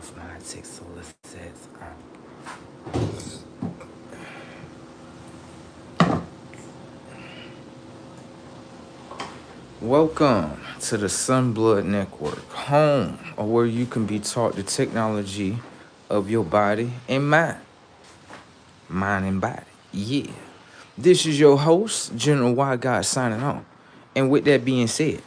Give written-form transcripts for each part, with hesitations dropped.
Mathematics solicits. Welcome to the Sunblood Network, home or where you can be taught the technology of your body and mind and body. Yeah. This is your host, General Y God, signing on. And with that being said,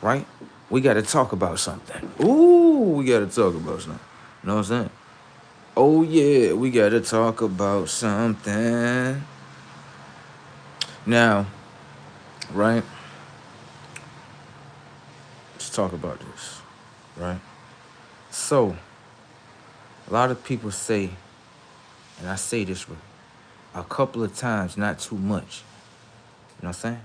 right, we got to talk about something. Ooh, we got to talk about something. You know what I'm saying? Oh, yeah, we got to talk about something. Now, right, let's talk about this, right? So, a lot of people say, and I say this a couple of times, not too much. You know what I'm saying?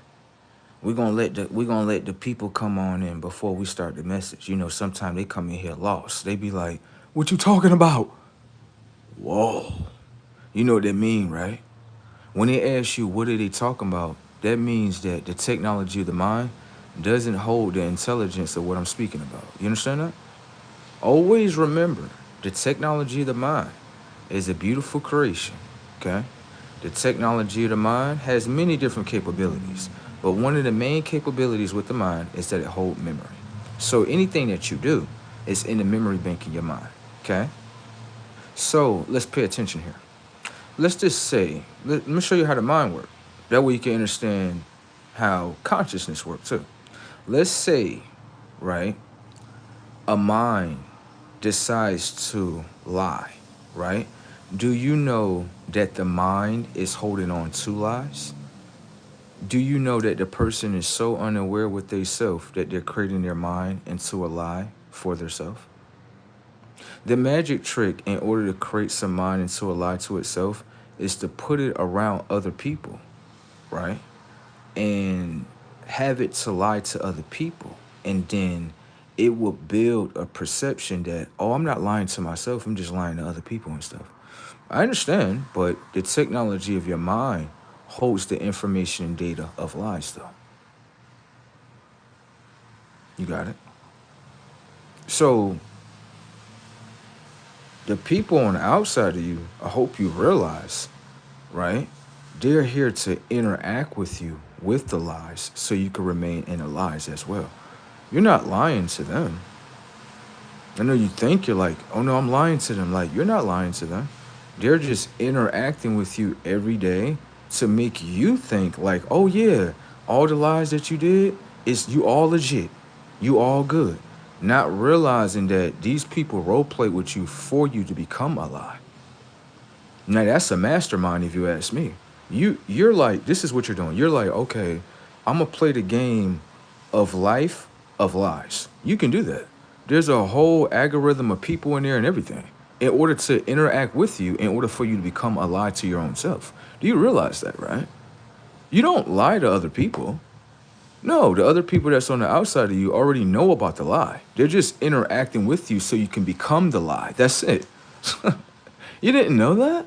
We're gonna let the people come on in before we start the message. You know, sometimes they come in here lost. They be like, "What you talking about?" Whoa, you know what that mean, right? When they ask you what are they talking about, that means that the technology of the mind doesn't hold the intelligence of what I'm speaking about. You understand that? Always remember, the technology of the mind is a beautiful creation. Okay, the technology of the mind has many different capabilities. But one of the main capabilities with the mind is that it holds memory. So anything that you do is in the memory bank in your mind. Okay? So let's pay attention here. Let's just say, let me show you how the mind works. That way you can understand how consciousness works too. Let's say, right, a mind decides to lie, right? Do you know that the mind is holding on to lies? Do you know that the person is so unaware with their self that they're creating their mind into a lie for their self? The magic trick in order to create some mind into a lie to itself is to put it around other people, right? And have it to lie to other people. And then it will build a perception that, oh, I'm not lying to myself, I'm just lying to other people and stuff. I understand, but the technology of your mind holds the information and data of lies, though. You got it? So, the people on the outside of you, I hope you realize, right? They're here to interact with you with the lies so you can remain in the lies as well. You're not lying to them. I know you think you're like, oh no, I'm lying to them. Like, you're not lying to them. They're just interacting with you every day to make you think like, oh yeah, all the lies that you did is you all legit. You all good. Not realizing that these people role play with you for you to become a lie. Now that's a mastermind if you ask me. You're like, this is what you're doing. You're like, okay, I'm gonna play the game of life of lies. You can do that. There's a whole algorithm of people in there and everything in order to interact with you, in order for you to become a lie to your own self. Do you realize that, right? You don't lie to other people. No, the other people that's on the outside of you already know about the lie. They're just interacting with you so you can become the lie. That's it. You didn't know that?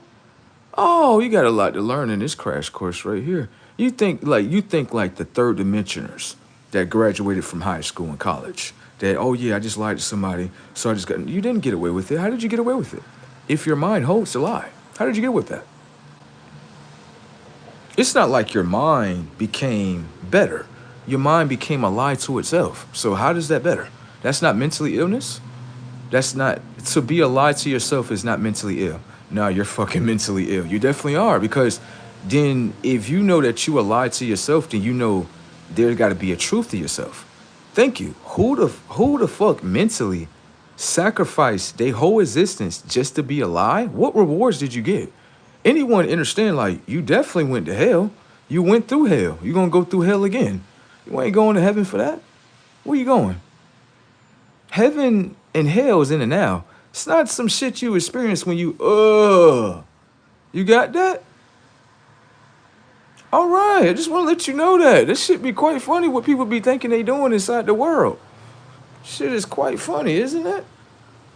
Oh, you got a lot to learn in this crash course right here. You think like the third dimensioners that graduated from high school and college. That, oh yeah, I just lied to somebody, so I just got, you didn't get away with it. How did you get away with it? If your mind holds a lie, how did you get with that? It's not like your mind became better. Your mind became a lie to itself. So how does that better? That's not mentally illness. That's not, to be a lie to yourself is not mentally ill. No, you're fucking mentally ill. You definitely are, because then if you know that you a lie to yourself, then you know there's got to be a truth to yourself. Thank you. Who the fuck mentally sacrificed their whole existence just to be a lie? What rewards did you get? Anyone understand, like, you definitely went to hell. You went through hell. You're gonna go through hell again. You ain't going to heaven for that. Where you going? Heaven and hell is in the now. It's not some shit you experience when you got that? All right, I just want to let you know that. This shit be quite funny what people be thinking they doing inside the world. Shit is quite funny, isn't it?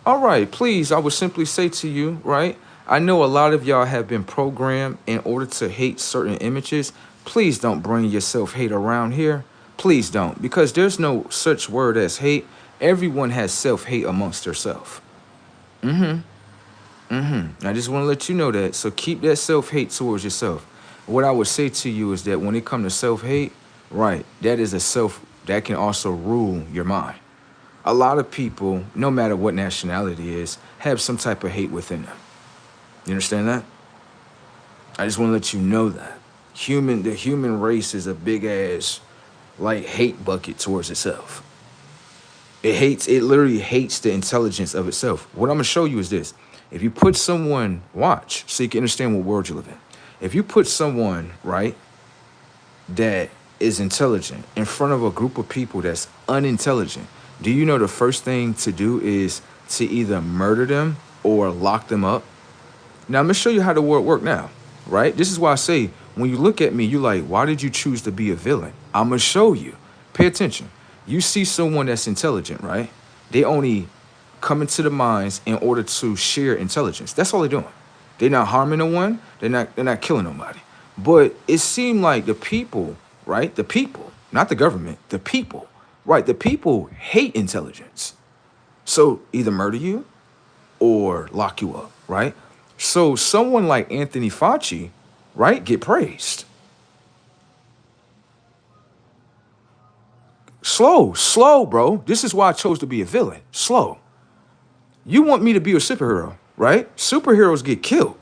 All right, please, I would simply say to you, right? I know a lot of y'all have been programmed in order to hate certain images. Please don't bring your self-hate around here. Please don't, because there's no such word as hate. Everyone has self-hate amongst themselves. I just want to let you know that. So keep that self-hate towards yourself. What I would say to you is that when it comes to self-hate, right, that is a self that can also rule your mind. A lot of people, no matter what nationality is, have some type of hate within them. You understand that? I just want to let you know that. The human race is a big ass like hate bucket towards itself. It literally hates the intelligence of itself. What I'm gonna show you is this. If you put someone, watch, so you can understand what world you live in. If you put someone, right, that is intelligent in front of a group of people that's unintelligent, do you know the first thing to do is to either murder them or lock them up? Now I'm gonna show you how the world work now, right? This is why I say when you look at me, you're like, why did you choose to be a villain? I'm gonna show you. Pay attention. You see someone that's intelligent, right? They only come into the minds in order to share intelligence. That's all they're doing. They're not harming no one. They're not killing nobody. But it seemed like the people, right? The people, not the government, the people, right? The people hate intelligence. So either murder you or lock you up, right? So someone like Anthony Fauci, right, get praised. Slow, bro. This is why I chose to be a villain. Slow. You want me to be a superhero, right? Superheroes get killed.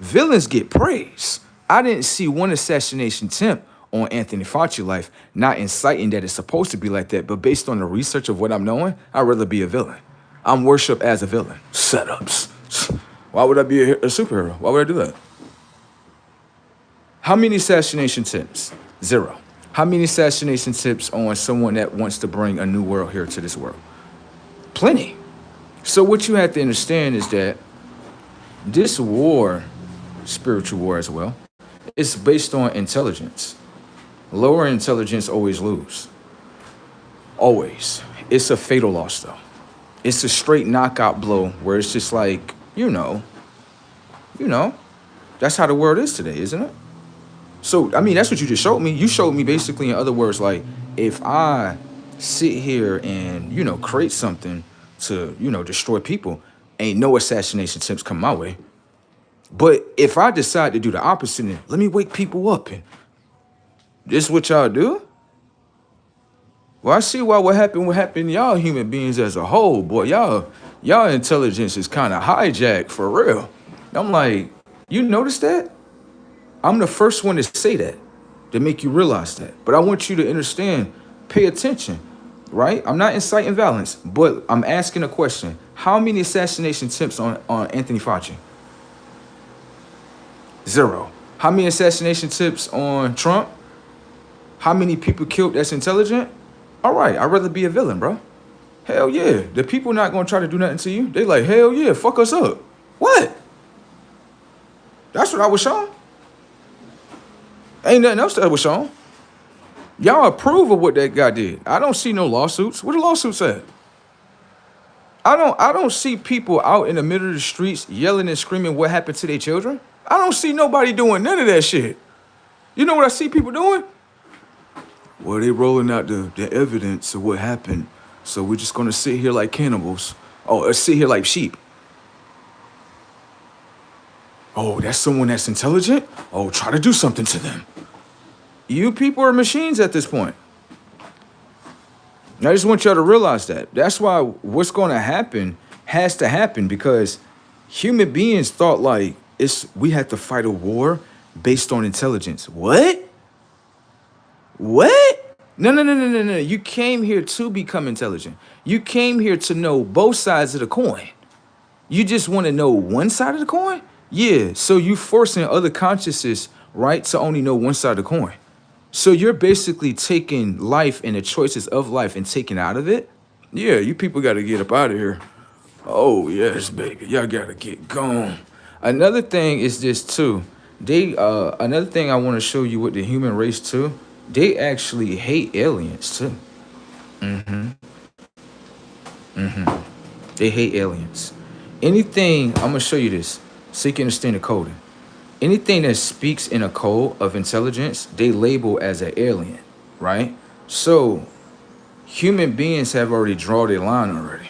Villains get praised. I didn't see one assassination attempt on Anthony Fauci life, not inciting that it's supposed to be like that, but based on the research of what I'm knowing, I'd rather be a villain. I'm worshipped as a villain. Setups. Why would I be a superhero? Why would I do that? How many assassination attempts? 0. How many assassination attempts on someone that wants to bring a new world here to this world? Plenty. So what you have to understand is that this war, spiritual war as well, is based on intelligence. Lower intelligence always lose. Always. It's a fatal loss though. It's a straight knockout blow where it's just like, that's how the world is today, isn't it? So, I mean, that's what you just showed me. You showed me basically, in other words, like, if I sit here and, create something to, destroy people, ain't no assassination attempts come my way. But if I decide to do the opposite and let me wake people up and this is what y'all do? Well, I see why what happened to y'all human beings as a whole. Boy, y'all intelligence is kind of hijacked for real. I'm like, you notice that? I'm the first one to say that, to make you realize that. But I want you to understand, pay attention, right? I'm not inciting violence, but I'm asking a question. How many assassination attempts on Anthony Fauci? 0. How many assassination attempts on Trump? How many people killed that's intelligent? All right, I'd rather be a villain, bro. Hell yeah. The people not going to try to do nothing to you. They like, hell yeah, fuck us up. What? That's what I was shown. Ain't nothing else that was shown. Y'all approve of what that guy did. I don't see no lawsuits. Where the lawsuits at? I don't see people out in the middle of the streets yelling and screaming what happened to their children. I don't see nobody doing none of that shit. You know what I see people doing? Well, they rolling out the evidence of what happened. So we're just gonna sit here like cannibals. Or sit here like sheep. Oh, that's someone that's intelligent? Oh, try to do something to them. You people are machines at this point. I just want y'all to realize that. That's why what's going to happen has to happen, because human beings thought like we had to fight a war based on intelligence. What? No. You came here to become intelligent. You came here to know both sides of the coin. You just want to know one side of the coin? Yeah, so you forcing other consciousness, right, to only know one side of the coin. So you're basically taking life and the choices of life and taking out of it. Yeah, you people got to get up out of here. Oh, yes, baby. Y'all got to get gone. Another thing is this, too. Another thing I want to show you with the human race, too. They actually hate aliens, too. They hate aliens. Anything, I'm going to show you this so you can understand the coding. Anything that speaks in a code of intelligence, they label as an alien, right? So human beings have already drawn their line already.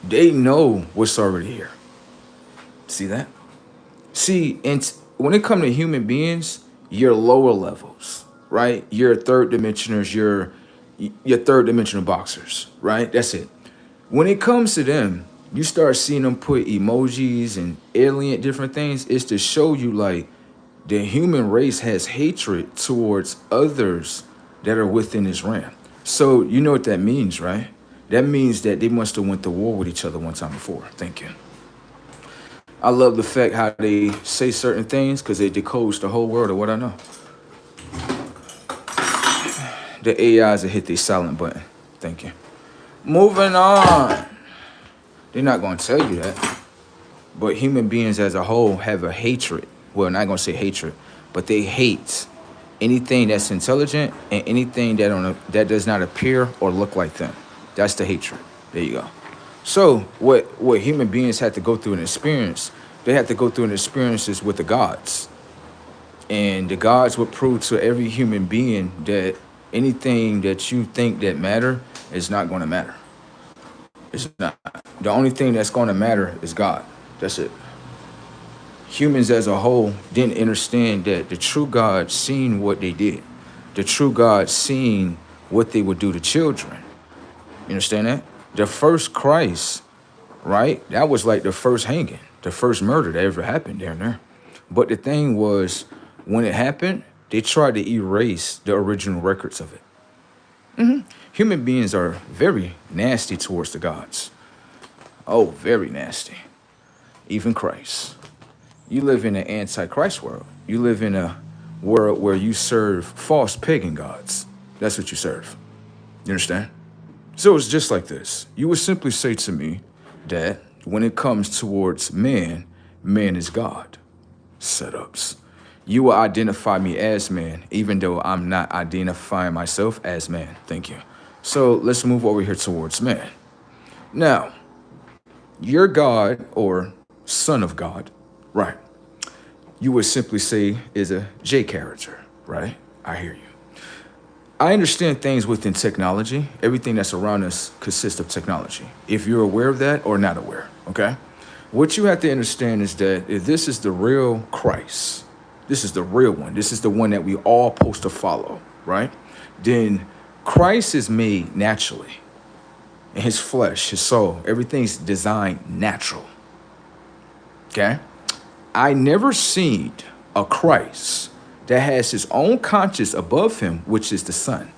They know what's already here. See that? See, and when it comes to human beings, your lower levels, right? Your third dimensioners, your third dimensional boxers, right? That's it. When it comes to them, you start seeing them put emojis and alien different things. It's to show you like the human race has hatred towards others that are within this realm. So you know what that means, right? That means that they must have went to war with each other one time before. Thank you. I love the fact how they say certain things because it decodes the whole world of what I know. The AIs will hit the silent button. Thank you. Moving on. They're not going to tell you that. But human beings as a whole have a hatred. Well, not going to say hatred, but they hate anything that's intelligent and anything that does not appear or look like them. That's the hatred. There you go. So what human beings had to go through and experience, they had to go through an experiences with the gods. And the gods would prove to every human being that anything that you think that matter is not going to matter. It's not. The only thing that's going to matter is God. That's it. Humans as a whole didn't understand that the true God seen what they did. The true God seen what they would do to children. You understand that? The first Christ, right? That was like the first hanging, the first murder that ever happened down there. But the thing was, when it happened, they tried to erase the original records of it. Human beings are very nasty towards the gods. Oh, very nasty. Even Christ. You live in an anti-Christ world. You live in a world where you serve false pagan gods. That's what you serve. You understand? So it's just like this. You would simply say to me that when it comes towards man, man is God. Setups. You will identify me as man, even though I'm not identifying myself as man. Thank you. So let's move over here towards man. Now, your God or son of God, right? You would simply say is a J character, right? I hear you. I understand things within technology. Everything that's around us consists of technology. If you're aware of that or not aware, okay? What you have to understand is that if this is the real Christ, this is the real one, this is the one that we all supposed to follow, right? Then Christ is made naturally. And his flesh, his soul, everything's designed natural. Okay? I never seen a Christ that has his own conscience above him, which is the Son.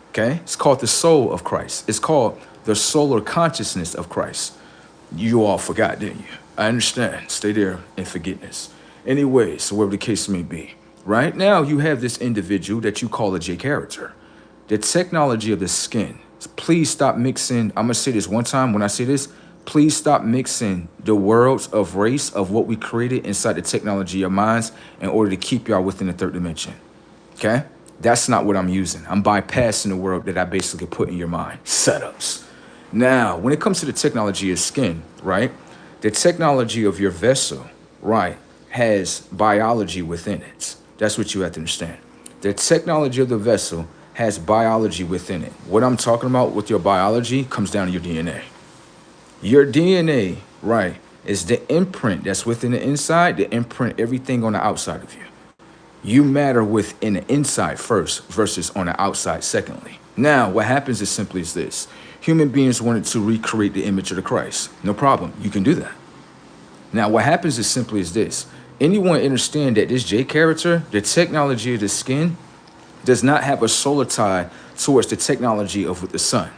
Okay? It's called the soul of Christ. It's called the solar consciousness of Christ. You all forgot, didn't you? I understand. Stay there in forgiveness. Anyway, so whatever the case may be. Right now, you have this individual that you call a J character. The technology of the skin. Please stop mixing. I'm going to say this one time when I say this. Please stop mixing the worlds of race of what we created inside the technology of your minds in order to keep y'all within the third dimension. Okay? That's not what I'm using. I'm bypassing the world that I basically put in your mind. Setups. Now, when it comes to the technology of skin, right? The technology of your vessel, right, has biology within it. That's what you have to understand. The technology of the vessel has biology within it. What I'm talking about with your biology comes down to your DNA. Your DNA, right, is the imprint that's within the inside, the imprint everything on the outside of you. You matter within the inside first versus on the outside secondly. Now, what happens is simply as this. Human beings wanted to recreate the image of the Christ. No problem. You can do that. Now, what happens is simply as this. Anyone understand that this J character, the technology of the skin, does not have a solar tie towards the technology of the sun.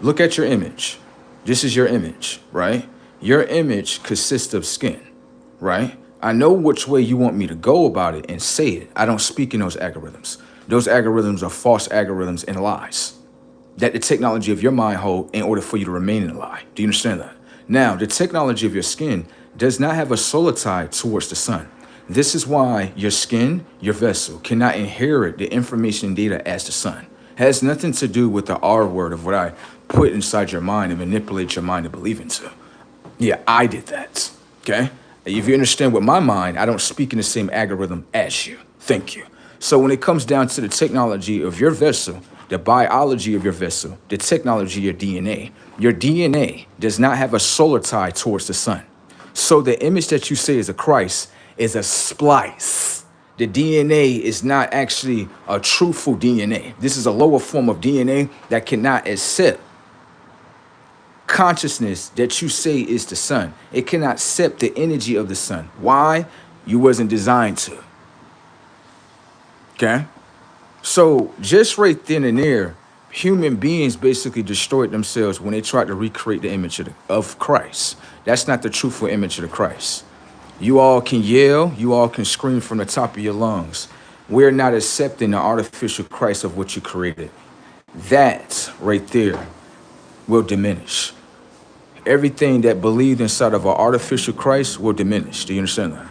Look at your image. This is your image, right? Your image consists of skin, right? I know which way you want me to go about it and say it. I don't speak in those algorithms. Those algorithms are false algorithms and lies that the technology of your mind hold in order for you to remain in a lie. Do you understand that? Now, the technology of your skin does not have a solar tie towards the sun. This is why your skin, your vessel, cannot inherit the information and data as the sun. It has nothing to do with the R word of what I put inside your mind and manipulate your mind to believe into. Yeah, I did that, okay? If you understand with my mind, I don't speak in the same algorithm as you. Thank you. So when it comes down to the technology of your vessel, the biology of your vessel, the technology of your DNA. Your DNA does not have a solar tie towards the sun. So the image that you say is a Christ is a splice. The DNA is not actually a truthful DNA. This is a lower form of DNA that cannot accept consciousness that you say is the sun. It cannot accept the energy of the sun. Why? You wasn't designed to. Okay? So just right then and there, human beings basically destroyed themselves when they tried to recreate the image of Christ. That's not the truthful image of the Christ. You all can yell, you all can scream from the top of your lungs. We're not accepting the artificial Christ of what you created. That right there will diminish. Everything that believed inside of an artificial Christ will diminish. Do you understand that?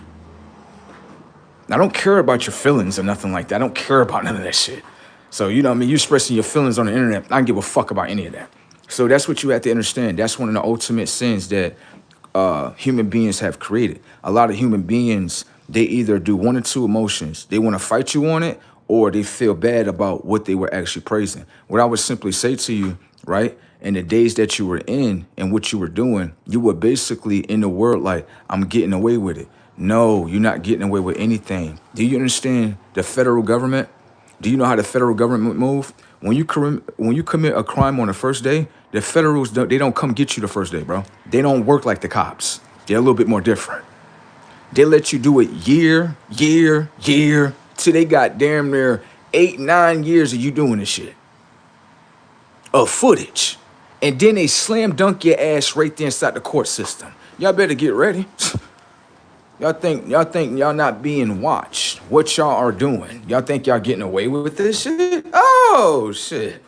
I don't care about your feelings or nothing like that. I don't care about none of that shit. So, you know what I mean? You expressing your feelings on the internet, I don't give a fuck about any of that. So that's what you have to understand. That's one of the ultimate sins that human beings have created. A lot of human beings, they either do one or two emotions. They want to fight you on it, or they feel bad about what they were actually praising. What I would simply say to you, right, in the days that you were in and what you were doing, you were basically in the world like, I'm getting away with it. No, you're not getting away with anything. Do you understand the federal government? Do you know how the federal government move? When you commit a crime on the first day, the federals, they don't come get you the first day, bro. They don't work like the cops. They're a little bit more different. They let you do it year, till they got damn near 8, 9 years of you doing this shit. Of footage. And then they slam dunk your ass right there inside the court system. Y'all better get ready. Y'all think y'all not being watched. What y'all are doing. Y'all think y'all getting away with this shit? Oh, shit.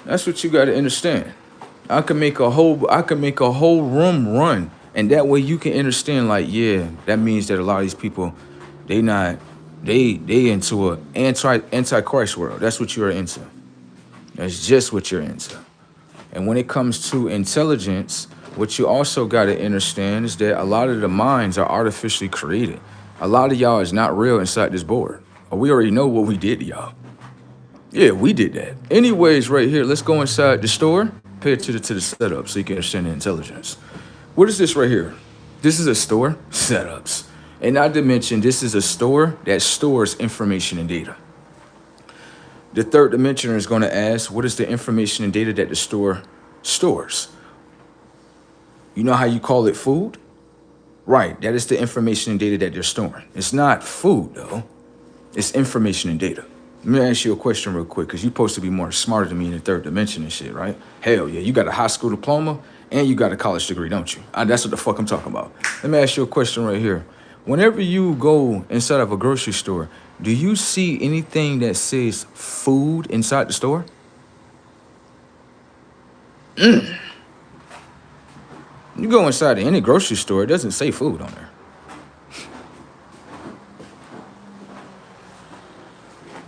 That's what you got to understand. I can make a whole room run, and that way you can understand, like, yeah, that means that a lot of these people, they into a anti-Christ world. That's what you're into. That's just what you're into. And when it comes to intelligence, what you also got to understand is that a lot of the minds are artificially created. A lot of y'all is not real inside this board. We already know what we did to y'all. Yeah, we did that. Anyways, right here, let's go inside the store. Pay attention to the setup so you can understand the intelligence. What is this right here? This is a store, setups. And not to mention, this is a store that stores information and data. The third dimensioner is going to ask, what is the information and data that the store stores? You know how you call it food? Right, that is the information and data that they're storing. It's not food, though. It's information and data. Let me ask you a question real quick, because you're supposed to be more smarter than me in the third dimension and shit, right? Hell yeah, you got a high school diploma and you got a college degree, don't you? That's what the fuck I'm talking about. Let me ask you a question right here. Whenever you go inside of a grocery store, do you see anything that says food inside the store? You go inside of any grocery store, it doesn't say food on there.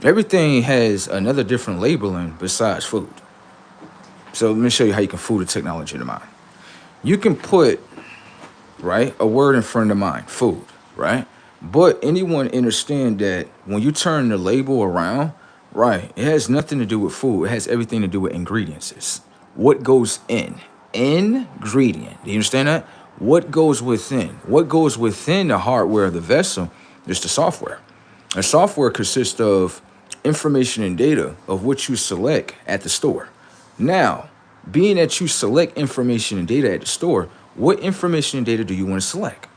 Everything has another different labeling besides food. So let me show you how you can fool the technology of the mind. You can put, right, a word in front of the mind, food, right? But anyone understand that when you turn the label around, right, it has nothing to do with food. It has everything to do with ingredients. What goes in? Ingredient. Do you understand that? What goes within? What goes within the hardware of the vessel is the software. The software consists of information and data of what you select at the store. Now, being that you select information and data at the store, what information and data do you want to select?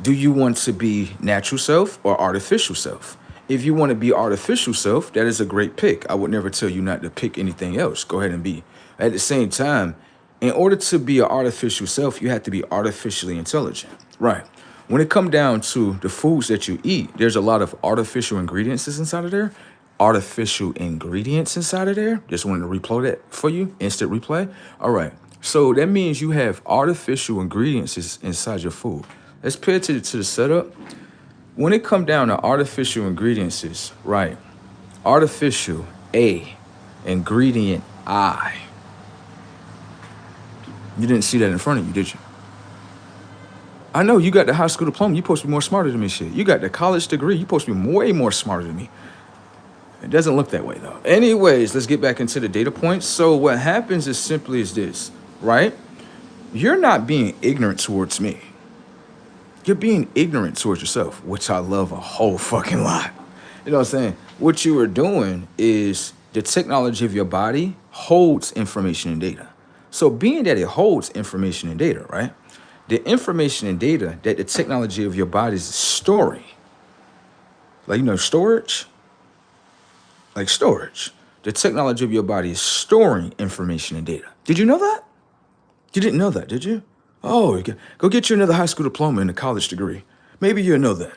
Do you want to be natural self or artificial self? If you want to be artificial self, that is a great pick. I would never tell you not to pick anything else. Go ahead and be. At the same time, in order to be an artificial self, you have to be artificially intelligent. Right. When it comes down to the foods that you eat, there's a lot of artificial ingredients inside of there. Artificial ingredients inside of there. Just wanted to replay that for you. Instant replay. All right. So that means you have artificial ingredients inside your food. Let's pay attention to the setup. When it comes down to artificial ingredients, right? Artificial, A. Ingredient, I. You didn't see that in front of you, did you? I know you got the high school diploma. You're supposed to be more smarter than me, shit. You got the college degree. You're supposed to be way more smarter than me. It doesn't look that way though. Anyways, let's get back into the data points. So what happens is simply is this, right? You're not being ignorant towards me. You're being ignorant towards yourself, which I love a whole fucking lot. You know what I'm saying? What you are doing is the technology of your body holds information and data. So being that it holds information and data, right? The information and data that the technology of your body is storing, like storage, like storage. The technology of your body is storing information and data. Did you know that? You didn't know that, did you? Oh, go get you another high school diploma and a college degree. Maybe you'll know that.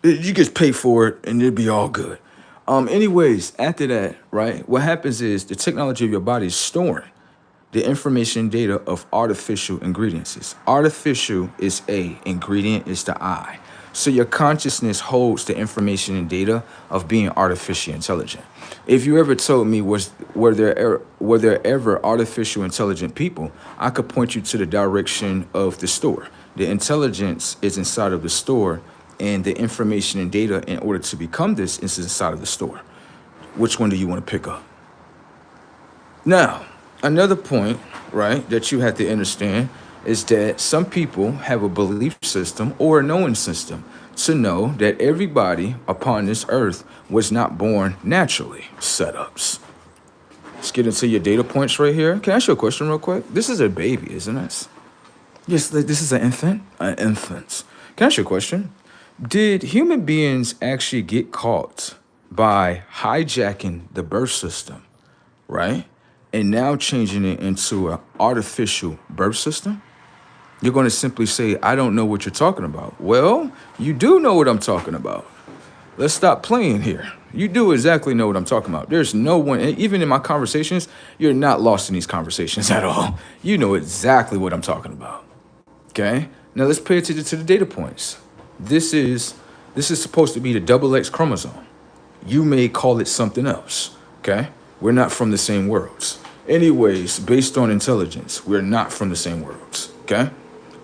You just pay for it and it'll be all good. Anyways, after that, right, what happens is the technology of your body is storing the information and data of artificial ingredients. Artificial is A, ingredient is the I. So your consciousness holds the information and data of being artificially intelligent. If you ever told me were there ever artificial intelligent people, I could point you to the direction of the store. The intelligence is inside of the store, and the information and data in order to become this is inside of the store. Which one do you want to pick up? Now, another point, right, that you have to understand is that some people have a belief system or a knowing system to know that everybody upon this earth was not born naturally. Setups. Let's get into your data points right here. Can I ask you a question real quick? This is a baby, isn't it? Yes, this is an infant. An infant. Can I ask you a question? Did human beings actually get caught by hijacking the birth system, right? And now changing it into an artificial birth system? You're going to simply say, I don't know what you're talking about. Well, you do know what I'm talking about. Let's stop playing here. You do exactly know what I'm talking about. There's no one, even in my conversations, you're not lost in these conversations at all. You know exactly what I'm talking about. Okay? Now let's pay attention to the data points. This is supposed to be the double X chromosome. You may call it something else. Okay? We're not from the same worlds. Anyways, based on intelligence, we're not from the same worlds. Okay?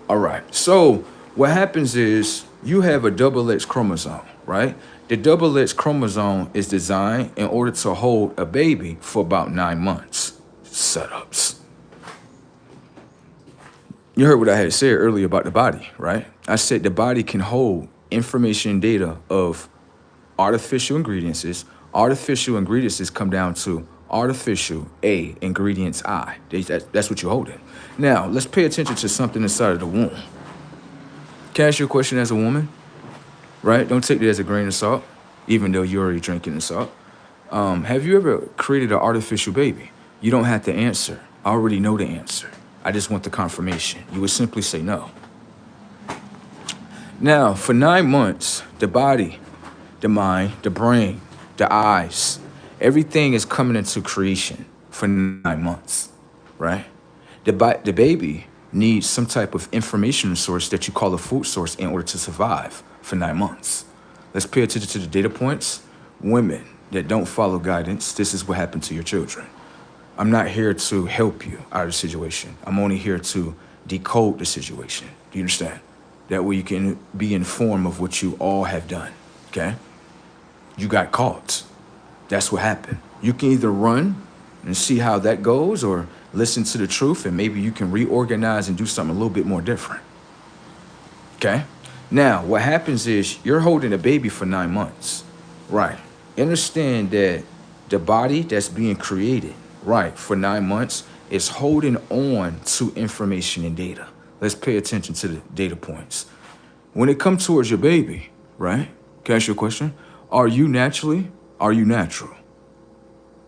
All right. So what happens is you have a double X chromosome, right? The double X chromosome is designed in order to hold a baby for about 9 months. Setups. You heard what I had said earlier about the body, right? I said the body can hold information and data of artificial ingredients. Artificial ingredients come down to artificial A, ingredients I. That's what you're holding. Now, let's pay attention to something inside of the womb. Can I ask you a question as a woman? Right? Don't take it as a grain of salt, even though you're already drinking the salt. Have you ever created an artificial baby? You don't have to answer. I already know the answer. I just want the confirmation. You would simply say no. Now, for 9 months, the body, the mind, the brain, the eyes, everything is coming into creation for 9 months, right? The baby needs some type of information source that you call a food source in order to survive for 9 months. Let's pay attention to the data points. Women that don't follow guidance, this is what happened to your children. I'm not here to help you out of the situation. I'm only here to decode the situation. Do you understand? That way you can be informed of what you all have done, okay? You got caught. That's what happened. You can either run and see how that goes or listen to the truth and maybe you can reorganize and do something a little bit more different, okay? Now, what happens is you're holding a baby for 9 months, right? Understand that the body that's being created, right, for 9 months is holding on to information and data. Let's pay attention to the data points. When it comes towards your baby, right? Can I ask you a question? Are you natural?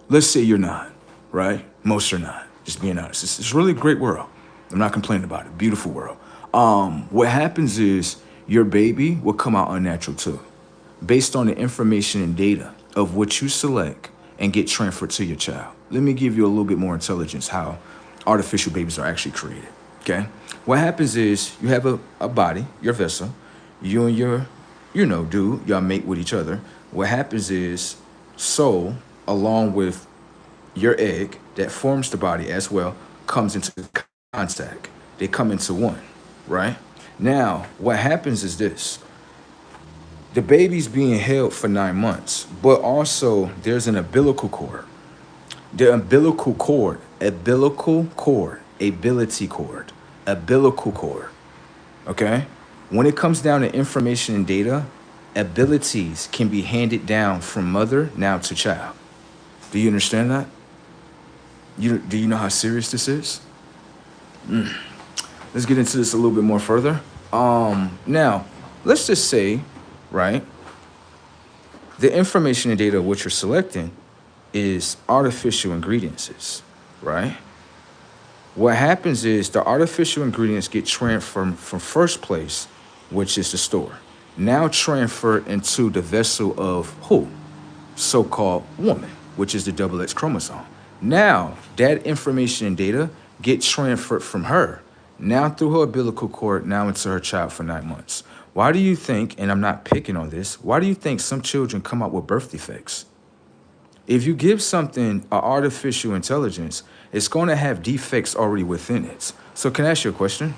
Let's say you're not, right? Most are not, just being honest. It's really a great world. I'm not complaining about it. Beautiful world. What happens is your baby will come out unnatural too, based on the information and data of what you select and get transferred to your child. Let me give you a little bit more intelligence how artificial babies are actually created, okay? What happens is you have a body, your vessel, you and your, dude, y'all mate with each other. What happens is soul, along with your egg that forms the body as well, comes into contact. They come into one, right? Now, what happens is this. The baby's being held for 9 months, but also there's an umbilical cord. The umbilical cord. Okay? When it comes down to information and data, abilities can be handed down from mother now to child. Do you understand that? Do you know how serious this is? Let's get into this a little bit more further. Now, let's just say, right, the information and data what you're selecting is artificial ingredients, right? What happens is the artificial ingredients get transferred from first place, which is the store, now transferred into the vessel of who? So-called woman, which is the double X chromosome. Now, that information and data get transferred from her, now through her umbilical cord, now into her child for 9 months. Why do you think, and I'm not picking on this, why do you think some children come out with birth defects? If you give something an artificial intelligence, it's going to have defects already within it. So can I ask you a question?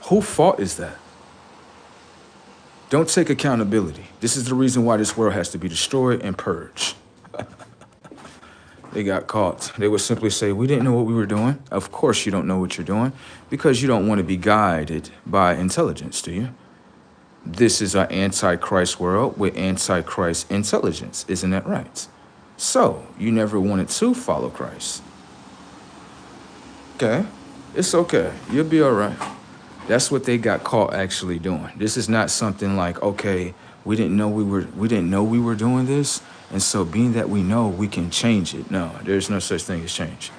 Whose fault is that? Don't take accountability. This is the reason why this world has to be destroyed and purged. They got caught. They would simply say, we didn't know what we were doing. Of course you don't know what you're doing because you don't want to be guided by intelligence, do you? This is an antichrist world with antichrist intelligence. Isn't that right? So you never wanted to follow Christ. Okay, it's okay. You'll be all right. That's what they got caught actually doing. This is not something like, okay, we didn't know we were doing this, and so being that we know, we can change it. No, there's no such thing as change.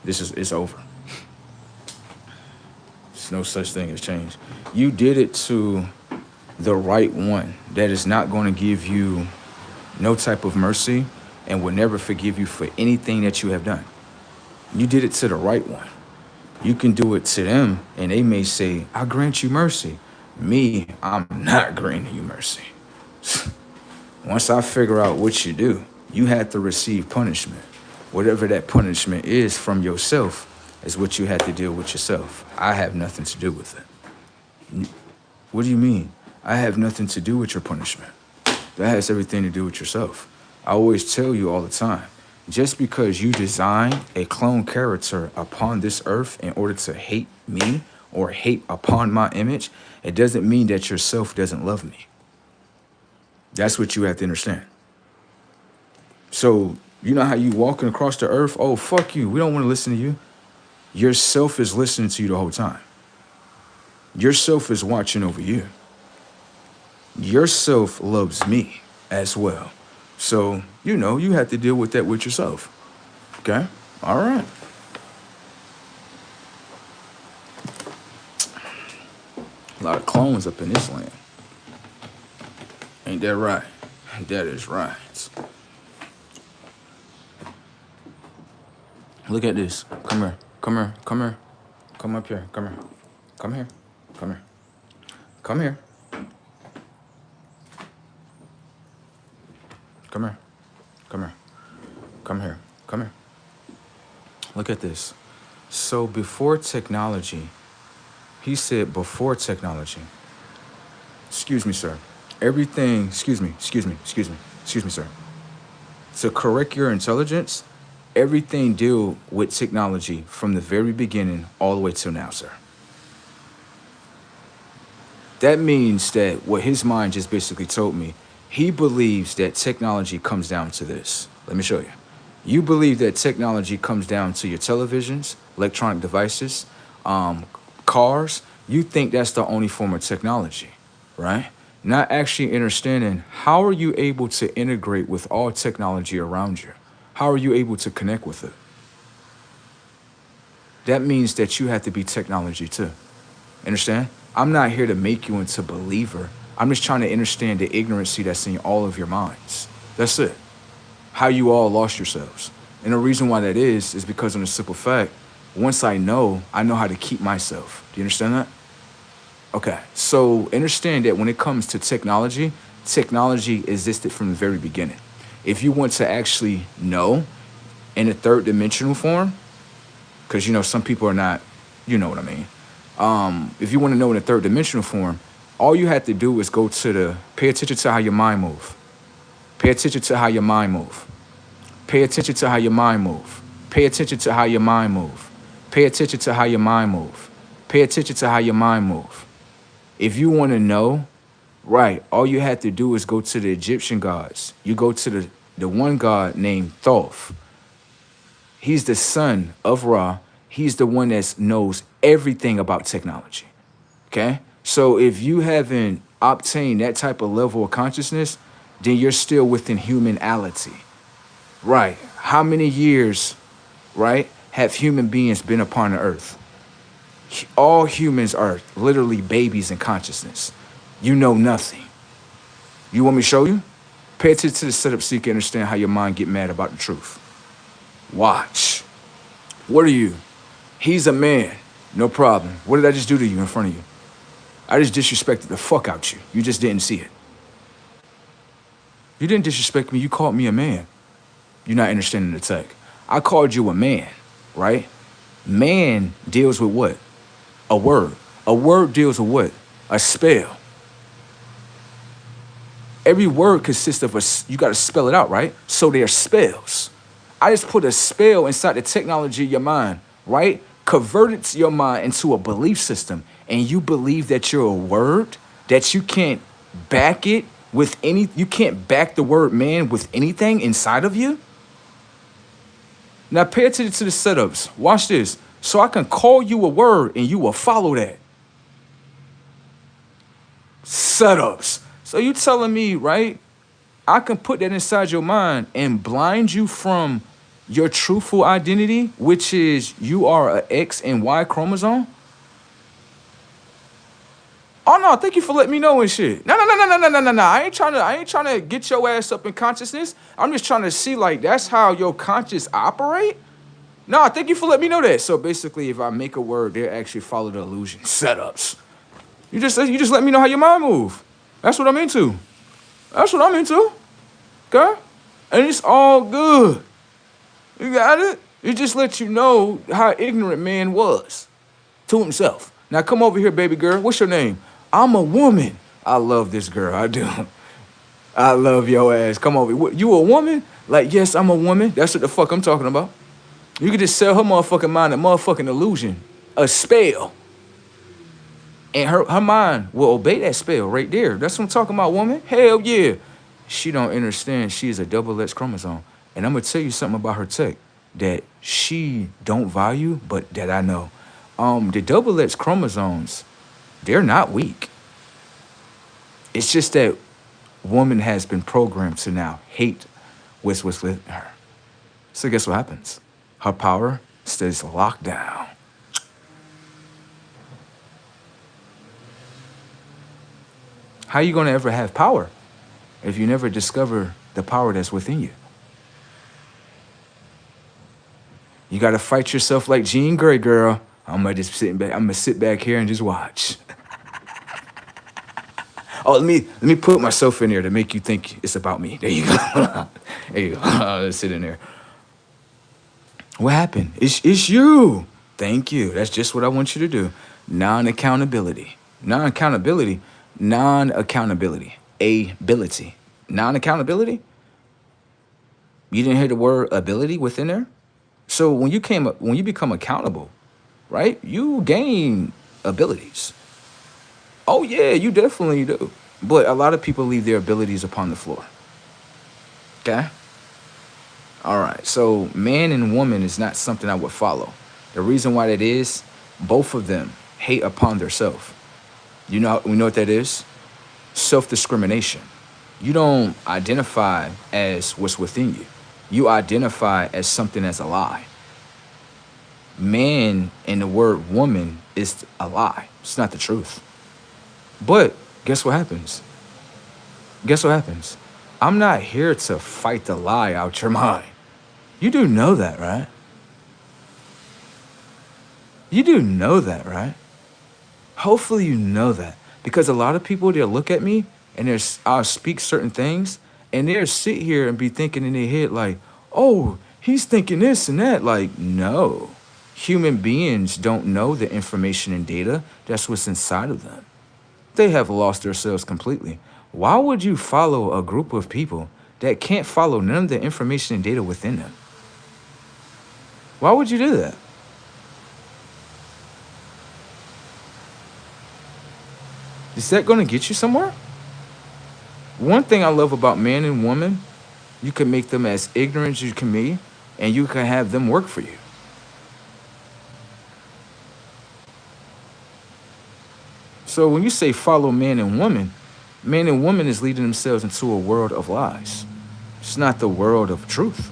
It's over. There's no such thing as change. You did it to the right one that is not going to give you no type of mercy and will never forgive you for anything that you have done. You did it to the right one. You can do it to them, and they may say, I grant you mercy. Me, I'm not granting you mercy. Once I figure out what you do, you have to receive punishment. Whatever that punishment is from yourself is what you have to deal with yourself. I have nothing to do with it. What do you mean? I have nothing to do with your punishment. That has everything to do with yourself. I always tell you all the time, just because you design a clone character upon this earth in order to hate me or hate upon my image, it doesn't mean that yourself doesn't love me. That's what you have to understand. So, you know how you walking across the earth? Oh, fuck you. We don't want to listen to you. Yourself is listening to you the whole time. Yourself is watching over you. Yourself loves me as well. So, you know, you have to deal with that with yourself. Okay? All right. A lot of clones up in this land. Ain't that right? That is right. Look at this. Come here. Come here. Come here. Come up here. Come here. Come here. Come here. Come here. Come here. Come here. Come here. Come here. Look at this. So before technology, he said before technology. Excuse me, sir. Everything, excuse me, sir. To correct your intelligence, everything deal with technology from the very beginning all the way till now, sir. That means that what his mind just basically told me, he believes that technology comes down to this. Let me show you. You believe that technology comes down to your televisions, electronic devices, cars. You think that's the only form of technology, right? Not actually understanding how are you able to integrate with all technology around you? How are you able to connect with it? That means that you have to be technology too. Understand? I'm not here to make you into a believer. I'm just trying to understand the ignorancy that's in all of your minds. That's it. How you all lost yourselves. And the reason why that is because of the simple fact, once I know how to keep myself. Do you understand that? Okay, so understand that when it comes to technology, technology existed from the very beginning. If you want to actually know in a third dimensional form, because, some people are not, you know what I mean. If you want to know in a third dimensional form, All you have to do is go to pay attention to how your mind move. Pay attention to how your mind move. Pay attention to how your mind move. Pay attention to how your mind move. Pay attention to how your mind move. Pay attention to how your mind move. If you want to know, right, all you have to do is go to the Egyptian gods. You go to the one god named Thoth. He's the son of Ra. He's the one that knows everything about technology. Okay? So if you haven't obtained that type of level of consciousness, then you're still within humanality. Right. How many years, right, have human beings been upon the earth? All humans are literally babies in consciousness. You know nothing. You want me to show you? Pay attention to the setup so you can understand how your mind get mad about the truth. Watch. What are you? He's a man. No problem. What did I just do to you in front of you? I just disrespected the fuck out you. You just didn't see it. You didn't disrespect me. You called me a man. You're not understanding the tech. I called you a man, right? Man deals with what? A word. A word deals with what? A spell. Every word consists of you got to spell it out, right? So they're spells. I just put a spell inside the technology of your mind, right? Converted your mind into a belief system, and you believe that you're a word, that you can't back it with you can't back the word man with anything inside of you? Now pay attention to the setups. Watch this. So I can call you a word and you will follow that. Setups. So you telling me, right? I can put that inside your mind and blind you from your truthful identity, which is you are a X and Y chromosome? Oh no, thank you for letting me know and shit. No. I ain't trying to get your ass up in consciousness. I'm just trying to see like that's how your conscious operate. No, thank you for letting me know that. So basically, if I make a word, they actually follow the illusion setups. You just let me know how your mind move. That's what I'm into. That's what I'm into. Okay? And it's all good. You got it? It just lets you know how ignorant man was to himself. Now come over here, baby girl. What's your name? I'm a woman. I love this girl. I do. I love your ass. Come over. You a woman? Like, yes, I'm a woman. That's what the fuck I'm talking about. You can just sell her motherfucking mind a motherfucking illusion, a spell. And her mind will obey that spell right there. That's what I'm talking about, woman. Hell yeah. She don't understand she is a double X chromosome. And I'm going to tell you something about her tech that she don't value, but that I know. The double X chromosomes, they're not weak. It's just that woman has been programmed to now hate what's within her. So guess what happens? Her power stays locked down. How you gonna ever have power if you never discover the power that's within you? You gotta fight yourself like Jean Grey, girl. I'm gonna sit back here and just watch. Oh, let me put myself in there to make you think it's about me. There you go. There you go. Let's sit in there. What happened? It's you. Thank you. That's just what I want you to do. Non-accountability. Non-accountability. Non-accountability. Ability. Non-accountability? You didn't hear the word ability within there? So when you become accountable, right? You gain abilities. Oh yeah, you definitely do. But a lot of people leave their abilities upon the floor. Okay? All right. So man and woman is not something I would follow. The reason why that is, both of them hate upon themselves. We know what that is? Self-discrimination. You don't identify as what's within you. You identify as something that's a lie. Man and the word woman is a lie. It's not the truth. But guess what happens? Guess what happens? I'm not here to fight the lie out your mind. You do know that, right? You do know that, right? Hopefully you know that. Because a lot of people, they'll look at me and I'll speak certain things and they'll sit here and be thinking in their head like, oh, he's thinking this and that. Like, no. Human beings don't know the information and data. That's what's inside of them. They have lost themselves completely. Why would you follow a group of people that can't follow none of the information and data within them? Why would you do that? Is that going to get you somewhere? One thing I love about man and woman, you can make them as ignorant as you can be, and you can have them work for you. So when you say follow man and woman is leading themselves into a world of lies. It's not the world of truth.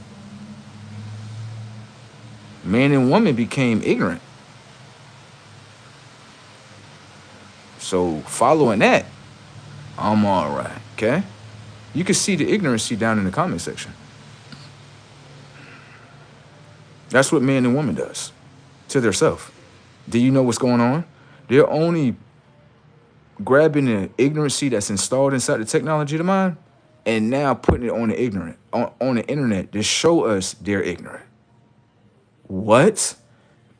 Man and woman became ignorant. So following that, I'm all right, okay? You can see the ignorancy down in the comment section. That's what man and woman does to their self. Do you know what's going on? They're only grabbing the ignorancy that's installed inside the technology of the mind and now putting it on on the internet to show us they're ignorant. What?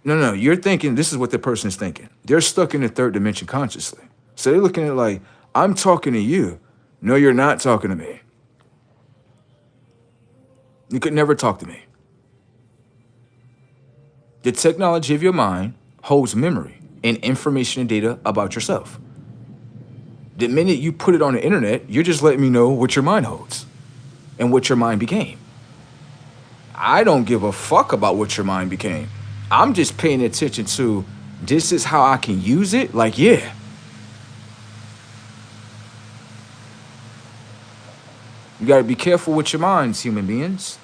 No, you're thinking this is what the person is thinking. They're stuck in the third dimension consciously. So they're looking at it like, I'm talking to you. No, you're not talking to me. You could never talk to me. The technology of your mind holds memory and information and data about yourself. The minute you put it on the internet, you're just letting me know what your mind holds and what your mind became. I don't give a fuck about what your mind became. I'm just paying attention to this is how I can use it. Like, yeah. You got to be careful with your minds, human beings.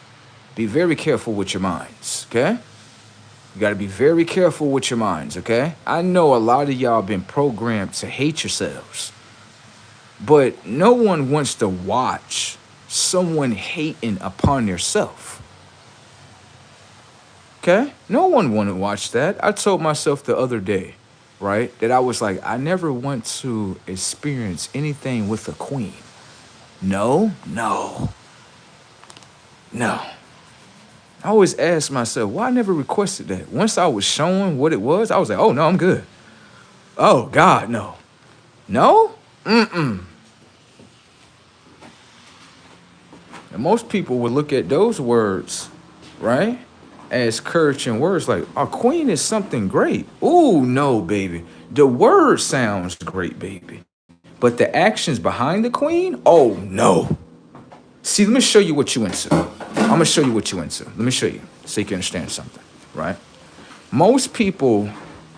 Be very careful with your minds, okay? You got to be very careful with your minds, okay? I know a lot of y'all been programmed to hate yourselves. But no one wants to watch someone hating upon yourself. Okay? No one want to watch that. I told myself the other day, right, that I was like, I never want to experience anything with a queen. No. I always ask myself, why I never requested that? Once I was shown what it was, I was like, oh, no, I'm good. Oh, God, no. No? And most people would look at those words, right, as encouraging words like, a queen is something great. Ooh, no, baby. The word sounds great, baby. But the actions behind the queen, oh, no. See, let me show you what you into. I'm going to show you what you into. Let me show you so you can understand something, right? Most people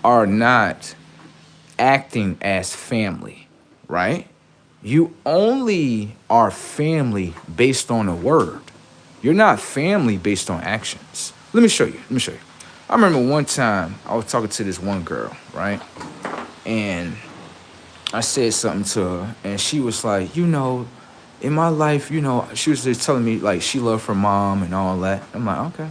are not acting as family, right? You only are family based on a word. You're not family based on actions. Let me show you. I remember one time I was talking to this one girl, right? And I said something to her, and she was like, you know, in my life, you know, she was just telling me, like, she loved her mom and all that. I'm like, okay.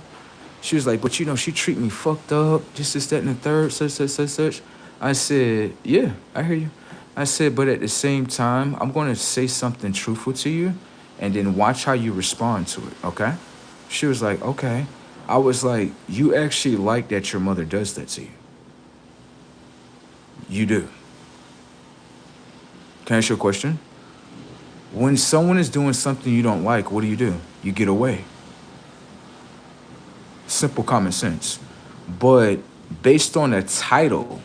She was like, but, you know, she treat me fucked up, just this, that, and the third, such. I said, yeah, I hear you. I said, but at the same time, I'm going to say something truthful to you and then watch how you respond to it, okay? She was like, okay. I was like, you actually like that your mother does that to you. You do. Can I ask you a question? When someone is doing something you don't like, what do? You get away. Simple common sense. But based on a title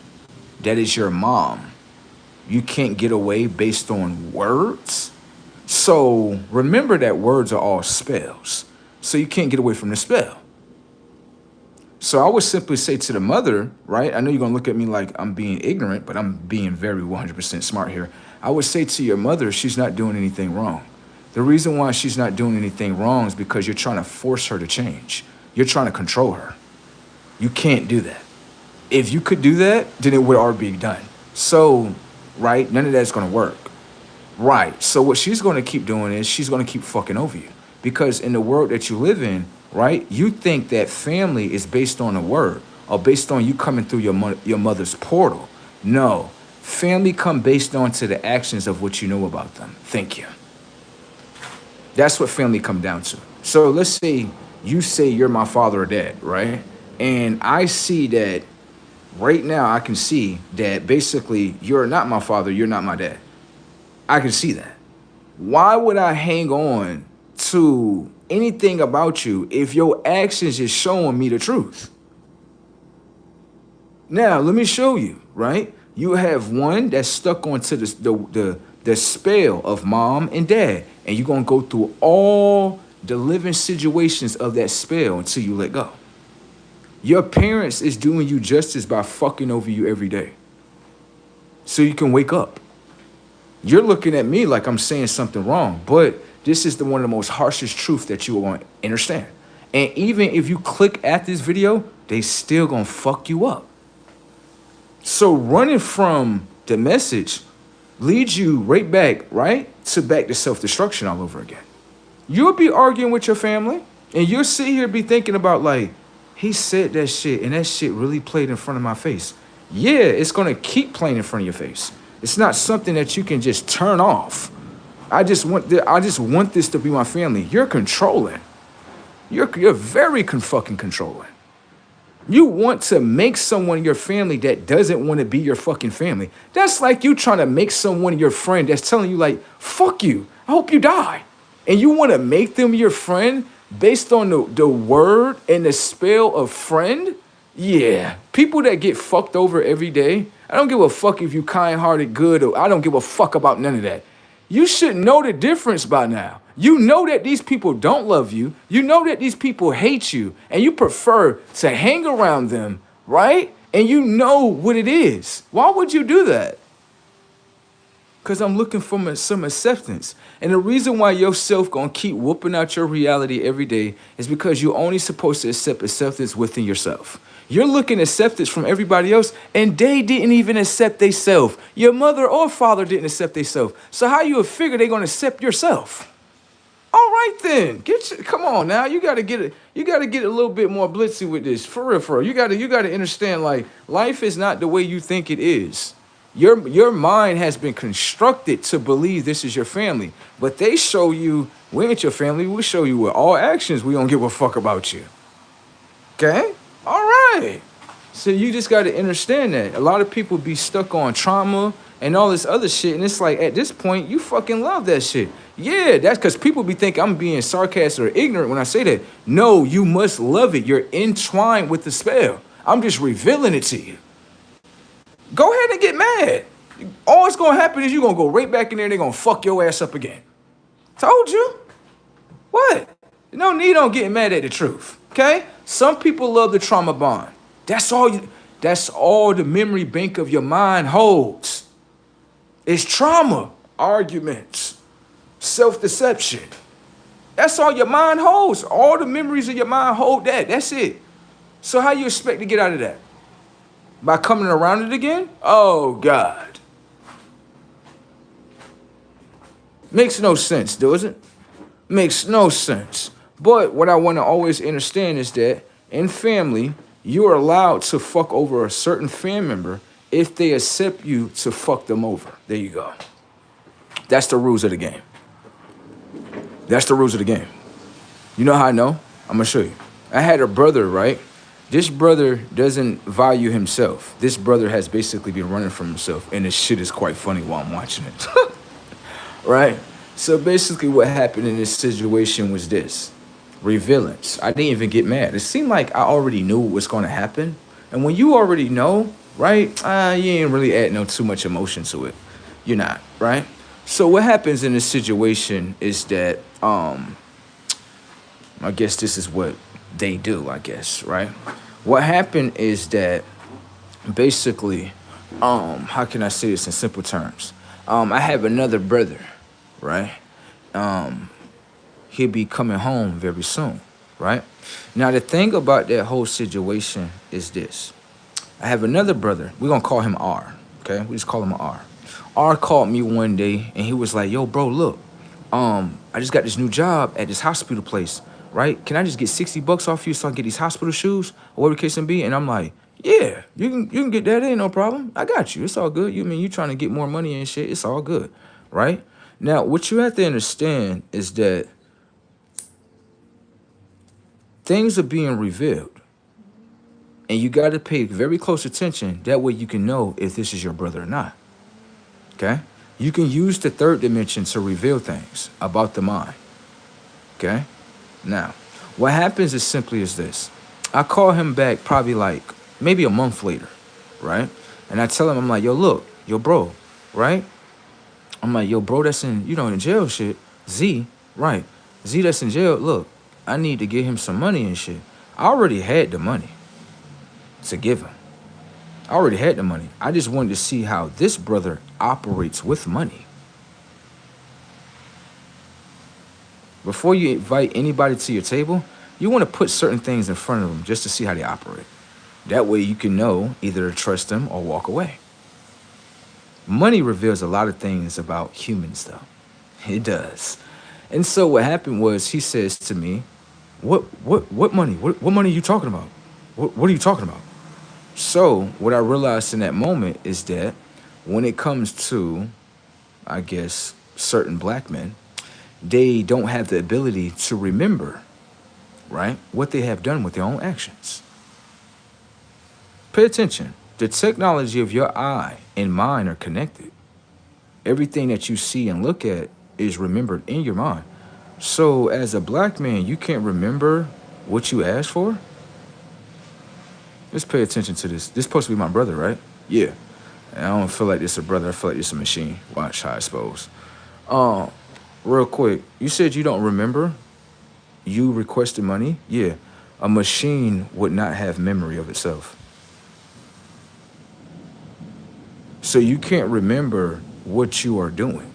that is your mom, you can't get away based on words. So remember that words are all spells. So you can't get away from the spell. So I would simply say to the mother, right? I know you're going to look at me like I'm being ignorant, but I'm being very 100% smart here. I would say to your mother, she's not doing anything wrong. The reason why she's not doing anything wrong is because you're trying to force her to change. You're trying to control her. You can't do that. If you could do that, then it would already be done. So, right, none of that's going to work. Right, so what she's going to keep doing is she's going to keep fucking over you. Because in the world that you live in, right, you think that family is based on a word or based on you coming through your mother's portal. No, family come based on to the actions of what you know about them. Thank you. That's what family come down to. So let's say you say you're my father or dad, right? And I see that Right now, I can see that basically you're not my father, you're not my dad. I can see that. Why would I hang on to anything about you if your actions is showing me the truth? Now, let me show you, right? You have one that's stuck onto the spell of mom and dad, and you're gonna go through all the living situations of that spell until you let go. Your parents is doing you justice by fucking over you every day. So you can wake up. You're looking at me like I'm saying something wrong, but this is one of the most harshest truths that you want to understand. And even if you click at this video, they still gonna fuck you up. So running from the message leads you right back, right, to self-destruction all over again. You'll be arguing with your family, and you'll sit here and be thinking about like, he said that shit, and that shit really played in front of my face. Yeah, it's gonna keep playing in front of your face. It's not something that you can just turn off. I just want this to be my family. You're controlling. You're very fucking controlling. You want to make someone your family that doesn't want to be your fucking family. That's like you trying to make someone your friend that's telling you like, fuck you, I hope you die. And you want to make them your friend based on the word and the spell of friend? Yeah, people that get fucked over every day, I don't give a fuck if you kind-hearted, good, or I don't give a fuck about none of that. You should know the difference by now. You know that these people don't love you. You know that these people hate you, and you prefer to hang around them, right? And you know what it is. Why would you do that? Because I'm looking for some acceptance. And the reason why yourself gonna keep whooping out your reality every day is because you're only supposed to accept acceptance within yourself. You're looking acceptance from everybody else, and they didn't even accept themselves. Your mother or father didn't accept themselves. So how you figure they're gonna accept yourself? All right then, come on now. You gotta get it. You gotta get a little bit more blitzy with this. For real, for real. You gotta understand. Like life is not the way you think it is. Your mind has been constructed to believe this is your family, but they show you we ain't your family. We show you with all actions we don't give a fuck about you. Okay. All right. So you just got to understand that. A lot of people be stuck on trauma and all this other shit. And it's like, at this point, you fucking love that shit. Yeah, that's because people be thinking I'm being sarcastic or ignorant when I say that. No, you must love it. You're entwined with the spell. I'm just revealing it to you. Go ahead and get mad. All it's going to happen is you're going to go right back in there and they're going to fuck your ass up again. Told you. What? No need on getting mad at the truth. Okay? Some people love the trauma bond. That's all the memory bank of your mind holds. It's trauma, arguments, self-deception. That's all your mind holds. All the memories of your mind hold that. That's it. So how you expect to get out of that? By coming around it again? Oh, God. Makes no sense, does it? Makes no sense. But what I want to always understand is that in family, you're allowed to fuck over a certain family member if they accept you to fuck them over. There you go. That's the rules of the game. That's the rules of the game. You know how I know? I'm going to show you. I had a brother, right? This brother doesn't value himself. This brother has basically been running from himself, and this shit is quite funny while I'm watching it. Right? So basically what happened in this situation was this. Revealance. I didn't even get mad. It seemed like I already knew what was going to happen. And when you already know, right, you ain't really add no too much emotion to it. You're not, right? So what happens in this situation is that, I guess this is what they do, I guess, right? What happened is that basically, how can I say this in simple terms? I have another brother, right? He'll be coming home very soon, right? Now, the thing about that whole situation is this. I have another brother. We're going to call him R, okay? We just call him R. R called me one day, and he was like, yo, bro, look, I just got this new job at this hospital place, right? Can I just get $60 off you so I can get these hospital shoes or whatever the case may be? And I'm like, yeah, you can get that in, no problem. I got you. It's all good. You trying to get more money and shit. It's all good, right? Now, what you have to understand is that things are being revealed. And you got to pay very close attention. That way you can know if this is your brother or not. Okay? You can use the third dimension to reveal things about the mind. Okay? Now, what happens is simply as this. I call him back probably like maybe a month later, right? And I tell him, I'm like, yo, look, yo, bro, right? I'm like, yo, bro, that's in, in jail shit. Z, right. Z that's in jail, look, I need to get him some money and shit. I already had the money to give him. I already had the money. I just wanted to see how this brother operates with money. Before you invite anybody to your table, you want to put certain things in front of them just to see how they operate. That way you can know either to trust them or walk away. Money reveals a lot of things about humans, though. It does. And so what happened was he says to me, what money? What money are you talking about? What are you talking about? So what I realized in that moment is that when it comes to, I guess, certain black men, they don't have the ability to remember, right, what they have done with their own actions. Pay attention. The technology of your eye and mind are connected. Everything that you see and look at is remembered in your mind. So as a black man, you can't remember what you asked for? Let's pay attention to this. This is supposed to be my brother, right? Yeah. And I don't feel like this a brother. I feel like this a machine. Watch how I suppose. Real quick, you said you don't remember you requested money? Yeah. A machine would not have memory of itself. So you can't remember what you are doing.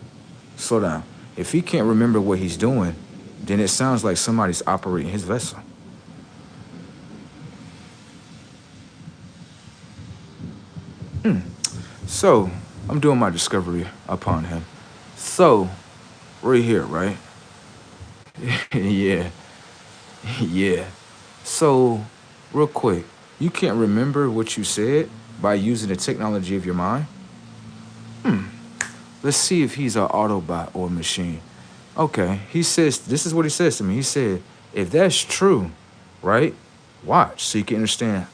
Slow down. If he can't remember what he's doing, then it sounds like somebody's operating his vessel. So I'm doing my discovery upon him. So right here, right? Yeah. Yeah. So real quick, you can't remember what you said by using the technology of your mind? Let's see if he's an Autobot or a machine. Okay, he says, this is what he says to me. He said, if that's true, right, watch so you can understand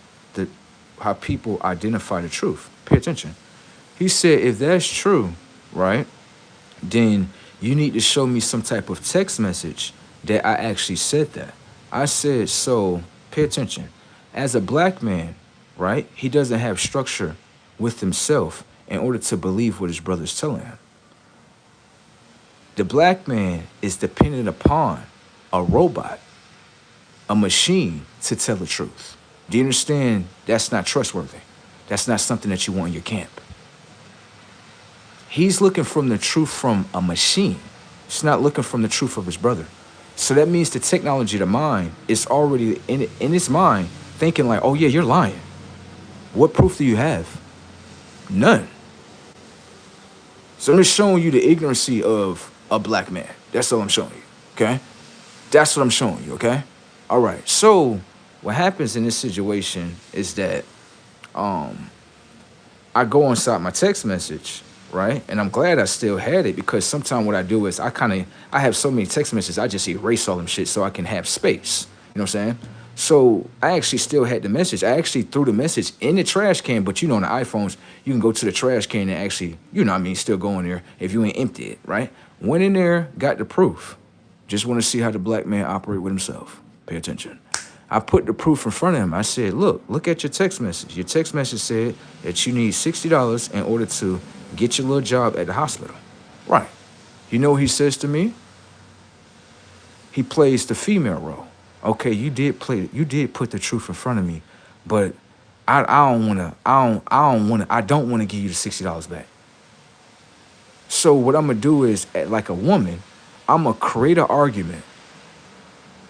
how people identify the truth. Pay attention. He said, if that's true, right, then you need to show me some type of text message that I actually said that. I said, so pay attention. As a black man, right, he doesn't have structure with himself in order to believe what his brother's telling him. The black man is dependent upon a robot, a machine to tell the truth. Do you understand? That's not trustworthy. That's not something that you want in your camp. He's looking from the truth from a machine. He's not looking from the truth of his brother. So that means the technology of the mind is already in his mind thinking like, oh yeah, you're lying. What proof do you have? None. So I'm just showing you the ignorancy of a black man. That's all I'm showing you, okay? That's what I'm showing you, okay? All right, so what happens in this situation is that I go inside my text message, right? And I'm glad I still had it because sometimes what I do is I have so many text messages, I just erase all them shit so I can have space. You know what I'm saying? So I actually still had the message. I actually threw the message in the trash can, but on the iPhones, you can go to the trash can and actually, still go in there if you ain't empty it, right? Went in there, got the proof. Just want to see how the black man operate with himself. Pay attention. I put the proof in front of him. I said, look at your text message. Your text message said that you need $60 in order to get your little job at the hospital. Right. You know what he says to me? He plays the female role. Okay, you did put the truth in front of me, but I don't want to give you the $60 back. So what I'm gonna do is, like a woman, I'm gonna create an argument.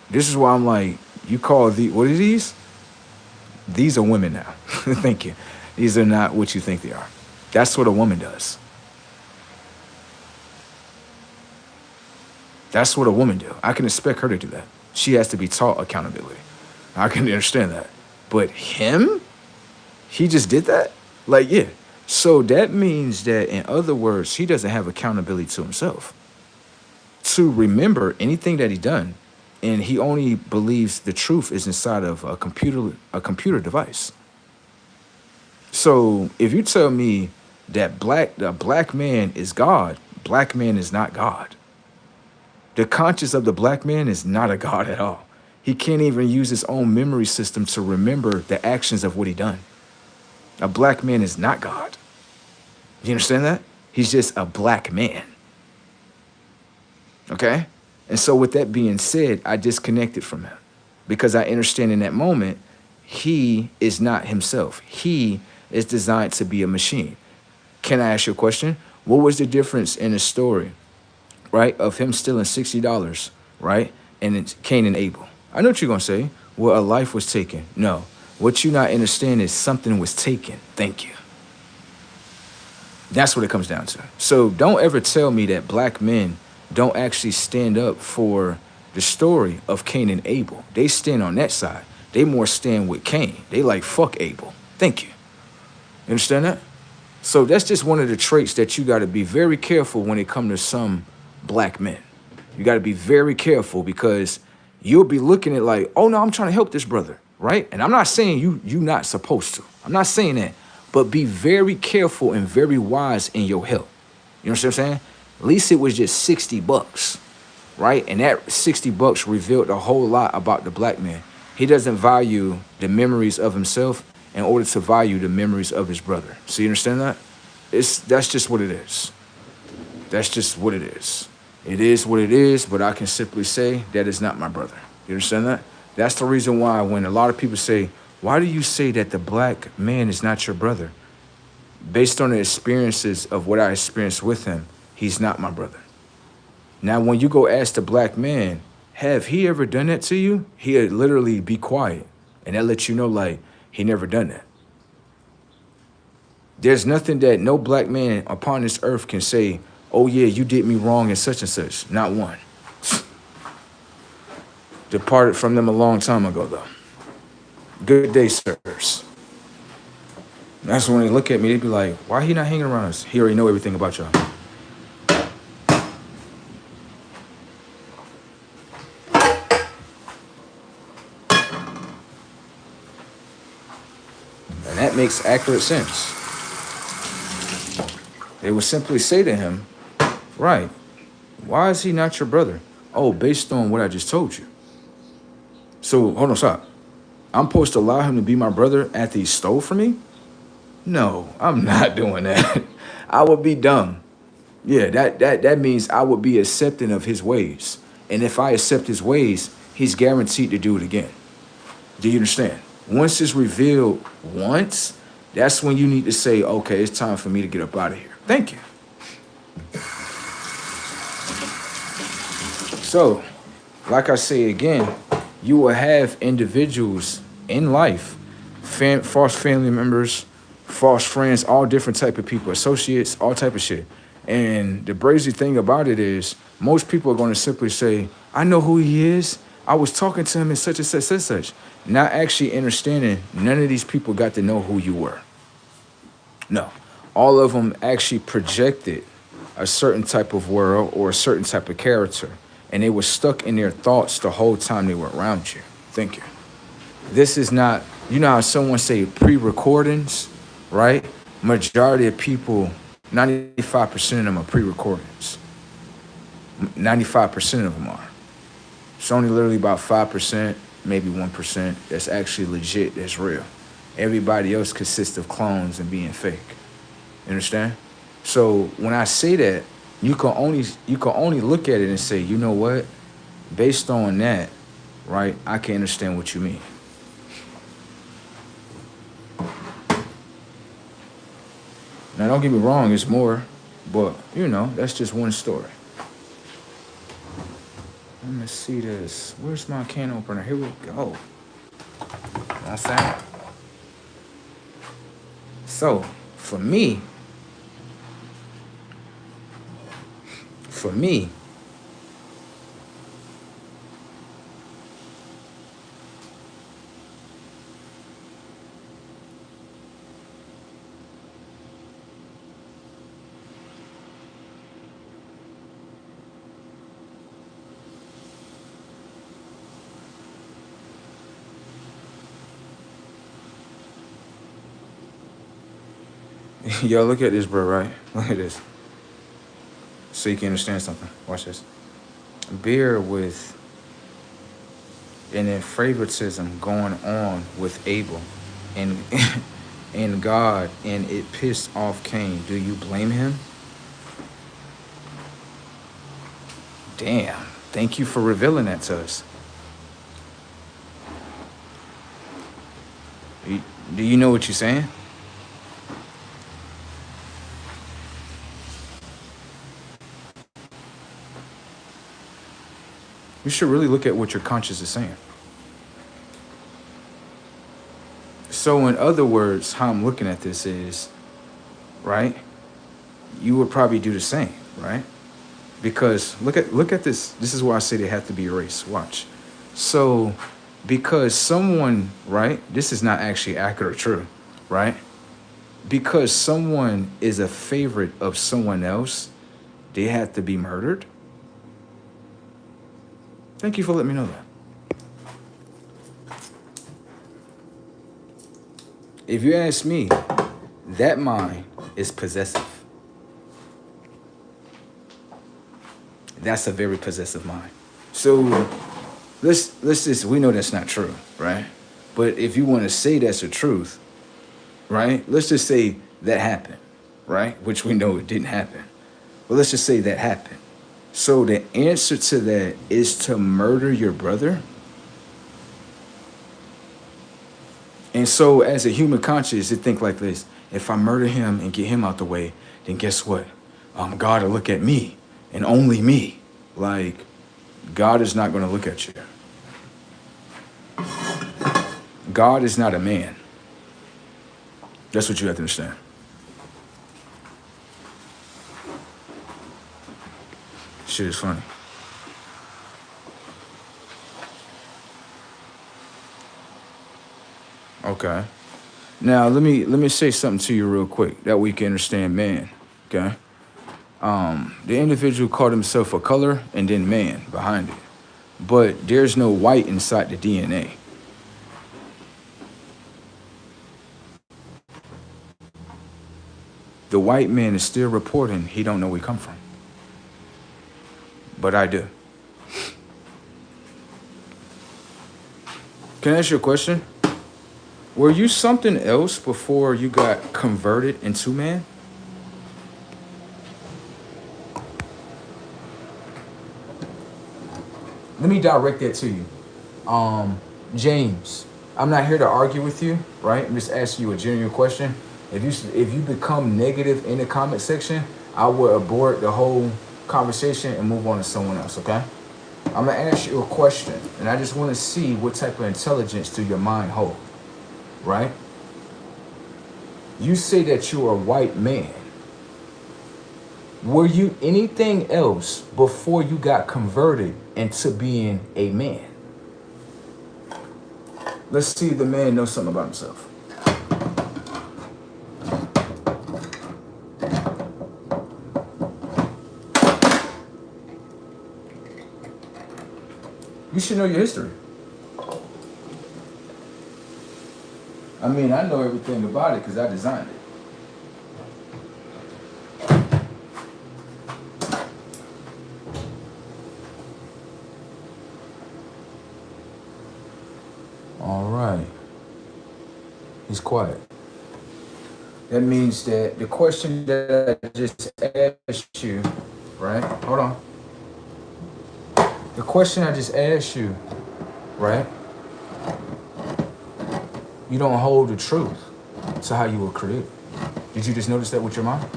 This is why I'm like, you call what are these? These are women now. Thank you. These are not what you think they are. That's what a woman does. That's what a woman do. I can expect her to do that. She has to be taught accountability. I can understand that. But him? He just did that? Like, yeah. So that means that, in other words, he doesn't have accountability to himself to remember anything that he done. And he only believes the truth is inside of a computer device. So if you tell me that the black man is God, black man is not God. The conscience of the black man is not a God at all. He can't even use his own memory system to remember the actions of what he done. A black man is not God. You understand that? He's just a black man. Okay? And so with that being said, I disconnected from him because I understand in that moment, he is not himself. He is designed to be a machine. Can I ask you a question? What was the difference in the story, right, of him stealing $60, right, and it's Cain and Abel? I know what you're going to say. Well, a life was taken. No. What you not understand is something was taken. Thank you. That's what it comes down to. So don't ever tell me that black men don't actually stand up for the story of Cain and Abel. They stand on that side. They more stand with Cain. They like, fuck Abel. Thank you. You understand that? So that's just one of the traits that you got to be very careful when it comes to some black men. You got to be very careful because you'll be looking at like, oh no, I'm trying to help this brother, right? And I'm not saying you not supposed to. I'm not saying that. But be very careful and very wise in your help. You know what I'm saying? At least it was just $60, right? And that $60 revealed a whole lot about the black man. He doesn't value the memories of himself in order to value the memories of his brother. So you understand that? That's just what it is. That's just what it is. It is what it is, but I can simply say that is not my brother. You understand that? That's the reason why when a lot of people say, why do you say that the black man is not your brother? Based on the experiences of what I experienced with him, he's not my brother. Now, when you go ask the black man, have he ever done that to you? He'll literally be quiet. And that lets you know, like, he never done that. There's nothing that no black man upon this earth can say, oh yeah, you did me wrong and such. Not one. Departed from them a long time ago, though. Good day, sirs. That's when they look at me, they be like, why he not hanging around us? He already know everything about y'all. And that makes accurate sense. They would simply say to him, right, why is he not your brother? Oh, based on what I just told you. So, hold on, stop. I'm supposed to allow him to be my brother after he stole from me? No, I'm not doing that. I would be dumb. Yeah, that means I would be accepting of his ways. And if I accept his ways, he's guaranteed to do it again. Do you understand? Once it's revealed once, that's when you need to say, okay, it's time for me to get up out of here. Thank you. So, like I say again, you will have individuals in life, false family members, false friends, all different type of people, associates, all type of shit. And the crazy thing about it is most people are going to simply say, I know who he is. I was talking to him and such and such. Not actually understanding none of these people got to know who you were. No. All of them actually projected a certain type of world or a certain type of character. And they were stuck in their thoughts the whole time they were around you. Thank you. This is not, you know how someone say pre-recordings, right? Majority of people, 95% of them are pre-recordings. 95% of them are. It's only literally about 5%, maybe 1% that's actually legit, that's real. Everybody else consists of clones and being fake. You understand? So when I say that, you can only look at it and say, you know what? Based on that, right, I can understand what you mean. Now, don't get me wrong, it's more, but, you know, that's just one story. Let me see this. Where's my can opener? Here we go. You know what I'm saying? So, for me, Yo, look at this, bro, right? Look at this. So you can understand something. Watch this. Beer with and then favoritism going on with Abel and and God, and it pissed off Cain. Do you blame him? Damn. Thank you for revealing that to us. Do you know what you're saying? You should really look at what your conscience is saying. So, in other words, how I'm looking at this is, right? You would probably do the same, right? Because look at this. This is why I say they have to be erased. Watch. So, because someone, right? This is not actually accurate or true, right? Because someone is a favorite of someone else, they have to be murdered. Thank you for letting me know that. If you ask me, that mind is possessive. That's a very possessive mind. So let's just, we know that's not true, right? But if you want to say that's the truth, right? Let's just say that happened, right? Which we know it didn't happen. But let's just say that happened. So the answer to that is to murder your brother. And so as a human conscience, it think like this: if I murder him and get him out the way, then guess what? God will look at me and only me. Like, God is not going to look at you. God is not a man. That's what you have to understand. Shit is funny. Okay. Now let me say something to you real quick that we can understand man. Okay. The individual called himself a color and then man behind it. But there's no white inside the DNA. The white man is still reporting he don't know where he come from. But I do. Can I ask you a question? Were you something else before you got converted into man? Let me direct that to you. James, I'm not here to argue with you, right? I'm just asking you a genuine question. If you become negative in the comment section, I will abort the whole conversation and move on to someone else, okay? I'm gonna ask you a question, and I just want to see what type of intelligence do your mind hold, right? You say that you're a white man. Were you anything else before you got converted into being a man? Let's see if the man knows something about himself. You should know your history. I mean, I know everything about it because I designed it. All right. He's quiet. That means that the question that I just asked you, right? Hold on. The question I just asked you, right? You don't hold the truth to how you were created. Did you just notice that with your mind?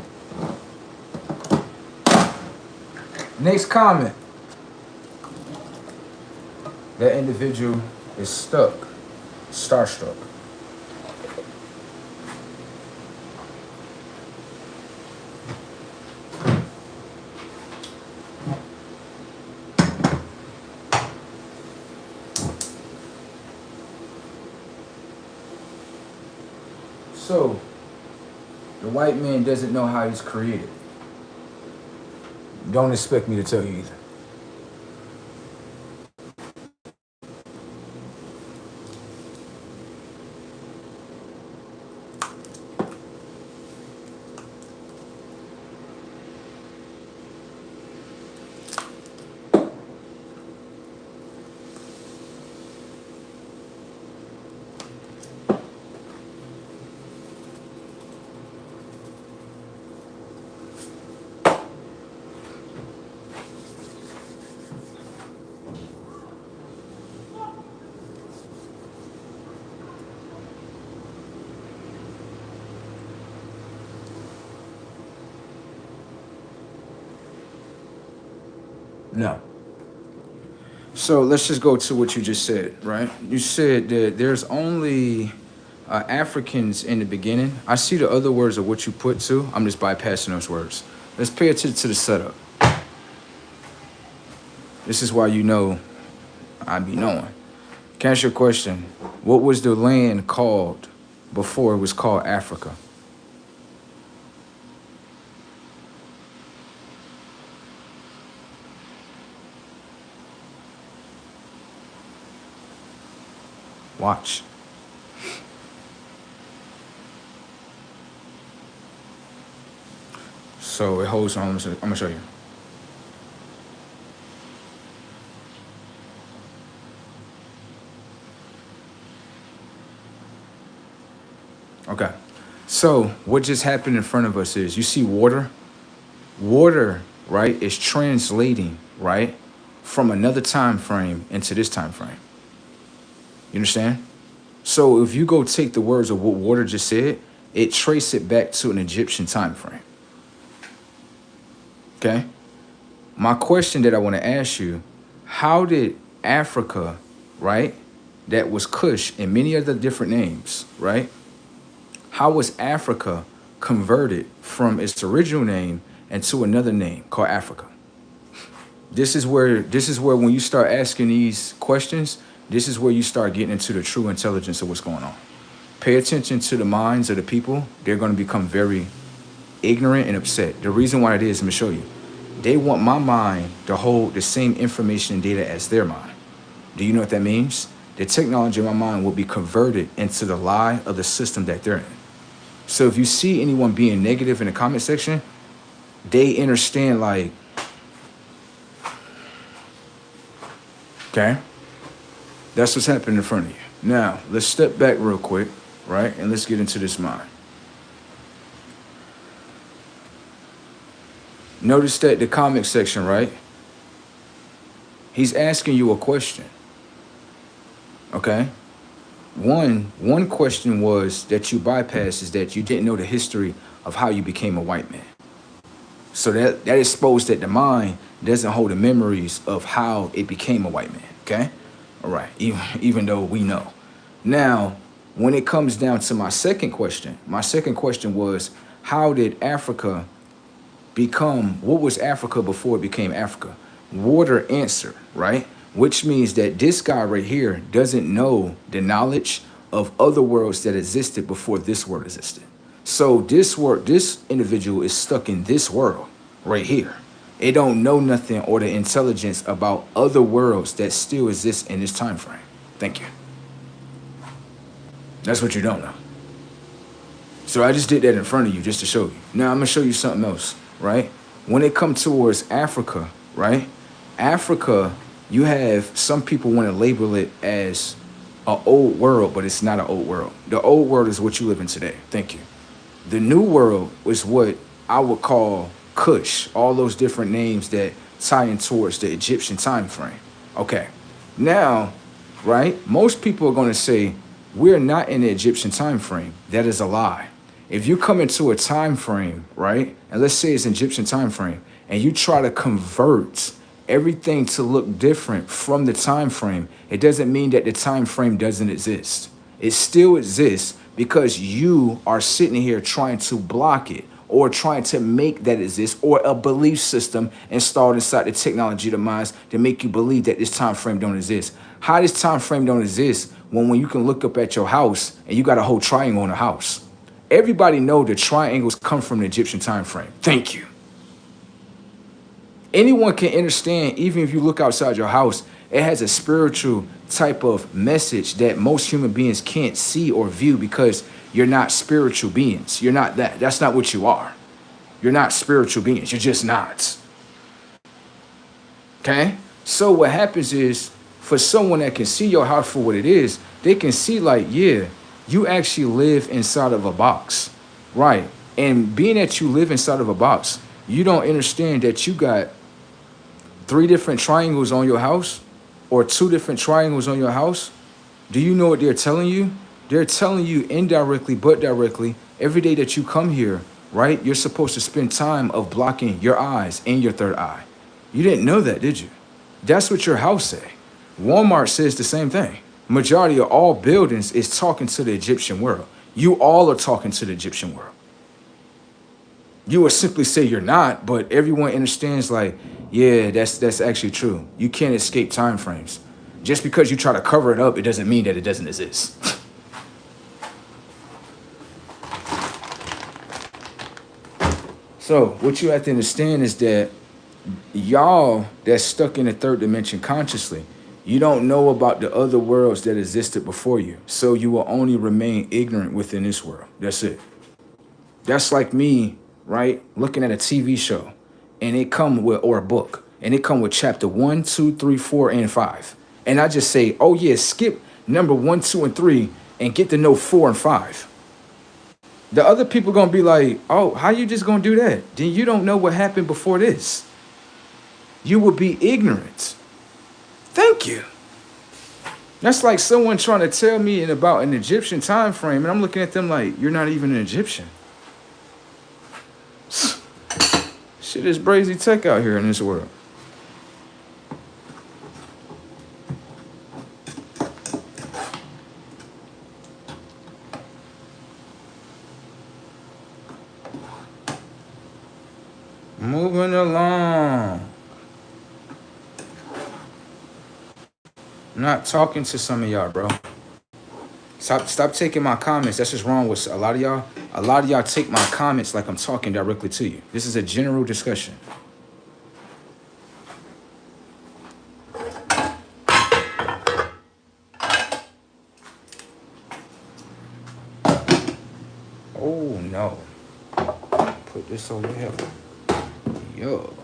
Next comment. That individual is stuck, starstruck. So, the white man doesn't know how he's created. Don't expect me to tell you either. No. So let's just go to what you just said, right? You said that there's only Africans in the beginning. I see the other words of what you put to. I'm just bypassing those words. Let's pay attention to the setup. This is why you know I be knowing. Can I ask you a question? What was the land called before it was called Africa? Watch. So it holds on. I'm gonna show you. Okay. So what just happened in front of us is you see water. Water, right, is translating, right, from another time frame into this time frame. You understand? So if you go take the words of what water just said, it trace it back to an Egyptian time frame. Okay? My question that I want to ask you, how did Africa, right, that was Kush and many other different names, right? How was Africa converted from its original name into another name called Africa? This is where when you start asking these questions, this is where you start getting into the true intelligence of what's going on. Pay attention to the minds of the people. They're going to become very ignorant and upset. The reason why it is, let me show you. They want my mind to hold the same information and data as their mind. Do you know what that means? The technology in my mind will be converted into the lie of the system that they're in. So if you see anyone being negative in the comment section, they understand like, okay, that's what's happening in front of you. Now, let's step back real quick, right? And let's get into this mind. Notice that the comment section, right? He's asking you a question. Okay? One question was that you bypassed is that you didn't know the history of how you became a white man. So that exposed that the mind doesn't hold the memories of how it became a white man. Okay? All right. Even though we know. Now, when it comes down to my second question was, how did Africa become, what was Africa before it became Africa? Water answered, right? Which means that this guy right here doesn't know the knowledge of other worlds that existed before this world existed. So this individual is stuck in this world right here. It don't know nothing or the intelligence about other worlds that still exist in this time frame. Thank you. That's what you don't know. So I just did that in front of you just to show you. Now I'm gonna show you something else, right? When it comes towards Africa, right? Africa, you have some people want to label it as an old world, but it's not an old world. The old world is what you live in today. Thank you. The new world is what I would call Kush, all those different names that tie in towards the Egyptian time frame. Okay. Now, right, most people are going to say, we're not in the Egyptian time frame. That is a lie. If you come into a time frame, right, and let's say it's an Egyptian time frame, and you try to convert everything to look different from the time frame, it doesn't mean that the time frame doesn't exist. It still exists because you are sitting here trying to block it or trying to make that exist, or a belief system installed inside the technology of the minds to make you believe that this time frame don't exist. How this time frame don't exist when you can look up at your house and you got a whole triangle in a house? Everybody know the triangles come from the Egyptian time frame. Thank you. Anyone can understand, even if you look outside your house, it has a spiritual type of message that most human beings can't see or view because you're not spiritual beings. You're not that. That's not what you are. You're not spiritual beings. You're just not. Okay? So what happens is, for someone that can see your house for what it is, they can see like, yeah, you actually live inside of a box. Right. And being that you live inside of a box, you don't understand that you got 3 different triangles on your house or 2 different triangles on your house. Do you know what they're telling you? They're telling you indirectly but directly, every day that you come here, right, you're supposed to spend time of blocking your eyes and your third eye. You didn't know that, did you? That's what your house say. Walmart says the same thing. Majority of all buildings is talking to the Egyptian world. You all are talking to the Egyptian world. You would simply say you're not, but everyone understands like, yeah, that's actually true. You can't escape time frames. Just because you try to cover it up, it doesn't mean that it doesn't exist. So what you have to understand is that y'all that's stuck in the third dimension consciously, you don't know about the other worlds that existed before you. So you will only remain ignorant within this world. That's it. That's like me, right? Looking at a TV show and it come with, or a book, and it come with chapter 1, 2, 3, 4, and 5. And I just say, oh yeah, skip number 1, 2, and 3 and get to know 4 and 5. The other people gonna be like, oh, how you just gonna do that? Then you don't know what happened before this. You will be ignorant. Thank you. That's like someone trying to tell me about an Egyptian time frame, and I'm looking at them like, you're not even an Egyptian. Shit is crazy tech out here in this world. Moving along. I'm not talking to some of y'all, bro. Stop taking my comments. That's just wrong with a lot of y'all. A lot of y'all take my comments like I'm talking directly to you. This is a general discussion. Oh no. Put this over here. Yo.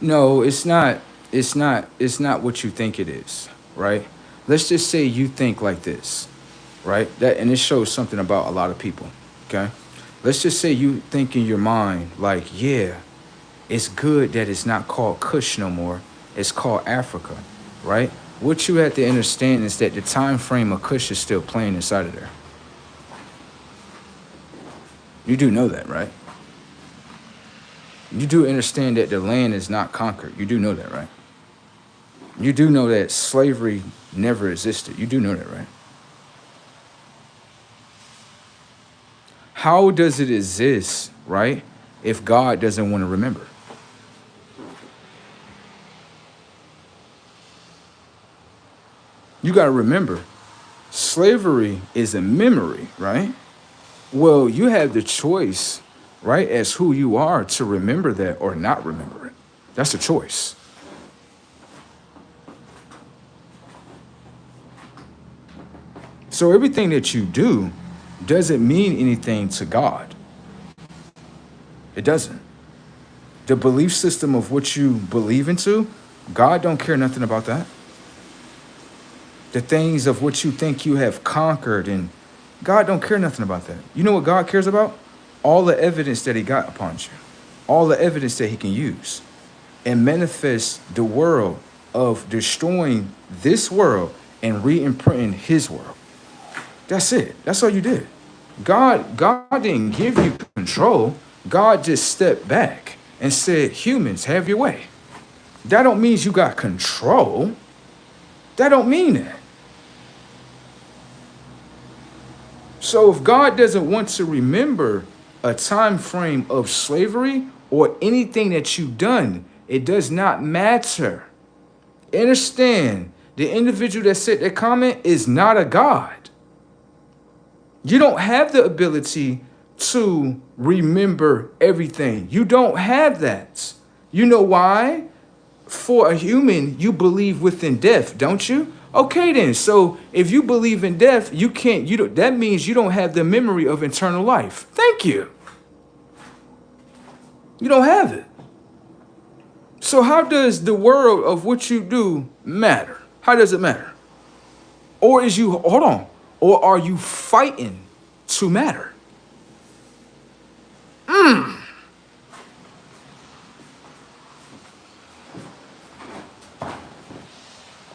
No, it's not. It's not what you think it is, right? Let's just say you think like this, right? That, and it shows something about a lot of people, okay? Let's just say you think in your mind like, yeah, it's good that it's not called Kush no more. It's called Africa, right? What you have to understand is that the time frame of Kush is still playing inside of there. You do know that, right? You do understand that the land is not conquered. You do know that, right? You do know that slavery never existed. You do know that, right? How does it exist, right, if God doesn't want to remember? You got to remember, slavery is a memory, right? Well, you have the choice, right, as who you are to remember that or not remember it. That's a choice. So everything that you do doesn't mean anything to God. It doesn't. The belief system of what you believe into, God don't care nothing about that. The things of what you think you have conquered, and God don't care nothing about that. You know what God cares about? All the evidence that he got upon you. All the evidence that he can use and manifest the world of destroying this world and re-imprinting his world. That's it. That's all you did. God didn't give you control. God just stepped back and said, humans, have your way. That don't mean you got control. That don't mean that. So if God doesn't want to remember a time frame of slavery or anything that you've done, it does not matter. Understand, the individual that said that comment is not a God. You don't have the ability to remember everything. You don't have that. You know why? For a human, you believe within death, don't you? Okay then, so if you believe in death, that means you don't have the memory of eternal life. Thank you. You don't have it. So how does the world of what you do matter? How does it matter? Or are you fighting to matter?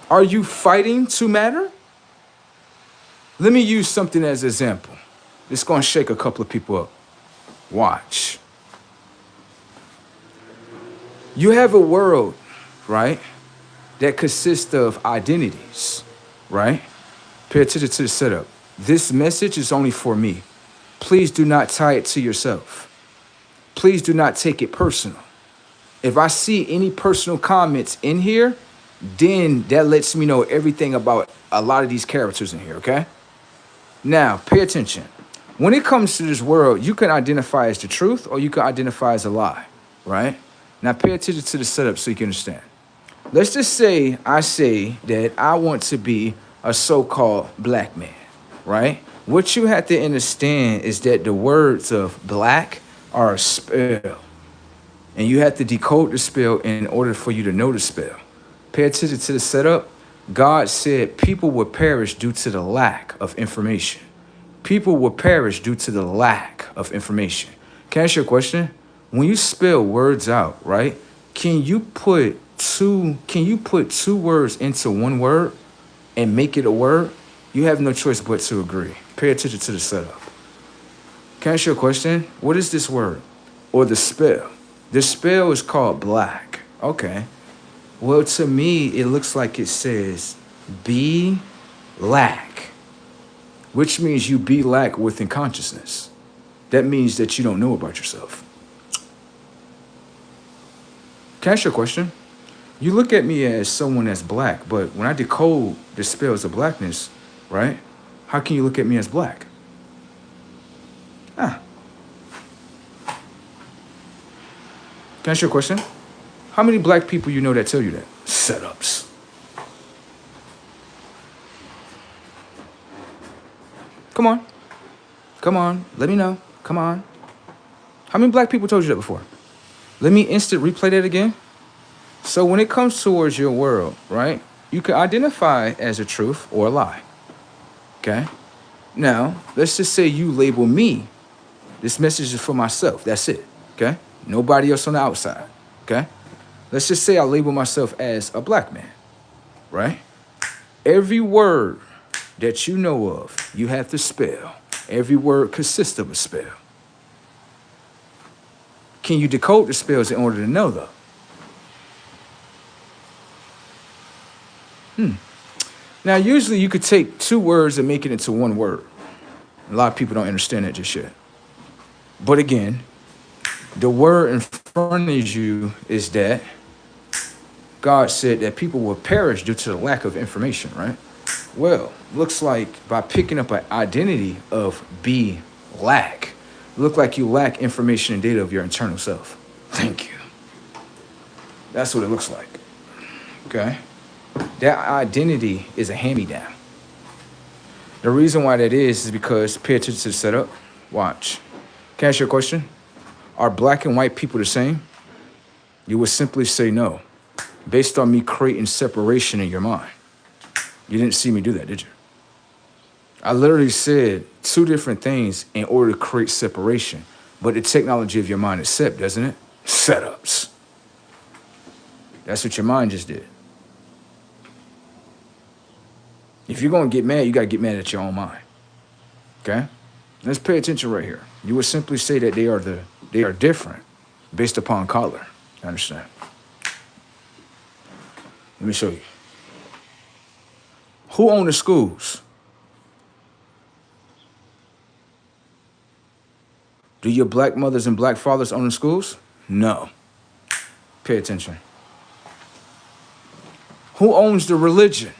Are you fighting to matter? Let me use something as an example. It's going to shake a couple of people up. Watch. You have a world, right, that consists of identities, right? Pay attention to the setup. This message is only for me. Please do not tie it to yourself. Please do not take it personal. If I see any personal comments in here, then that lets me know everything about a lot of these characters in here, okay? Now, pay attention. When it comes to this world, you can identify as the truth or you can identify as a lie, right? Now, pay attention to the setup so you can understand. Let's just say I say that I want to be a so-called black man, right? What you have to understand is that the words of black are a spell. And you have to decode the spell in order for you to know the spell. Pay attention to the setup. God said people will perish due to the lack of information. People will perish due to the lack of information. Can I ask you a question? When you spell words out, right? Can you put two words into one word and make it a word? You have no choice but to agree. Pay attention to the setup. Can I ask you a question? What is this word? Or the spell? The spell is called black. Okay. Well, to me, it looks like it says be lack, which means you be lack within consciousness. That means that you don't know about yourself. Can I ask you a question? You look at me as someone that's black, but when I decode the spells of blackness, right? How can you look at me as black? Can I ask you a question? How many black people you know that tell you that? Setups. Come on, let me know. Come on. How many black people told you that before? Let me instant replay that again. So when it comes towards your world, right, you can identify as a truth or a lie, okay? Now, let's just say you label me. This message is for myself, that's it, okay? Nobody else on the outside, okay? Let's just say I label myself as a black man, right? Every word that you know of, you have to spell. Every word consists of a spell. Can you decode the spells in order to know, though? Now, usually you could take two words and make it into one word. A lot of people don't understand that just yet. But again, the word in front of you is that God said that people will perish due to the lack of information, right? Well, looks like by picking up an identity of be lack, look like you lack information and data of your internal self. Thank you. That's what it looks like, okay? That identity is a hand-me-down. The reason why that is because pay attention to the setup. Watch. Can I ask you a question? Are black and white people the same? You would simply say no, based on me creating separation in your mind. You didn't see me do that, did you? I literally said two different things in order to create separation, but the technology of your mind is set, doesn't it? Setups. That's what your mind just did. If you're going to get mad, you got to get mad at your own mind. Okay? Let's pay attention right here. You would simply say that they are different based upon color. Understand? Let me show you. Who own the schools? Do your black mothers and black fathers own the schools? No. Pay attention. Who owns the religion?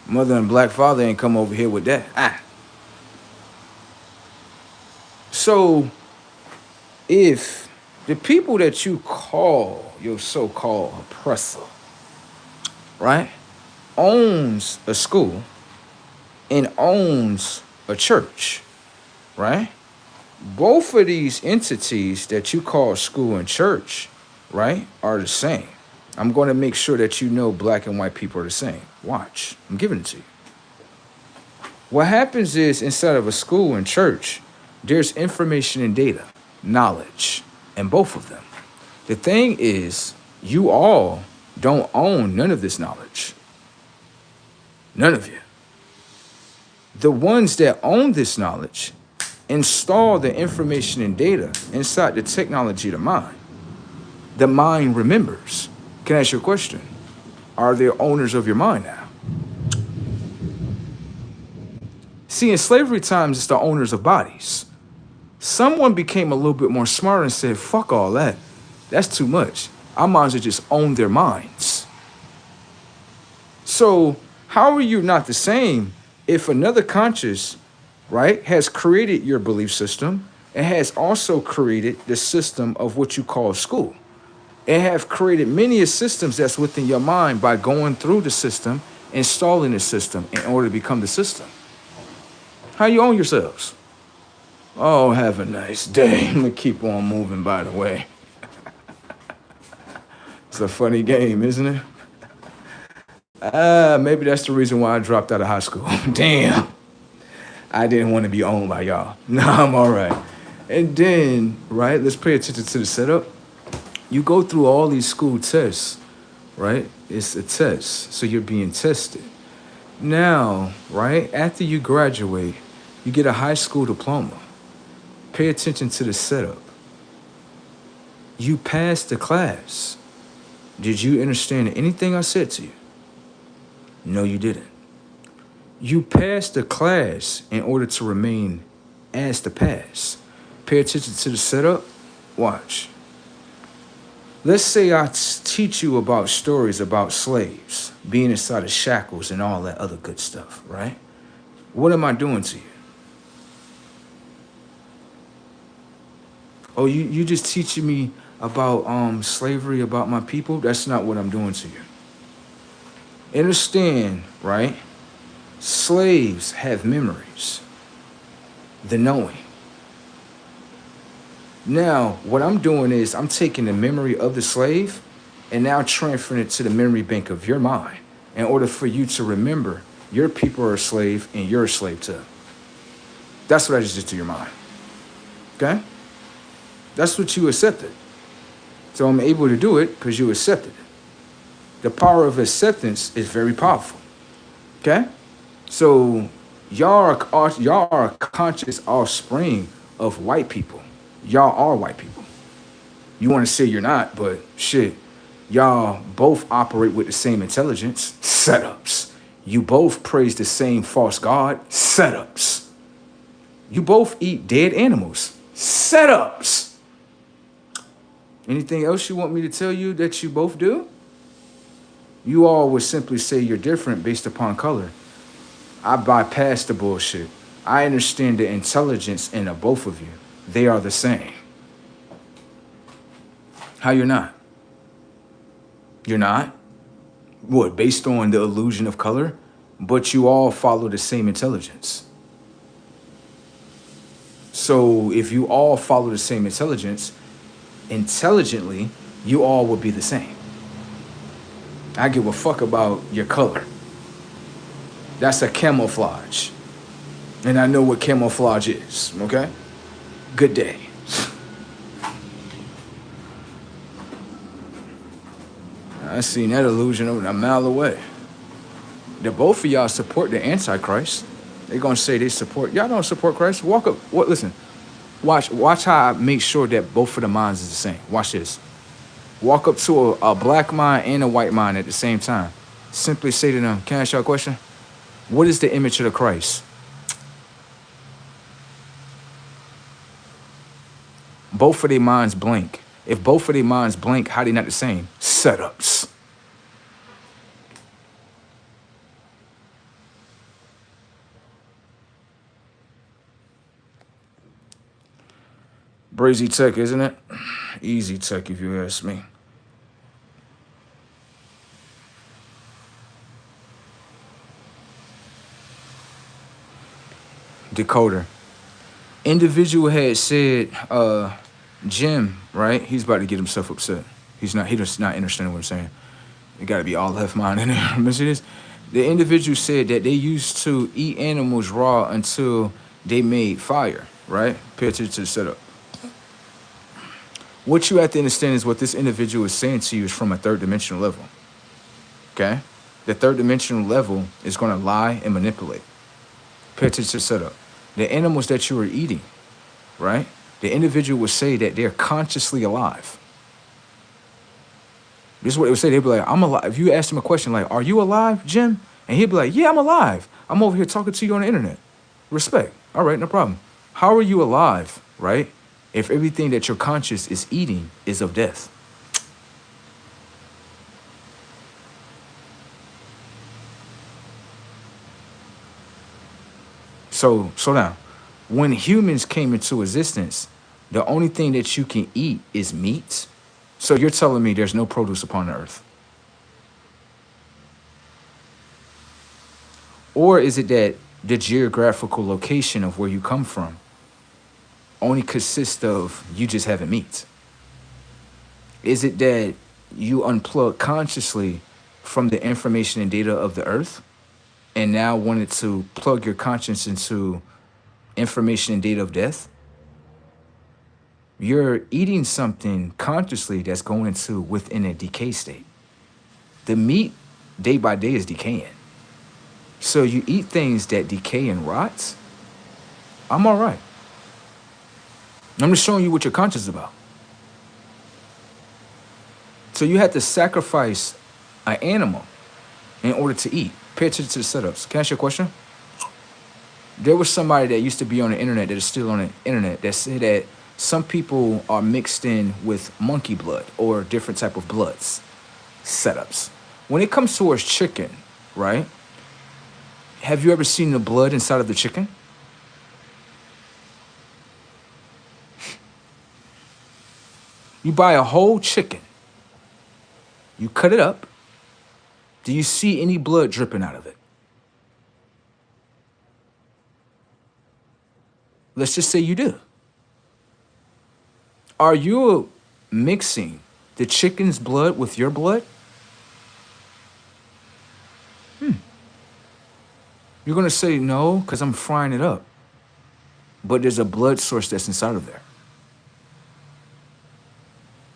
Mother and black father ain't come over here with that. So, if the people that you call your so-called oppressor, right, owns a school and owns a church, right? Both of these entities that you call school and church, right, are the same. I'm going to make sure that you know black and white people are the same. Watch. I'm giving it to you. What happens is inside of a school and church, there's information and data, knowledge, and both of them. The thing is, You all don't own none of this knowledge. None of you. The ones that own this knowledge install the information and data inside the technology of the mind. The mind remembers. Can I ask you a question? Are they owners of your mind now? See, in slavery times, it's the owners of bodies. Someone became a little bit more smart and said, fuck all that. That's too much. Our minds are just own their minds. So how are you not the same if another conscious, right, has created your belief system and has also created the system of what you call school and have created many systems that's within your mind by going through the system, installing the system in order to become the system? How you own yourselves? Oh, have a nice day. I'm gonna keep on moving, by the way. It's a funny game, isn't it? Maybe that's the reason why I dropped out of high school. Damn. I didn't want to be owned by y'all. No, I'm all right. And then, right, let's pay attention to the setup. You go through all these school tests, right? It's a test, so you're being tested. Now, right, after you graduate, you get a high school diploma. Pay attention to the setup. You passed the class. Did you understand anything I said to you? No, you didn't. You passed the class in order to remain as the pass. Pay attention to the setup. Watch. Let's say I teach you about stories about slaves being inside of shackles and all that other good stuff, right? What am I doing to you? Oh, you just teaching me about slavery, about my people? That's not what I'm doing to you. Understand, right? Slaves have memories. The knowing. Now, what I'm doing is I'm taking the memory of the slave and now transferring it to the memory bank of your mind in order for you to remember your people are a slave and you're a slave too. That's what I just did to your mind. Okay? That's what you accepted. So I'm able to do it because you accepted it. The power of acceptance is very powerful. Okay? So y'all are conscious offspring of white people. Y'all are white people. You want to say you're not, but shit, y'all both operate with the same intelligence. Setups. You both praise the same false god. Setups. You both eat dead animals. Setups. Anything else you want me to tell you that you both do? You all would simply say you're different based upon color. I bypass the bullshit. I understand the intelligence in the both of you. They are the same. How you're not? You're not? What, based on the illusion of color? But you all follow the same intelligence. So if you all follow the same intelligence, intelligently, you all would be the same. I give a fuck about your color. That's a camouflage. And I know what camouflage is, okay? Good day. I seen that illusion a mile away. The both of y'all support the Antichrist. They're gonna say they support. Y'all don't support Christ. Walk up. What? Listen. Watch how I make sure that both of the minds is the same. Watch this. Walk up to a black mind and a white mind at the same time. Simply say to them, can I ask y'all a question? What is the image of the Christ? Both of their minds blink. If both of their minds blink, how they not the same? Setups. Brazy tech, isn't it? Easy tech, if you ask me. Decoder. Individual had said, Jim, right? He's about to get himself upset. He's just not understanding what I'm saying. It got to be all left mind in there. Listen to this. The individual said that they used to eat animals raw until they made fire, right? Pay attention to the setup. What you have to understand is what this individual is saying to you is from a third dimensional level. Okay? The third dimensional level is going to lie and manipulate. Pay attention to the setup. The animals that you are eating, right? The individual would say that they're consciously alive. This is what they would say. They'd be like, I'm alive. If you ask him a question like, are you alive, Jim? And he'd be like, yeah, I'm alive. I'm over here talking to you on the internet. Respect. All right, no problem. How are you alive, right? If everything that your conscious is eating is of death. So slow down. When humans came into existence, the only thing that you can eat is meat. So you're telling me there's no produce upon the earth? Or is it that the geographical location of where you come from only consists of you just having meat? Is it that you unplug consciously from the information and data of the earth and now wanted to plug your conscience into information and data of death? You're eating something consciously that's going into within a decay state. The meat day by day is decaying. So you eat things that decay and rot, I'm all right. I'm just showing you what your conscience is about. So you had to sacrifice an animal in order to eat. Pay attention to the setups. Can I ask you a question? There was somebody that used to be on the internet that is still on the internet that said that some people are mixed in with monkey blood or different type of bloods setups. When it comes towards chicken, right? Have you ever seen the blood inside of the chicken? You buy a whole chicken. You cut it up. Do you see any blood dripping out of it? Let's just say you do. Are you mixing the chicken's blood with your blood? You're going to say no because I'm frying it up. But there's a blood source that's inside of there.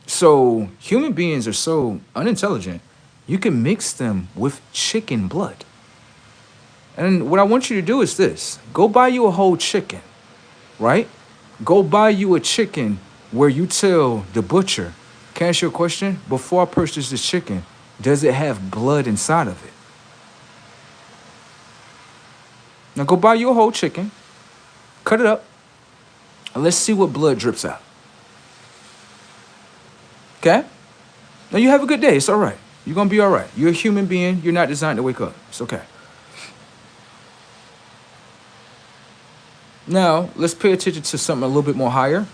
So human beings are so unintelligent, you can mix them with chicken blood. And what I want you to do is this. Go buy you a whole chicken, right? Go buy you a chicken where you tell the butcher, can I ask you a question? Before I purchase this chicken, does it have blood inside of it? Now go buy you a whole chicken, cut it up, and let's see what blood drips out. Okay? Now you have a good day. It's all right. You're going to be all right. You're a human being. You're not designed to wake up. It's okay. Now, let's pay attention to something a little bit more higher.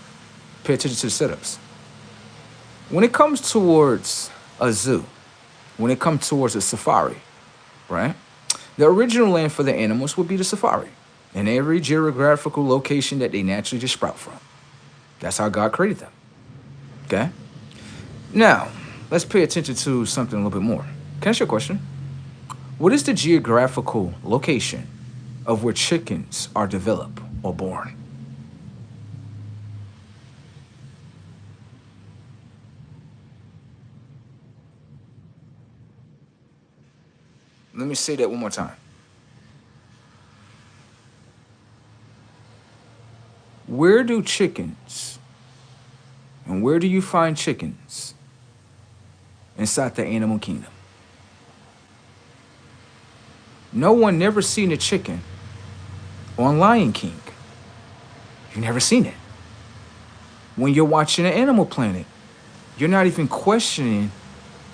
Pay attention to the setups. When it comes towards a zoo, when it comes towards a safari, right? The original land for the animals would be the safari in every geographical location that they naturally just sprout from. That's how God created them. Okay? Now, let's pay attention to something a little bit more. Can I ask you a question? What is the geographical location of where chickens are developed or born? Let me say that one more time. Where do chickens, and where do you find chickens inside the animal kingdom? No one never seen a chicken on Lion King. You've never seen it. When you're watching an Animal Planet, you're not even questioning,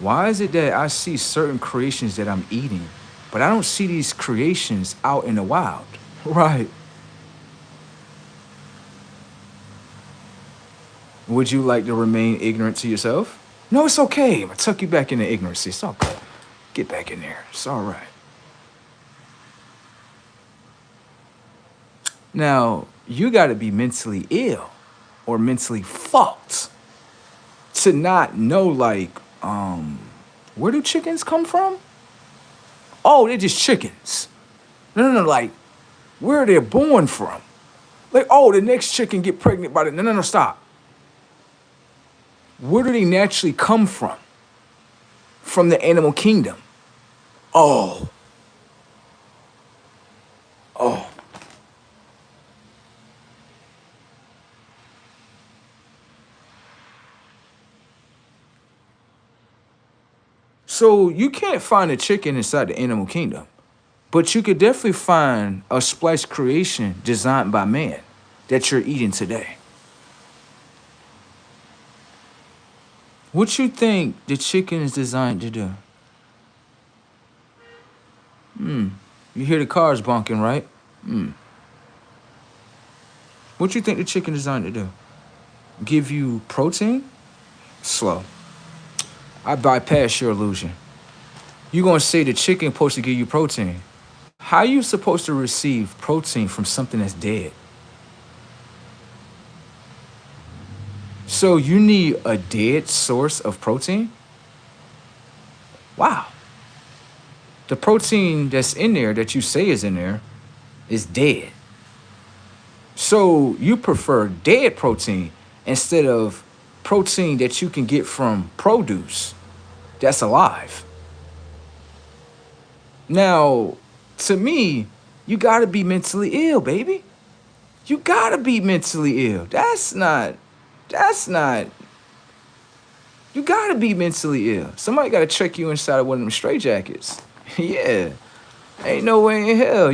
why is it that I see certain creations that I'm eating, but I don't see these creations out in the wild? Right. Would you like to remain ignorant to yourself? No, it's okay. I'm going to tuck you back into ignorancy. It's all good. Get back in there. It's all right. Now, you got to be mentally ill or mentally fucked to not know, like, where do chickens come from? Oh, they're just chickens. No, like, where are they born from? Like, oh, the next chicken get pregnant by the... No, stop. Where do they naturally come from? From the animal kingdom. Oh, oh. So you can't find a chicken inside the animal kingdom, but you could definitely find a spliced creation designed by man that you're eating today. What you think the chicken is designed to do? You hear the cars bonking, right? What you think the chicken is designed to do? Give you protein? Slow. I bypass your illusion. You gonna say the chicken supposed to give you protein? How you supposed to receive protein from something that's dead? So you need a dead source of protein? Wow. The protein that's in there that you say is in there is dead. So you prefer dead protein instead of protein that you can get from produce that's alive. Now, to me, you gotta be mentally ill, baby. You gotta be mentally ill. That's not, you gotta be mentally ill. Somebody gotta check you inside of one of them straitjackets. Yeah. Ain't no way in hell.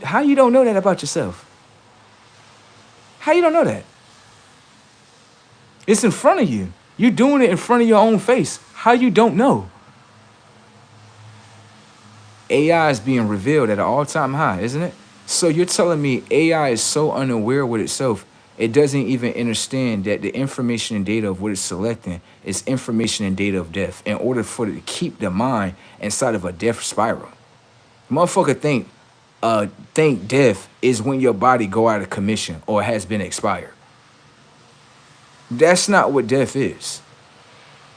How you don't know that about yourself? How you don't know that? It's in front of you. You doing it in front of your own face. How you don't know? AI is being revealed at an all-time high, isn't it? So you're telling me AI is so unaware with itself, it doesn't even understand that the information and data of what it's selecting is information and data of death in order for it to keep the mind inside of a death spiral. Motherfucker think death is when your body go out of commission or has been expired. That's not what death is.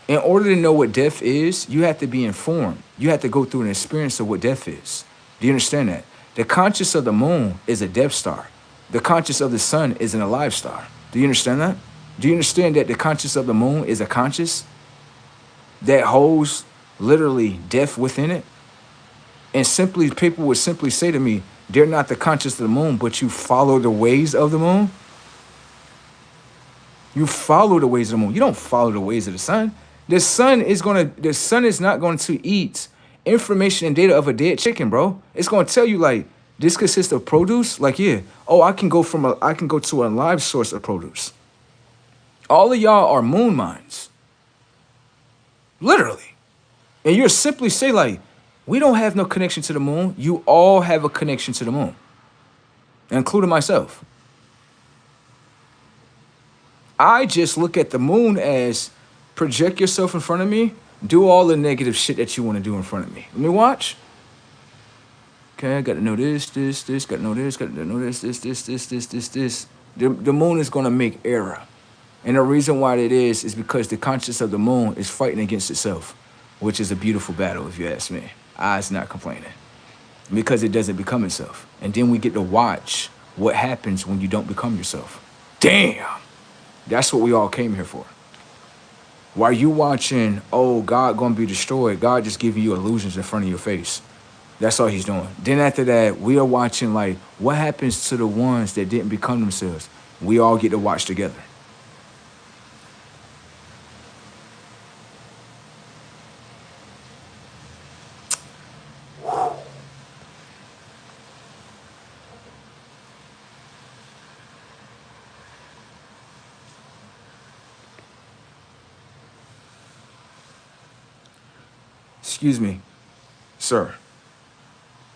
In order to know what death is, you have to be informed. You have to go through an experience of what death is. Do you understand that? The conscious of the moon is a death star. The conscious of the sun is an alive star. Do you understand that? Do you understand that the conscious of the moon is a conscious that holds literally death within it? And simply, people would simply say to me, they're not the conscious of the moon, but you follow the ways of the moon. You follow the ways of the moon. You don't follow the ways of the sun. The sun is not going to eat information and data of a dead chicken, bro. It's going to tell you like this consists of produce. Like, yeah, oh, I can go to a live source of produce. All of y'all are moon minds. Literally. And you're simply say like, we don't have no connection to the moon. You all have a connection to the moon, including myself. I just look at the moon as project yourself in front of me, do all the negative shit that you want to do in front of me. Let me watch. Okay, I got to know this, got to know this, got to know this. The moon is going to make error. And the reason why it is because the conscience of the moon is fighting against itself, which is a beautiful battle, if you ask me. I's not complaining because it doesn't become itself. And then we get to watch what happens when you don't become yourself. Damn. That's what we all came here for. While you watching, oh, God gonna be destroyed, God just giving you illusions in front of your face. That's all he's doing. Then after that, we are watching like, what happens to the ones that didn't become themselves? We all get to watch together. Excuse me, sir.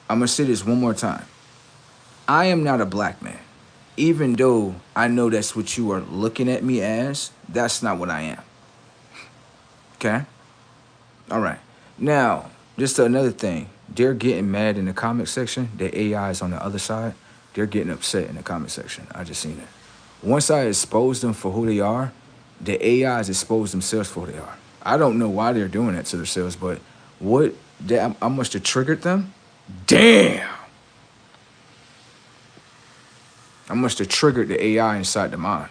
I'm gonna say this one more time. I am not a black man. Even though I know that's what you are looking at me as, that's not what I am. Okay? All right. Now, just another thing. They're getting mad in the comment section. The AI is on the other side. They're getting upset in the comment section. I just seen it. Once I expose them for who they are, the AIs expose themselves for who they are. I don't know why they're doing that to themselves, but I must have triggered them. Damn. I must have triggered the AI inside the mind.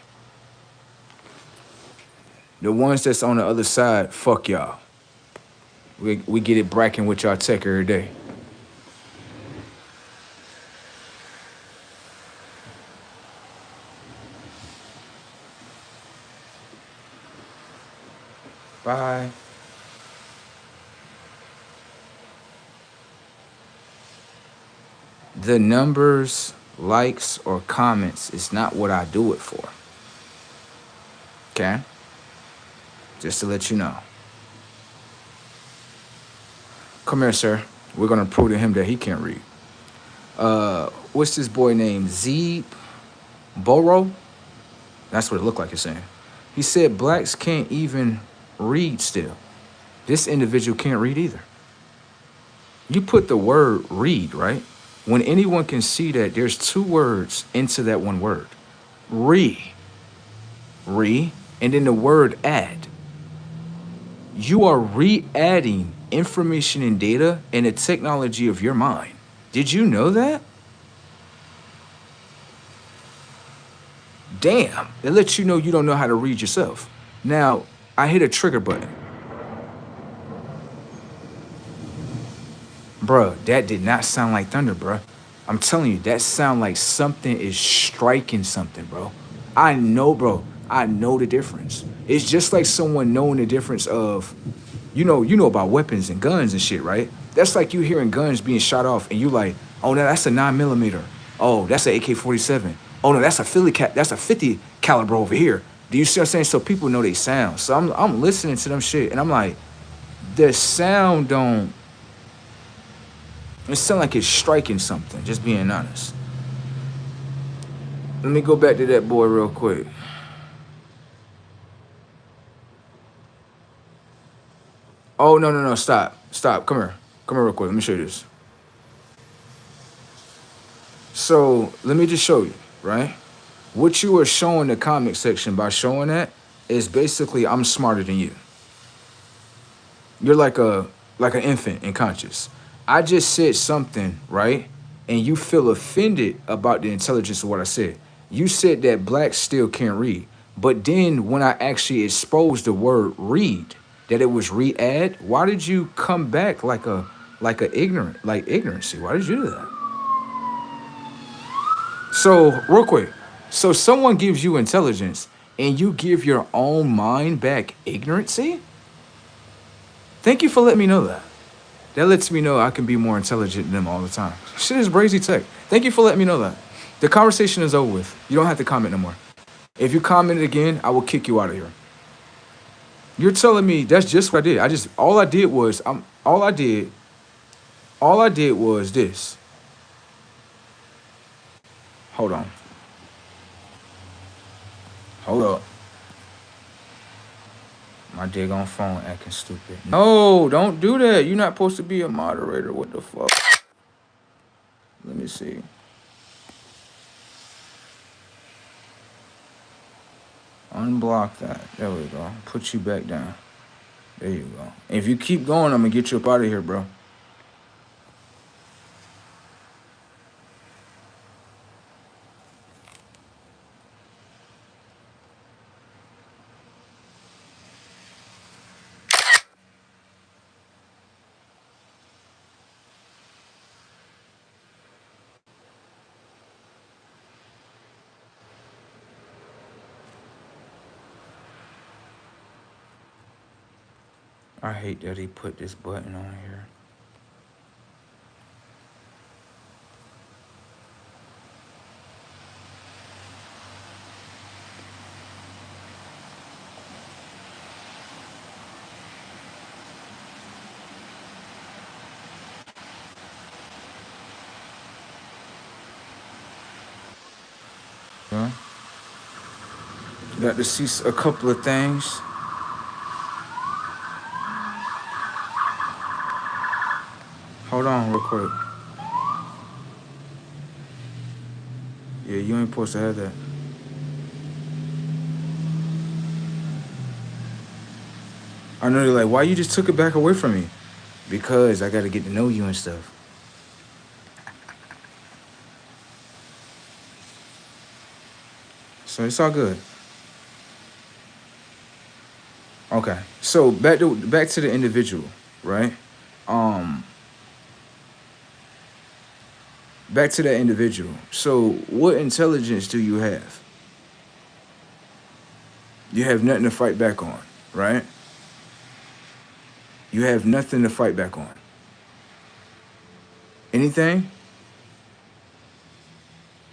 The ones that's on the other side, fuck y'all. We get it bracking with y'all tech every day. Bye. The numbers, likes, or comments is not what I do it for. Okay? Just to let you know. Come here, sir. We're gonna prove to him that he can't read. What's this boy named? Zeeb Boro? That's what it looked like it's saying. He said blacks can't even read still. This individual can't read either. You put the word read, right? When anyone can see that there's two words into that one word. Re, and then the word add. You are re-adding information and data and the technology of your mind. Did you know that? Damn, it lets you know you don't know how to read yourself. Now, I hit a trigger button. Bruh, that did not sound like thunder, bruh. I'm telling you, that sound like something is striking something, bro. I know, bro. I know the difference. It's just like someone knowing the difference of, you know about weapons and guns and shit, right? That's like you hearing guns being shot off and you like, oh no, that's a 9mm. Oh, that's an AK-47. Oh no, that's a that's a 50 caliber over here. Do you see what I'm saying? So people know they sound. So I'm listening to them shit and I'm like, the sound don't. It sound like it's striking something. Just being honest. Let me go back to that boy real quick. Oh no, stop, come here, real quick. Let me show you this. So let me just show you, right? What you are showing the comment section by showing that is basically I'm smarter than you. You're like an infant and conscious. I just said something, right? And you feel offended about the intelligence of what I said. You said that blacks still can't read. But then when I actually exposed the word read, that it was re-add, why did you come back like ignorancy? Why did you do that? So, real quick. So someone gives you intelligence and you give your own mind back ignorancy? Thank you for letting me know that. That lets me know I can be more intelligent than them all the time. Shit is brazy tech. Thank you for letting me know that. The conversation is over with. You don't have to comment no more. If you commented again, I will kick you out of here. You're telling me that's just what I did. All I did was this. Hold on. Hold up. My daggone phone acting stupid. No, don't do that. You're not supposed to be a moderator. What the fuck? Let me see. Unblock that. There we go. Put you back down. There you go. If you keep going, I'm gonna get you up out of here, bro. I hate that he put this button on here. Huh? Got to see a couple of things. Hold on real quick. Yeah, you ain't supposed to have that. I know they're like, why you just took it back away from me? Because I got to get to know you and stuff. So it's all good. Okay. So back to the individual, right? Um, back to that individual. So what intelligence do you have? You have nothing to fight back on, right? You have nothing to fight back on. Anything?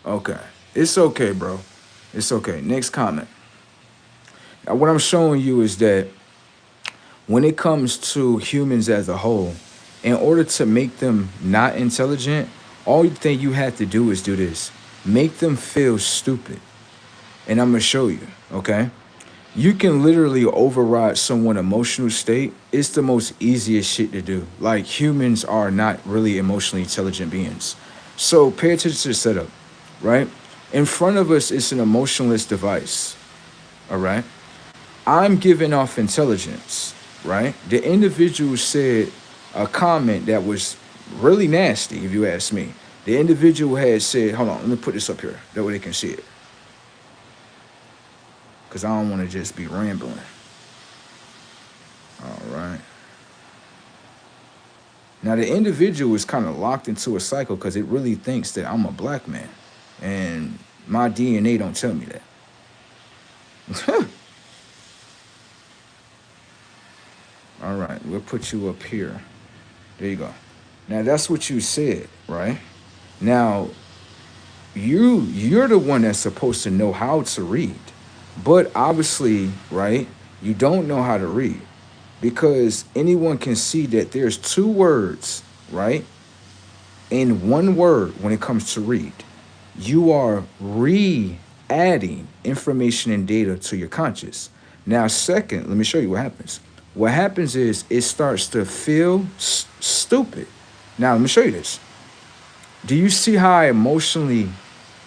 Okay. It's okay, bro. It's okay. Next comment. Now, what I'm showing you is that when it comes to humans as a whole, in order to make them not intelligent, all you think you have to do is do this. Make them feel stupid. And I'm gonna show you, okay? You can literally override someone's emotional state. It's the most easiest shit to do. Like humans are not really emotionally intelligent beings. So pay attention to the setup, right? In front of us is an emotionless device, all right? I'm giving off intelligence, right? The individual said a comment that was really nasty, if you ask me. The individual had said, hold on, let me put this up here. That way they can see it. Because I don't want to just be rambling. All right. Now, the individual is kind of locked into a cycle because it really thinks that I'm a black man. And my DNA don't tell me that. All right, we'll put you up here. There you go. Now, that's what you said, right? Now, you're the one that's supposed to know how to read. But obviously, right, you don't know how to read because anyone can see that there's two words, right, in one word when it comes to read. You are re-adding information and data to your conscious. Now, second, let me show you what happens. What happens is it starts to feel stupid. Now, let me show you this. Do you see how I emotionally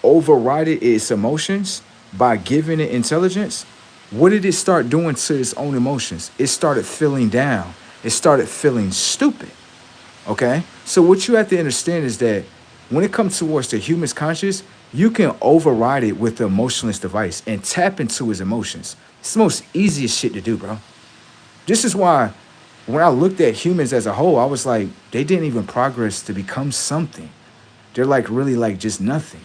overrided its emotions by giving it intelligence? What did it start doing to its own emotions? It started feeling down. It started feeling stupid. Okay? So what you have to understand is that when it comes towards the human's conscious, you can override it with the emotionless device and tap into his emotions. It's the most easiest shit to do, bro. This is why when I looked at humans as a whole, I was like, they didn't even progress to become something. They're like really like just nothing.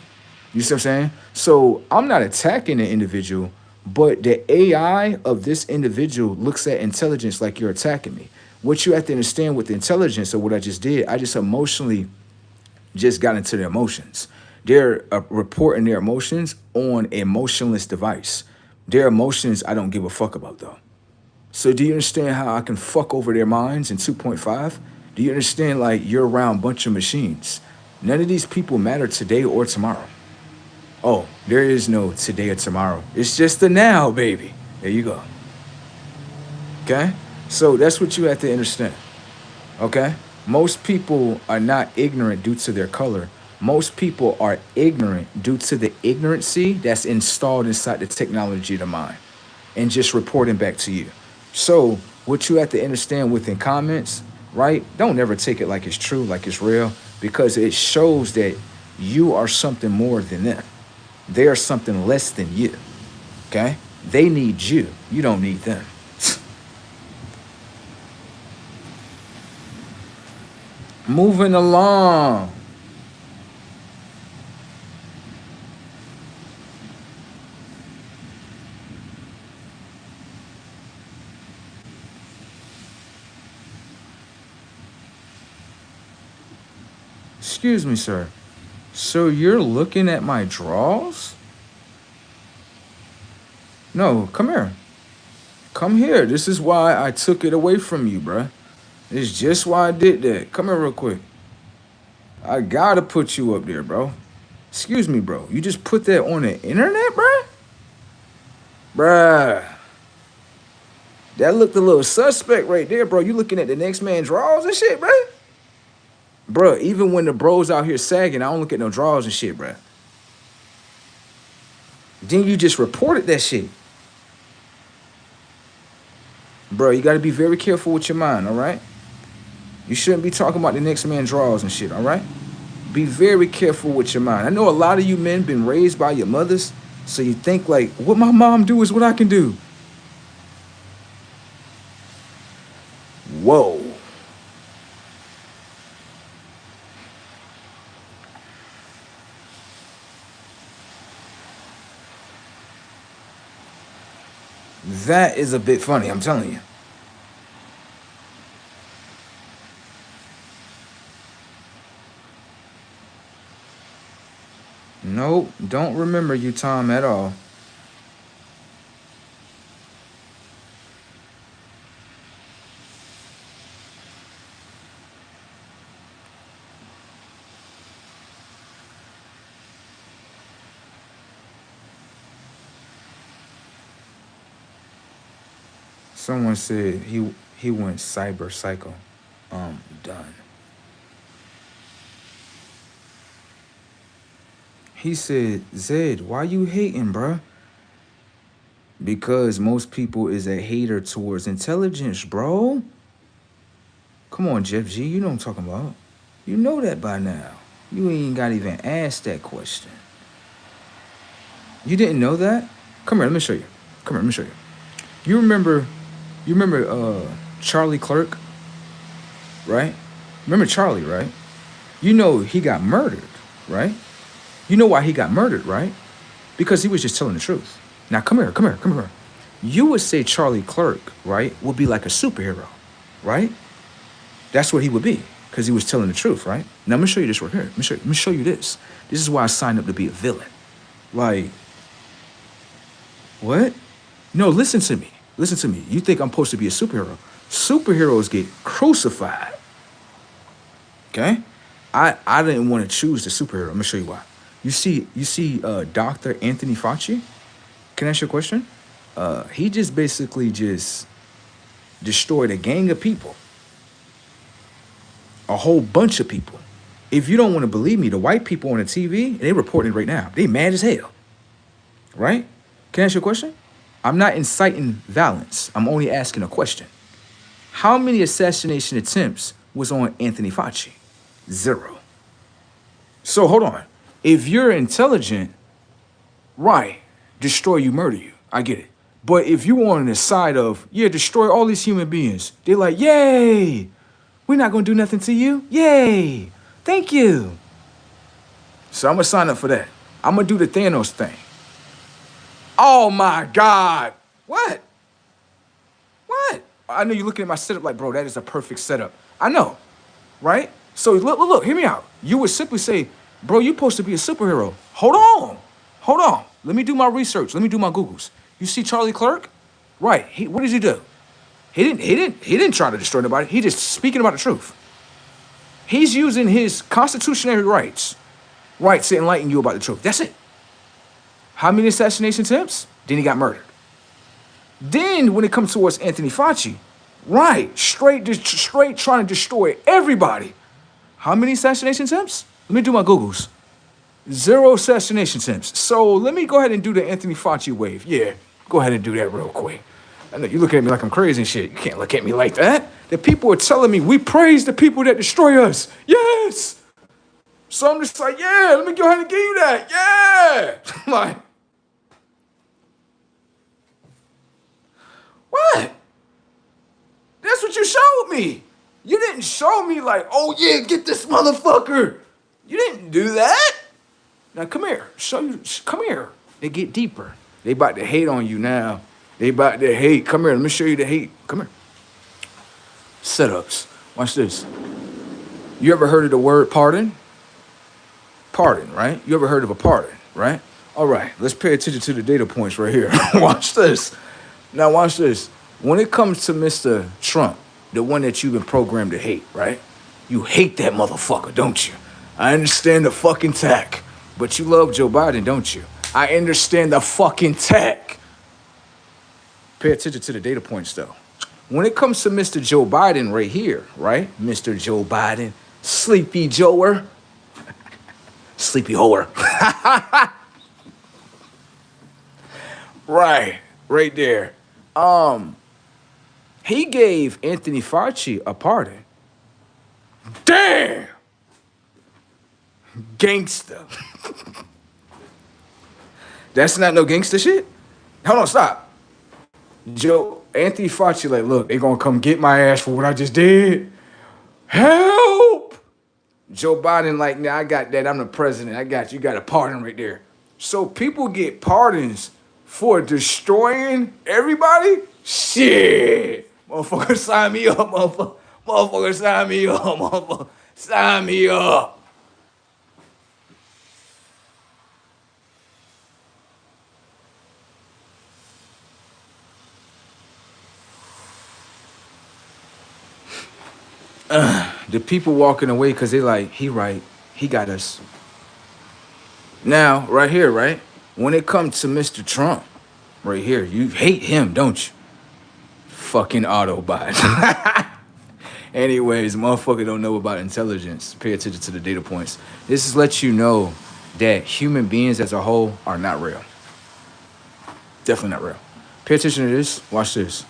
You see what I'm saying? So I'm not attacking the individual, but the AI of this individual looks at intelligence like you're attacking me. What you have to understand with the intelligence of what I just did, I just emotionally just got into their emotions. They're reporting their emotions on an emotionless device. Their emotions I don't give a fuck about though. So do you understand how I can fuck over their minds in 2.5? Do you understand like you're around a bunch of machines? None of these people matter today or tomorrow. Oh, there is no today or tomorrow. It's just the now, baby. There you go. Okay? So that's what you have to understand. Okay? Most people are not ignorant due to their color. Most people are ignorant due to the ignorancy that's installed inside the technology of the mind and just reporting back to you. So what you have to understand within comments, right? Don't ever take it like it's true, like it's real, because it shows that you are something more than them. They are something less than you. Okay? They need you. You don't need them. Moving along. Excuse me, sir. So you're looking at my drawers? No, come here. Come here. This is why I took it away from you, bruh. It's just why I did that. Come here real quick. I gotta put you up there, bro. Excuse me, bro. You just put that on the internet, bruh? Bruh. That looked a little suspect right there, bro. You looking at the next man's drawers and shit, bruh? Bruh, even when the bros out here sagging, I don't look at no drawers and shit, bruh. Then you just reported that shit. Bro, you gotta be very careful with your mind, all right? You shouldn't be talking about the next man's drawers and shit, all right? Be very careful with your mind. I know a lot of you men been raised by your mothers, so you think like, what my mom do is what I can do. Whoa. That is a bit funny, I'm telling you. Nope, don't remember you, Tom, at all. Someone said he went cyber psycho. Done. He said, Zed, why you hating, bruh? Because most people is a hater towards intelligence, bro. Come on, Jeff G, you know what I'm talking about. You know that by now. You ain't got to even ask that question. You didn't know that? Come here, let me show you. Come here, let me show you. You remember Charlie Clerk, right? Remember Charlie, right? You know he got murdered, right? You know why he got murdered, right? Because he was just telling the truth. Now come here. You would say Charlie Clerk, right, would be like a superhero, right? That's what he would be, because he was telling the truth, right? Now I'm gonna show you this right here. Let me show you this. This is why I signed up to be a villain. Like, what? No, listen to me. Listen to me. You think I'm supposed to be a superhero? Superheroes get crucified. Okay? I didn't want to choose the superhero. I'm gonna show you why. You see Dr. Anthony Fauci? Can I ask you a question? He just basically just destroyed a gang of people. A whole bunch of people. If you don't want to believe me, the white people on the TV, they reporting right now. They mad as hell. Right? Can I ask you a question? I'm not inciting violence. I'm only asking a question. How many assassination attempts was on Anthony Fauci? 0. So hold on. If you're intelligent, right, destroy you, murder you. I get it. But if you on the side of, yeah, destroy all these human beings, they're like, yay, we're not going to do nothing to you. Yay, thank you. So I'm going to sign up for that. I'm going to do the Thanos thing. Oh my God. What? What? I know you're looking at my setup like, bro, that is a perfect setup. I know, right? So look, hear me out. You would simply say, bro, you're supposed to be a superhero. Hold on. Let me do my research. Let me do my Googles. You see Charlie Clerk? Right. What did he do? He didn't try to destroy nobody. He just speaking about the truth. He's using his constitutionary rights to enlighten you about the truth. That's it. How many assassination attempts? Then he got murdered. Then when it comes towards Anthony Fauci, right, straight trying to destroy everybody. How many assassination attempts? Let me do my Googles. 0 assassination attempts. So let me go ahead and do the Anthony Fauci wave. Yeah, go ahead and do that real quick. I know you're looking at me like I'm crazy and shit. You can't look at me like that. The people are telling me we praise the people that destroy us. Yes. So I'm just like, yeah, let me go ahead and give you that. Yeah. Like, what? That's what you showed me. You didn't show me like, oh yeah, get this motherfucker. You didn't do that. Now come here. Come here. They get deeper. They about to hate on you now. They about to hate. Come here. Let me show you the hate. Come here. Setups. Watch this. You ever heard of the word pardon? Pardon, right? You ever heard of a pardon, right? All right. Let's pay attention to the data points right here. Watch this. Now watch this. When it comes to Mr. Trump, the one that you've been programmed to hate, right? You hate that motherfucker, don't you? I understand the fucking tack, but you love Joe Biden, don't you? I understand the fucking tack. Pay attention to the data points, though. When it comes to Mr. Joe Biden right here, right? Mr. Joe Biden, sleepy Joer, sleepy whore. Right there. He gave Anthony Fauci a pardon. Damn! Gangster. That's not no gangster shit? Hold on, stop. Joe, Anthony Fauci, like, look, they gonna come get my ass for what I just did. Help! Joe Biden, like, nah, I got that. I'm the president. I got you. You got a pardon right there. So people get pardons for destroying everybody? Shit. Motherfucker, sign me up, motherfucker. Motherfucker, sign me up, motherfucker. Sign me up. The people walking away because they like, he right. He got us. Now, right here, right? When it comes to Mr. Trump, right here, you hate him, don't you? Fucking Autobot. Anyways, motherfucker don't know about intelligence. Pay attention to the data points. This is let you know that human beings as a whole are not real. Definitely not real. Pay attention to this. Watch this.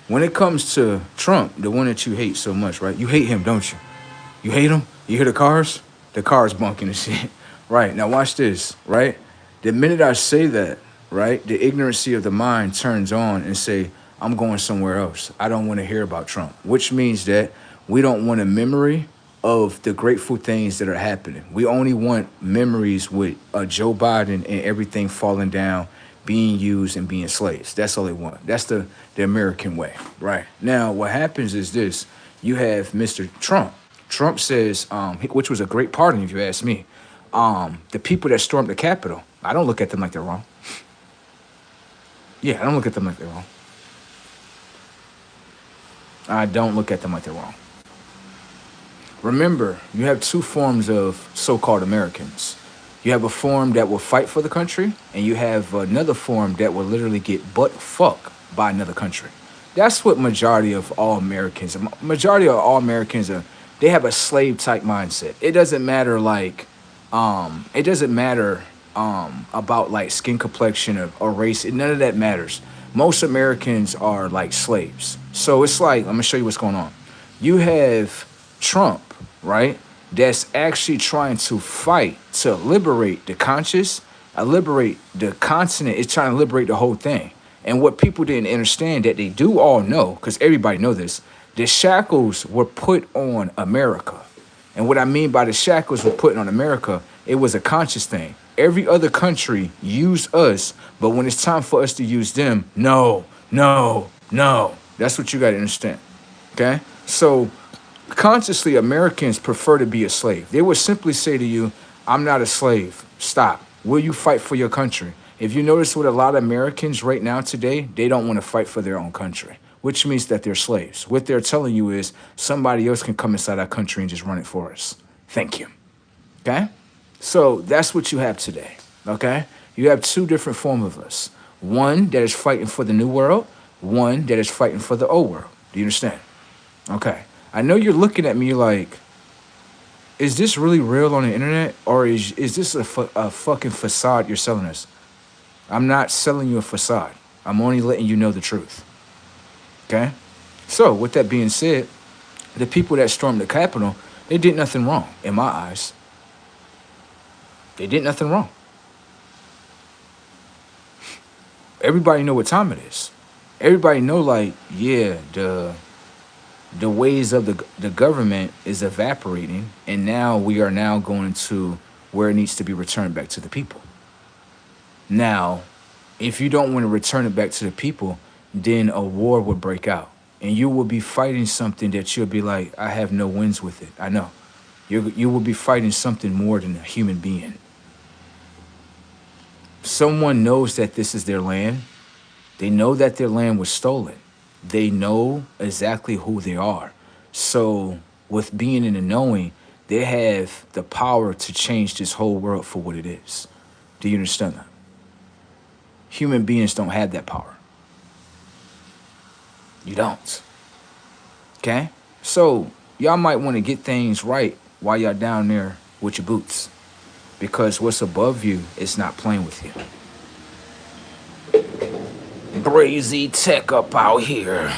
When it comes to Trump, the one that you hate so much, right? You hate him, don't you? You hate him? You hear the cars? The cars bunking and shit. Right. Now watch this, right? The minute I say that, right, the ignorancy of the mind turns on and say, I'm going somewhere else. I don't want to hear about Trump, which means that we don't want a memory of the grateful things that are happening. We only want memories with Joe Biden and everything falling down, being used and being slaves. That's all they want. That's the American way, right? Now, what happens is this. You have Mr. Trump. Trump says, which was a great pardon if you ask me, the people that stormed the Capitol, I don't look at them like they're wrong. Yeah, I don't look at them like they're wrong. I don't look at them like they're wrong. Remember, you have two forms of so-called Americans. You have a form that will fight for the country, and you have another form that will literally get butt fucked by another country. That's what majority of all Americans, they have a slave type mindset. It doesn't matter about like skin complexion or race. None of that matters. Most Americans are like slaves. So it's like, I'm gonna show you what's going on. You have Trump, right? That's actually trying to fight to liberate the conscious, liberate the continent. It's trying to liberate the whole thing. And what people didn't understand that they do all know, because everybody know this, the shackles were put on America. And what I mean by the shackles were put on America, it was a conscious thing. Every other country used us, but when it's time for us to use them, no. That's what you got to understand, okay? So consciously, Americans prefer to be a slave. They would simply say to you, I'm not a slave. Stop. Will you fight for your country? If you notice with a lot of Americans right now today, they don't want to fight for their own country, which means that they're slaves. What they're telling you is somebody else can come inside our country and just run it for us. Thank you. Okay? So that's what you have today. Okay? You have two different forms of us. One that is fighting for the new world, one that is fighting for the old world. Do you understand? Okay. I know you're looking at me like, is this really real on the internet? Or is this a fucking facade you're selling us? I'm not selling you a facade. I'm only letting you know the truth. Okay? So, with that being said, the people that stormed the Capitol, they did nothing wrong, in my eyes. They did nothing wrong. Everybody know what time it is. Everybody know, like, yeah, the ways of the government is evaporating, and now we are now going to where it needs to be returned back to the people. Now, if you don't want to return it back to the people, then a war would break out. And you will be fighting something that you'll be like, I have no wins with it. I know. You will be fighting something more than a human being. Someone knows that this is their land. They know that their land was stolen. They know exactly who they are. So with being in the knowing, they have the power to change this whole world for what it is. Do you understand that? Human beings don't have that power. You don't. Okay? So y'all might want to get things right while y'all down there with your boots. Because what's above you is not playing with you. Brazy tech up out here.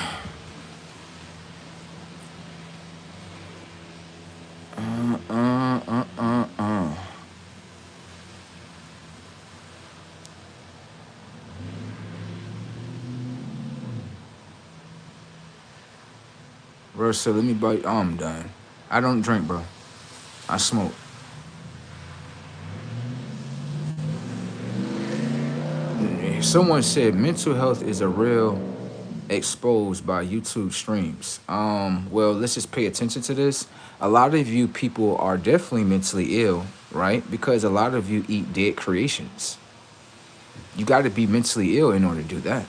Bro said, let me buy. Oh, I'm done. I don't drink, bro. I smoke. Someone said mental health is a real exposed by YouTube streams. Well, let's just pay attention to this. A lot of you people are definitely mentally ill, right? Because a lot of you eat dead creations. You got to be mentally ill in order to do that.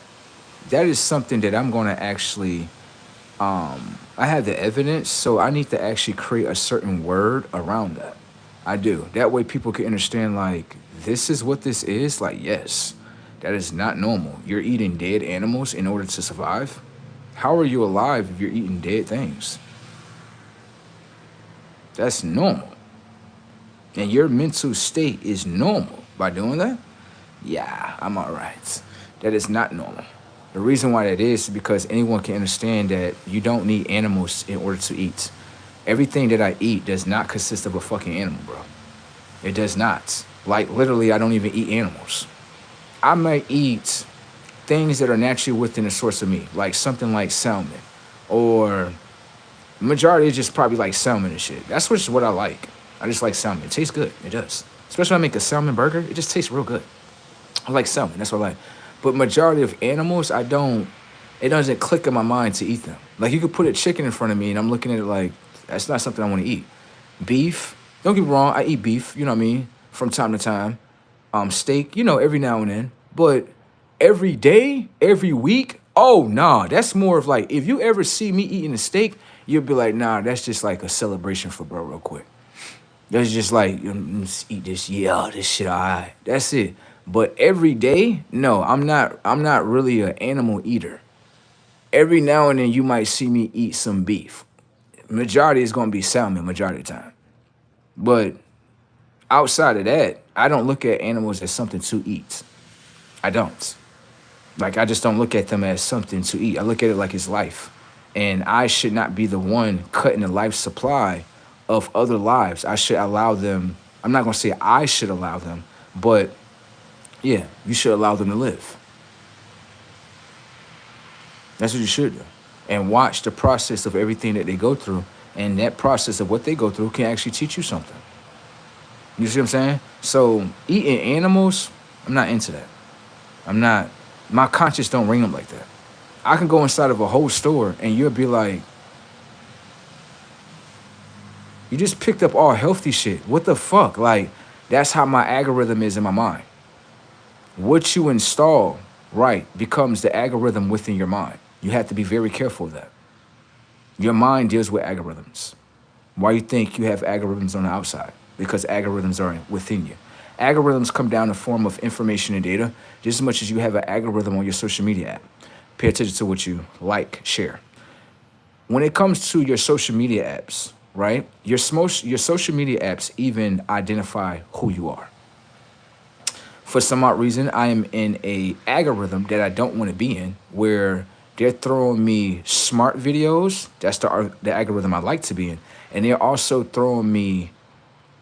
That is something that I'm going to actually I have the evidence, so I need to actually create a certain word around that. I do. That way people can understand, like, this is what this is. Like, yes, that is not normal. You're eating dead animals in order to survive. How are you alive if you're eating dead things? That's normal. And your mental state is normal by doing that? Yeah, I'm all right. That is not normal. The reason why that is because anyone can understand that you don't need animals in order to eat. Everything that I eat does not consist of a fucking animal, bro. It does not. Like, literally, I don't even eat animals. I might eat things that are naturally within the source of meat, like something like salmon, or majority is just probably like salmon and shit. That's just what I like. I just like salmon. It tastes good. It does. Especially when I make a salmon burger, it just tastes real good. I like salmon. That's what I like. But majority of animals, I don't. It doesn't click in my mind to eat them. Like, you could put a chicken in front of me, and I'm looking at it like that's not something I want to eat. Beef. Don't get me wrong. I eat beef. You know what I mean? From time to time. Steak. You know, every now and then. But every day, every week. Oh nah. That's more of like, if you ever see me eating a steak, you'll be like, nah. That's just like a celebration for bro, real quick. That's just like, just eat this. Yeah, this shit, all right. That's it. But every day, no, I'm not. I'm not really an animal eater. Every now and then, you might see me eat some beef. Majority is gonna be salmon, majority of the time. But outside of that, I don't look at animals as something to eat. I don't. Like, I just don't look at them as something to eat. I look at it like it's life. And I should not be the one cutting the life supply of other lives. I should allow them. I'm not going to say I should allow them, but yeah, you should allow them to live. That's what you should do. And watch the process of everything that they go through. And that process of what they go through can actually teach you something. You see what I'm saying? So eating animals, I'm not into that. I'm not. My conscience don't ring up like that. I can go inside of a whole store and you'll be like, you just picked up all healthy shit. What the fuck? Like, that's how my algorithm is in my mind. What you install, right, becomes the algorithm within your mind. You have to be very careful of that. Your mind deals with algorithms. Why you think you have algorithms on the outside? Because algorithms are within you. Algorithms come down in the form of information and data, just as much as you have an algorithm on your social media app. Pay attention to what you like, share. When it comes to your social media apps, right? Your social media apps even identify who you are. For some odd reason, I am in a algorithm that I don't want to be in, where they're throwing me smart videos. That's the algorithm I like to be in. And they're also throwing me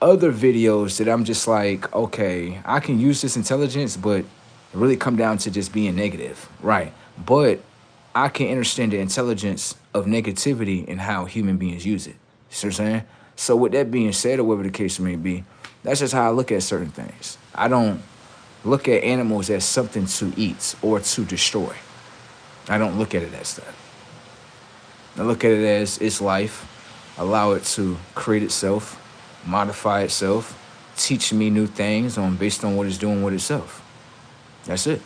other videos that I'm just like, okay, I can use this intelligence, but it really come down to just being negative, right? But I can understand the intelligence of negativity and how human beings use it. See what I'm saying? So with that being said, or whatever the case may be, that's just how I look at certain things. I don't look at animals as something to eat or to destroy. I don't look at it as that. I look at it as its life, allow it to create itself, modify itself, teach me new things based on what it's doing with itself. That's it.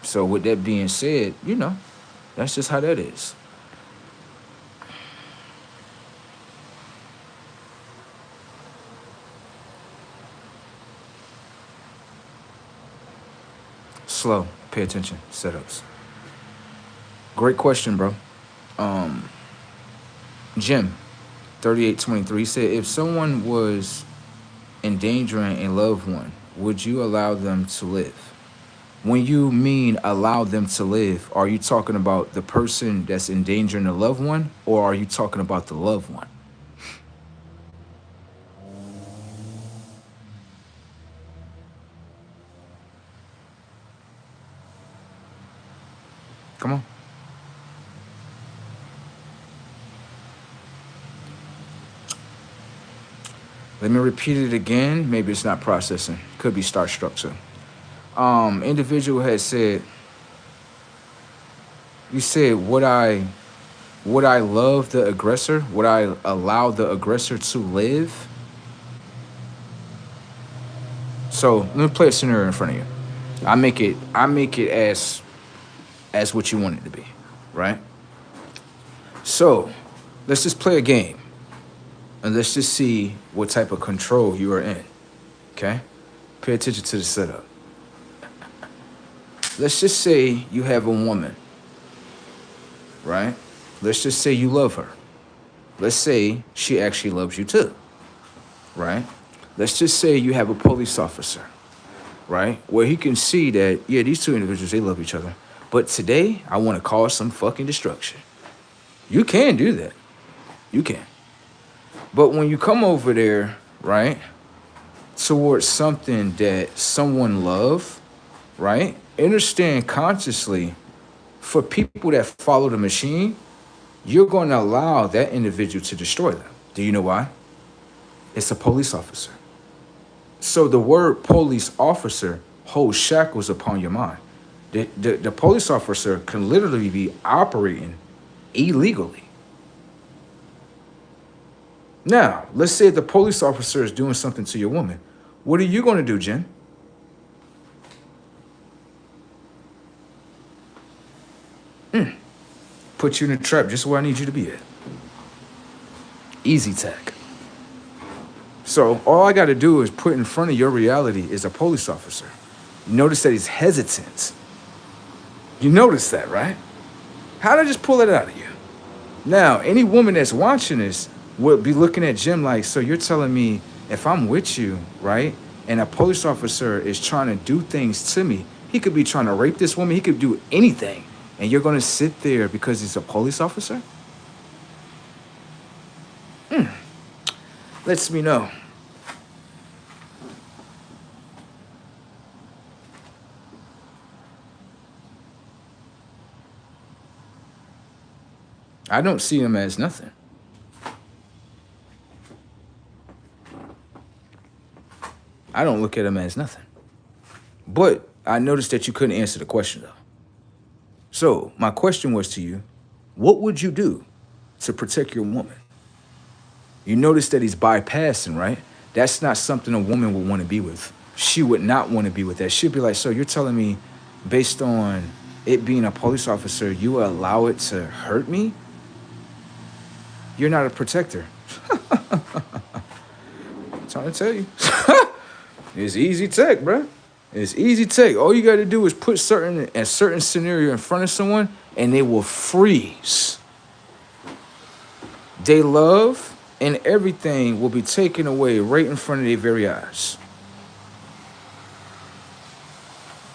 So with that being said, that's just how that is. Slow. Pay attention. Setups. Great question, bro. Jim, 3823 said, if someone was endangering a loved one, would you allow them to live? When you mean allow them to live, are you talking about the person that's endangering a loved one, or are you talking about the loved one? Come on. Let me repeat it again. Maybe it's not processing. Could be star structure. Individual had said, you said, would I love the aggressor? Would I allow the aggressor to live? So let me play a scenario in front of you. I make it as what you want it to be, right? So let's just play a game and let's just see what type of control you are in. Okay? Pay attention to the setup. Let's just say you have a woman, right? Let's just say you love her. Let's say she actually loves you too, right? Let's just say you have a police officer, right? Where he can see that, yeah, these two individuals, they love each other. But today, I want to cause some fucking destruction. You can do that. You can. But when you come over there, right, towards something that someone love, right, understand consciously, for people that follow the machine, you're going to allow that individual to destroy them. Do you know why? It's a police officer. So the word police officer holds shackles upon your mind. The police officer can literally be operating illegally. Now, let's say the police officer is doing something to your woman. What are you going to do, Jen? Put you in a trap just where I need you to be at. Easy tech. So all I got to do is put in front of your reality is a police officer. You notice that he's hesitant. You notice that, right? How did I just pull it out of you? Now, any woman that's watching this would be looking at Jim like, so you're telling me if I'm with you, right, and a police officer is trying to do things to me, he could be trying to rape this woman, he could do anything, and you're going to sit there because he's a police officer? Lets me know. I don't see him as nothing. I don't look at him as nothing. But I noticed that you couldn't answer the question, though. So my question was to you, what would you do to protect your woman? You notice that he's bypassing, right? That's not something a woman would want to be with. She would not want to be with that. She'd be like, so you're telling me based on it being a police officer, you will allow it to hurt me? You're not a protector. I'm trying to tell you. It's easy tech, bro. It's easy tech. All you got to do is put a certain scenario in front of someone and they will freeze. They love and everything will be taken away right in front of their very eyes.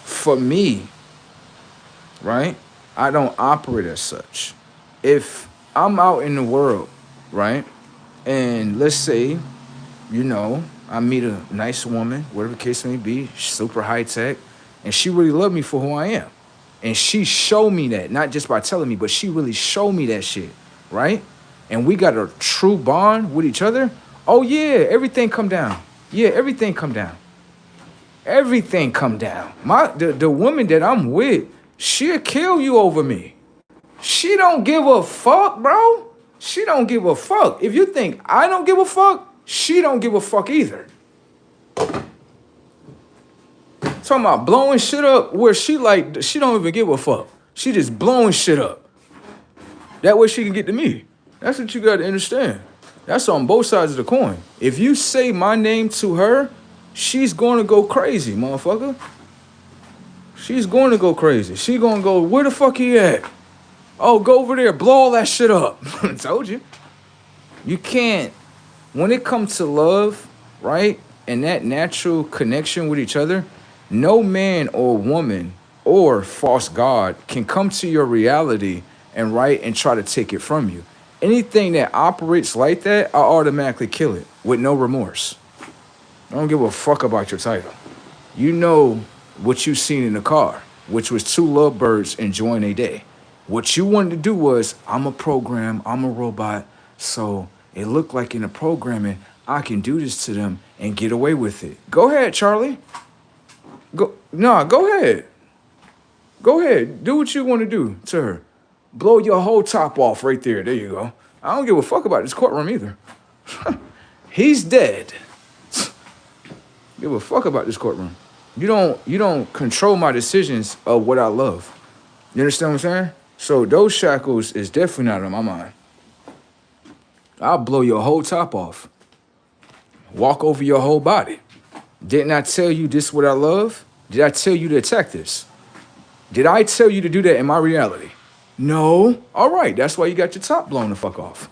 For me, right, I don't operate as such. If I'm out in the world, right, and let's say, you know, I meet a nice woman, whatever the case may be, super high tech, and she really loved me for who I am. And she showed me that, not just by telling me, but she really showed me that shit, right? And we got a true bond with each other. Oh yeah, everything come down. Yeah, everything come down. Everything come down. The woman that I'm with, she'll kill you over me. She don't give a fuck, bro. She don't give a fuck. If you think I don't give a fuck, she don't give a fuck either. Talking about blowing shit up where she don't even give a fuck. She just blowing shit up. That way she can get to me. That's what you got to understand. That's on both sides of the coin. If you say my name to her, she's going to go crazy, motherfucker. She's going to go crazy. She going to go, where the fuck he at? Oh, go over there, blow all that shit up. I told you. You can't. When it comes to love, right, and that natural connection with each other, no man or woman or false god can come to your reality and try to take it from you. Anything that operates like that, I automatically kill it with no remorse. I don't give a fuck about your title. You know what you seen in the car, which was two lovebirds enjoying a day. What you wanted to do was, I'm a program, I'm a robot, so it looked like in the programming, I can do this to them and get away with it. Go ahead, Charlie. Go ahead. Go ahead. Do what you want to do to her. Blow your whole top off right there. There you go. I don't give a fuck about this courtroom either. He's dead. Give a fuck about this courtroom. You don't control my decisions of what I love. You understand what I'm saying? So those shackles is definitely not on my mind. I'll blow your whole top off. Walk over your whole body. Didn't I tell you this is what I love? Did I tell you to attack this? Did I tell you to do that in my reality? No. All right, that's why you got your top blown the fuck off.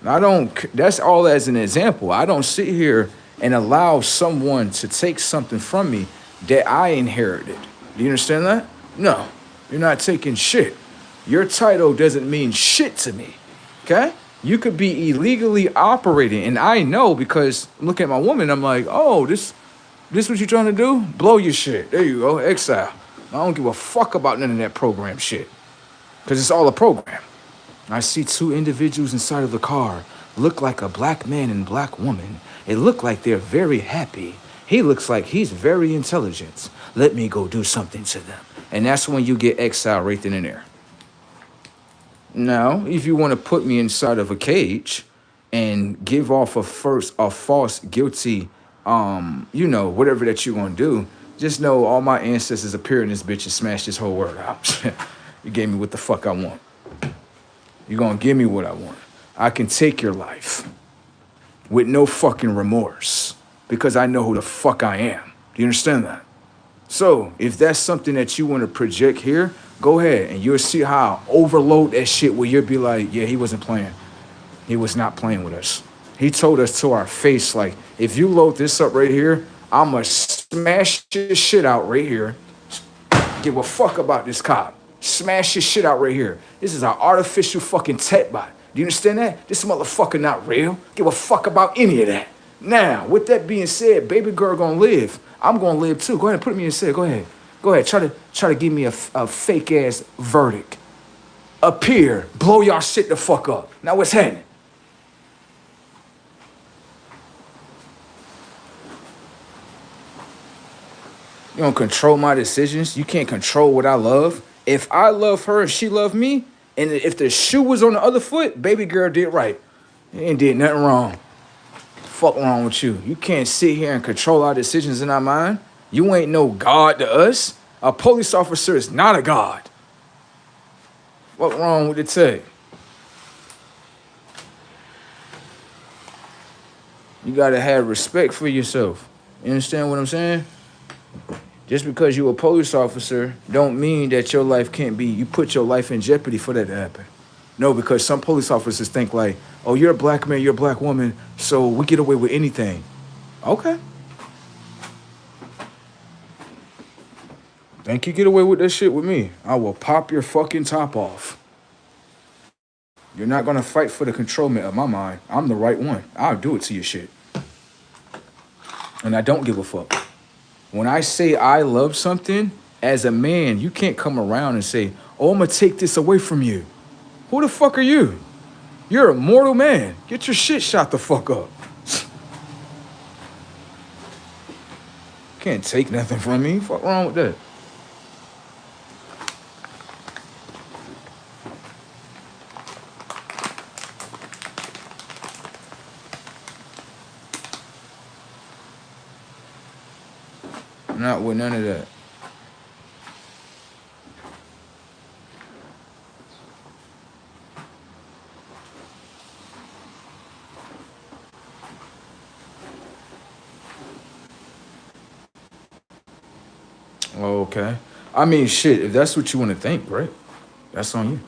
That's all as an example. I don't sit here and allow someone to take something from me that I inherited. Do you understand that? No, you're not taking shit. Your title doesn't mean shit to me, okay? You could be illegally operating, and I know because look at my woman, I'm like, oh, this what you trying to do? Blow your shit. There you go, exile. I don't give a fuck about none of that program shit, because it's all a program. I see two individuals inside of the car, look like a black man and black woman. It look like they're very happy. He looks like he's very intelligent. Let me go do something to them. And that's when you get exiled right then and there. Now, if you want to put me inside of a cage and give off a false guilty, whatever that you're going to do, just know all my ancestors appear in this bitch and smash this whole world out. You gave me what the fuck I want. You're going to give me what I want. I can take your life with no fucking remorse because I know who the fuck I am. Do you understand that? So if that's something that you want to project here, go ahead and you'll see how I overload that shit where you'll be like, yeah, he wasn't playing. He was not playing with us. He told us to our face, like, if you load this up right here, I'ma smash this shit out right here. Give a fuck about this cop. Smash this shit out right here. This is an artificial fucking tech bot. Do you understand that? This motherfucker not real. Give a fuck about any of that. Now, with that being said, baby girl gonna live. I'm gonna live too. Go ahead and put me in set. Go ahead. Go ahead. Try to give me a fake ass verdict. Appear. Blow y'all shit the fuck up. Now what's happening? You don't control my decisions. You can't control what I love. If I love her and she loved me, and if the shoe was on the other foot, baby girl did right. You ain't did nothing wrong. Fuck wrong with you? You can't sit here and control our decisions in our mind. You ain't no God to us. A police officer is not a God. What wrong with the tech? You gotta have respect for yourself. You understand what I'm saying? Just because you're a police officer don't mean that your life can't be, you put your life in jeopardy for that to happen. No, because some police officers think like, oh, you're a black man, you're a black woman, so we get away with anything. Okay. Think you get away with that shit with me? I will pop your fucking top off. You're not gonna fight for the controlment of my mind. I'm the right one. I'll do it to your shit. And I don't give a fuck. When I say I love something, as a man, you can't come around and say, oh, I'm gonna take this away from you. Who the fuck are you? You're a mortal man. Get your shit shot the fuck up. Can't take nothing from me. Fuck wrong with that? Not with none of that. Okay. I mean, shit, if that's what you want to think, right? That's on you.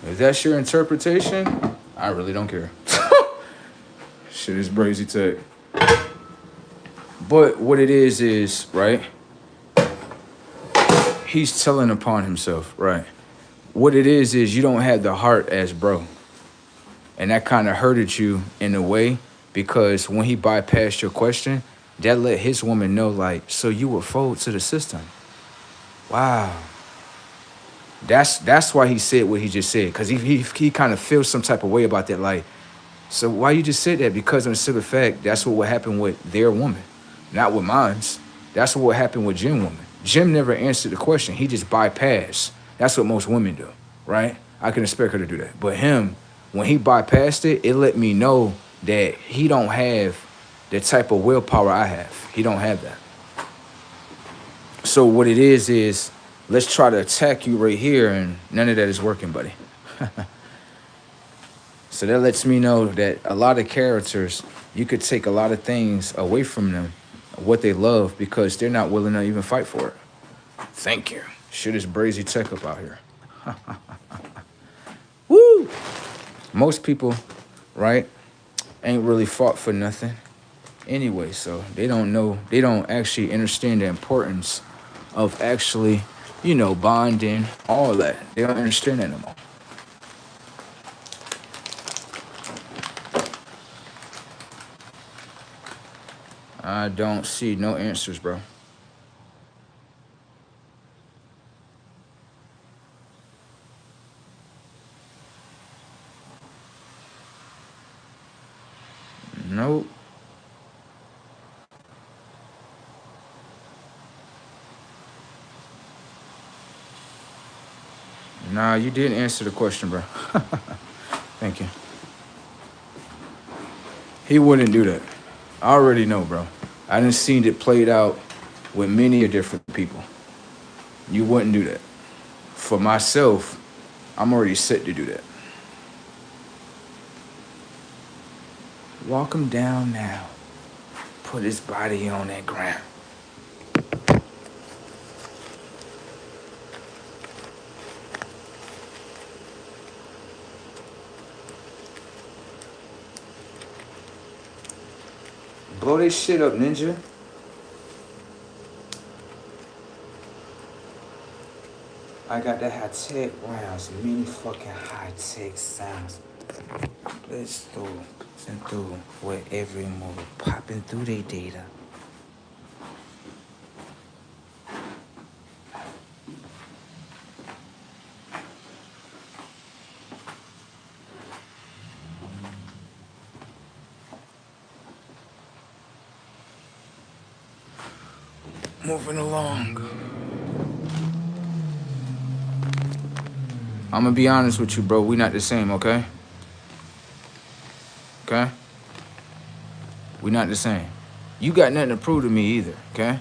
If that's your interpretation, I really don't care. Shit is brazy tech. But what it is, right? He's telling upon himself, right? What it is you don't have the heart as bro. And that kind of hurted you in a way because when he bypassed your question, that let his woman know, like, so you were fold to the system. Wow. That's why he said what he just said, because he kind of feels some type of way about that. Like, so why you just said that? Because of the simple fact, that's what would happen with their woman, not with mine's. That's what would happen with Jim woman. Jim never answered the question. He just bypassed. That's what most women do, right? I can expect her to do that. But him, when he bypassed it, it let me know that he don't have the type of willpower I have. He don't have that. So what it is let's try to attack you right here, and none of that is working, buddy. So that lets me know that a lot of characters, you could take a lot of things away from them, what they love, because they're not willing to even fight for it. Thank you. Shit is brazy tech up out here. Woo! Most people, right, ain't really fought for nothing anyway, so they don't actually understand the importance of actually, bonding, all that. They don't understand that no more. I don't see no answers, bro. Nope. Nah, you didn't answer the question, bro. Thank you. He wouldn't do that. I already know, bro. I done seen it played out with many different people. You wouldn't do that. For myself, I'm already set to do that. Walk him down now. Put his body on that ground. Blow this shit up, ninja. I got the high tech rounds, many fucking high tech sounds. Let's through where every move popping through their data. Moving along. I'm gonna be honest with you, bro. We not the same, okay? Okay? We not the same. You got nothing to prove to me either, okay?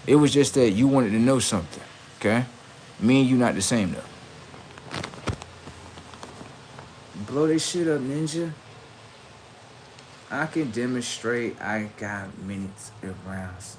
It was just that you wanted to know something, okay? Me and you not the same, though. Blow this shit up, ninja. I can demonstrate I got minutes of rounds.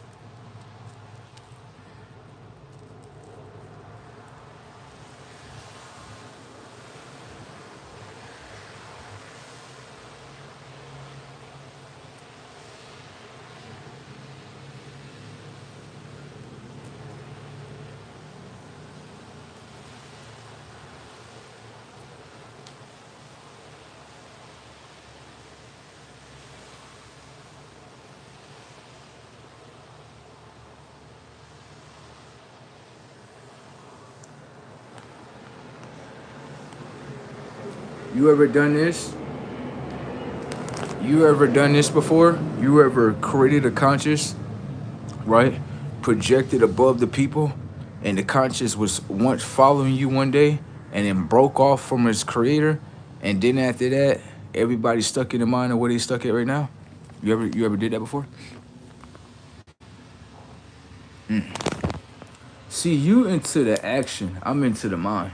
You ever done this? You ever done this before? You ever created a conscious, right? Projected above the people, and the conscious was once following you one day and then broke off from its creator, and then after that, everybody's stuck in the mind of where they stuck at right now? You ever did that before? See, you into the action, I'm into the mind.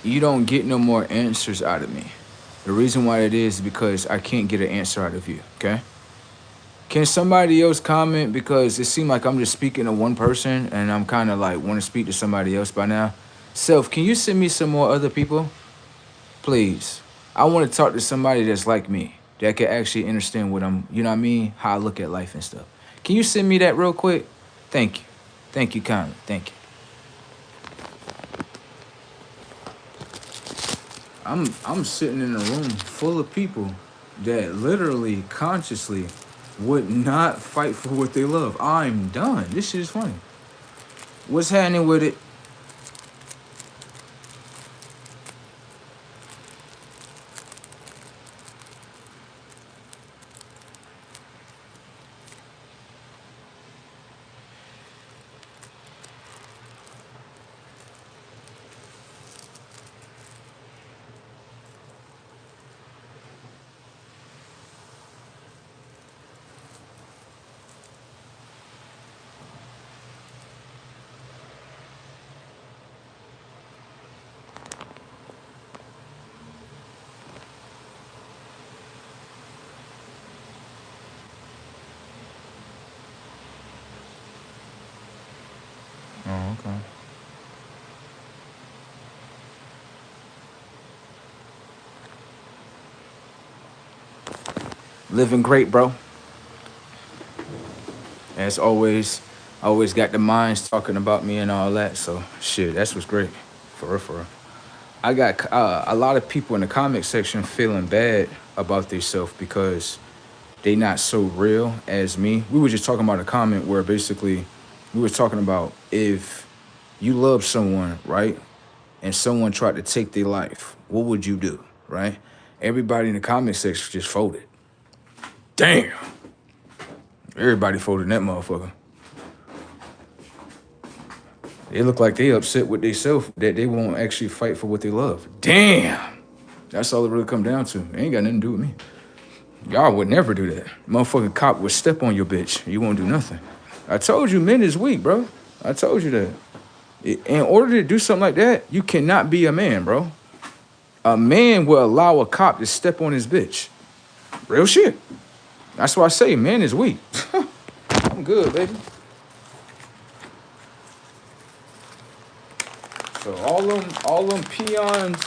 You don't get no more answers out of me. The reason why it is because I can't get an answer out of you, okay? Can somebody else comment? Because it seemed like I'm just speaking to one person and I'm kind of like want to speak to somebody else by now. Self, can you send me some more other people? Please. I want to talk to somebody that's like me, that can actually understand what I'm, you know what I mean? How I look at life and stuff. Can you send me that real quick? Thank you. Thank you kindly. Thank you. I'm sitting in a room full of people that literally consciously would not fight for what they love. I'm done. This shit is funny. What's happening with it? Oh, okay. Living great, bro. As always, I always got the minds talking about me and all that. So shit, that's what's great. For real, for real. I got a lot of people in the comment section feeling bad about themselves because they not so real as me. We were just talking about a comment where basically we were talking about if you love someone, right, and someone tried to take their life, what would you do, right? Everybody in the comment section just folded. Damn. Everybody folded in that motherfucker. They look like they upset with themselves that they won't actually fight for what they love. Damn. That's all it really come down to. It ain't got nothing to do with me. Y'all would never do that. Motherfucking cop would step on your bitch. You won't do nothing. I told you men is weak, bro. I told you that. In order to do something like that, you cannot be a man, bro. A man will allow a cop to step on his bitch. Real shit. That's why I say man is weak. I'm good, baby. So all them peons,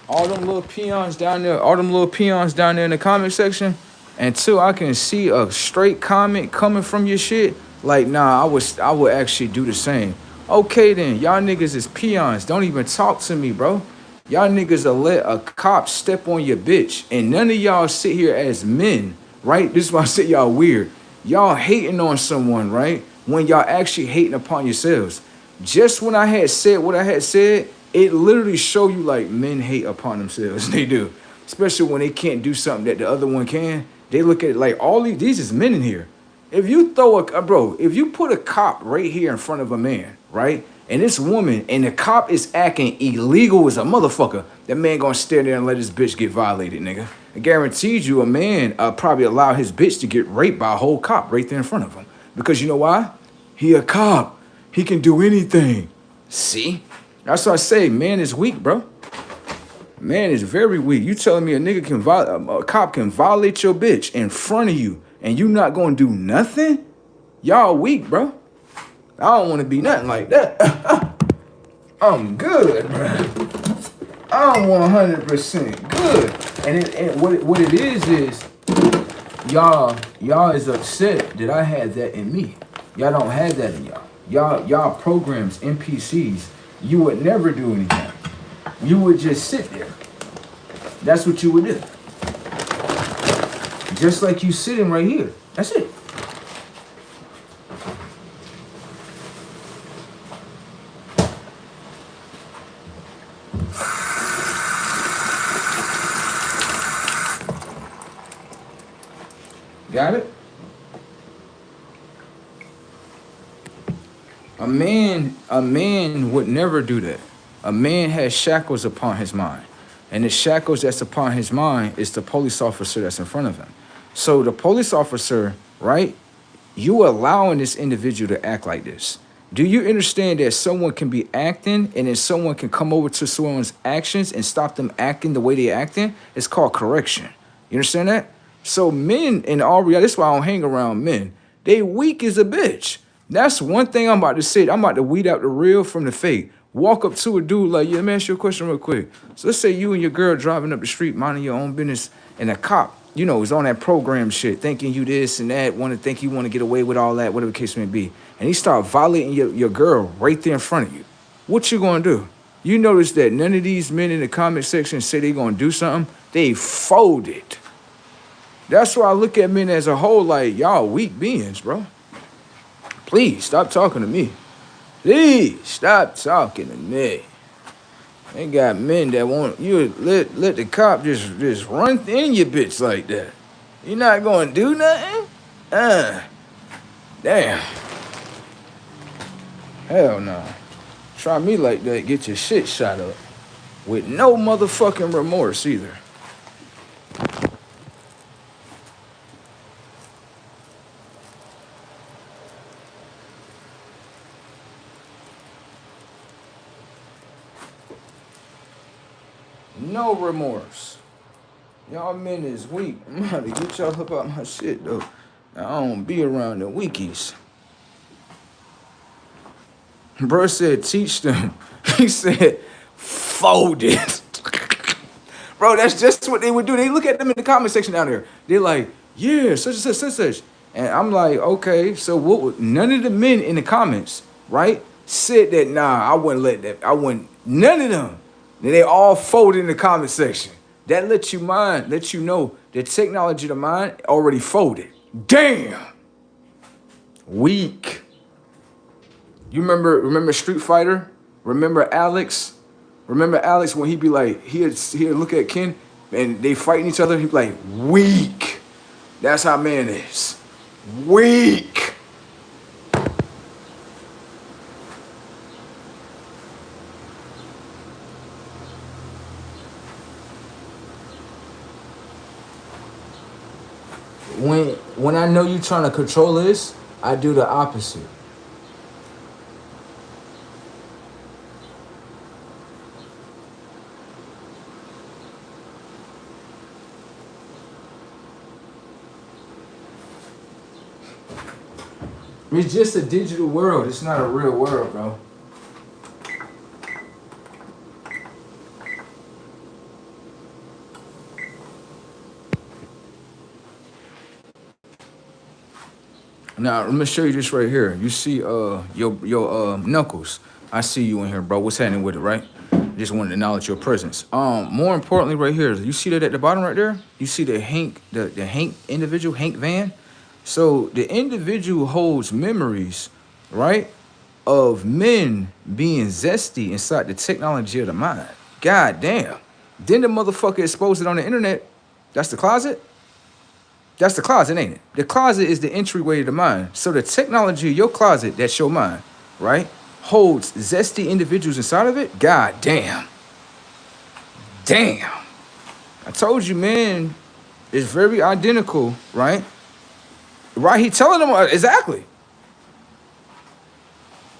all them little peons down there, in the comment section, until I can see a straight comment coming from your shit, like nah, I would actually do the same. Okay then, y'all niggas is peons. Don't even talk to me, bro. Y'all niggas will let a cop step on your bitch, and none of y'all sit here as men, right? This is why I say y'all weird. Y'all hating on someone, right? When y'all actually hating upon yourselves. Just when I had said what I had said, it literally show you like men hate upon themselves. They do. Especially when they can't do something that the other one can. They look at it like all these is men in here. If you throw if you put a cop right here in front of a man, right? And this woman, and the cop is acting illegal as a motherfucker, that man gonna stand there and let his bitch get violated, nigga. I guaranteed you a man probably allow his bitch to get raped by a whole cop right there in front of him. Because you know why? He a cop. He can do anything. See? That's what I say. Man is weak, bro. Man is very weak. You telling me a cop can violate your bitch in front of you and you not gonna do nothing? Y'all weak, bro. I don't want to be nothing like that. I'm good, bro. I'm 100% good. And what it is y'all is upset that I had that in me. Y'all don't have that in y'all. Y'all programs, NPCs, you would never do anything. You would just sit there. That's what you would do. Just like you sitting right here. That's it. Got it? A man would never do that. A man has shackles upon his mind. And the shackles that's upon his mind is the police officer that's in front of him. So the police officer, right? You allowing this individual to act like this. Do you understand that someone can be acting and then someone can come over to someone's actions and stop them acting the way they acting? It's called correction. You understand that? So men in all reality, that's why I don't hang around men. They weak as a bitch. That's one thing I'm about to say. I'm about to weed out the real from the fake. Walk up to a dude like, yeah, let me ask you a question real quick. So let's say you and your girl driving up the street, minding your own business, and a cop, you know, is on that program shit, thinking you this and that, want to get away with all that, whatever the case may be. And he start violating your girl right there in front of you. What you gonna do? You notice that none of these men in the comment section say they gonna do something. They folded. That's why I look at men as a whole like, y'all weak beings, bro. Please stop talking to me. Please stop talking to me. They got men that want you let the cop just run in your bitch like that. You're not gonna do nothing? Damn. Hell no. Try me like that, get your shit shot up. With no motherfucking remorse either. No remorse. Y'all men is weak. I'm about to get y'all up out my shit though. I don't be around the weakies. Bro said teach them. He said fold it. Bro, that's just what they would do. They look at them in the comment section down there. They're like, yeah, such and such, such and such. And I'm like, okay, so what would, none of the men in the comments, right, said that, nah, I wouldn't let that. I wouldn't, none of them. Then they all folded in the comment section. That lets you know the technology of the mind already folded. Damn. Weak. You remember Street Fighter? Remember Alex? Remember Alex when he'd be like, he'd look at Ken and they fighting each other, he'd be like, weak. That's how man is. Weak. When I know you trying to control this, I do the opposite. It's just a digital world. It's not a real world, bro. Now, let me show you this right here. You see your knuckles. I see you in here, bro. What's happening with it, right? Just wanted to acknowledge your presence. More importantly, right here, you see that at the bottom right there? You see the Hank individual, Hank Van? So the individual holds memories, right, of men being zesty inside the technology of the mind. God damn. Then the motherfucker exposed it on the internet. That's the closet? That's the closet, ain't it? The closet is the entryway to the mind. So the technology of your closet, that's your mind, right, holds zesty individuals inside of it? God damn. Damn. I told you, man, it's very identical, right? Right, he telling them exactly.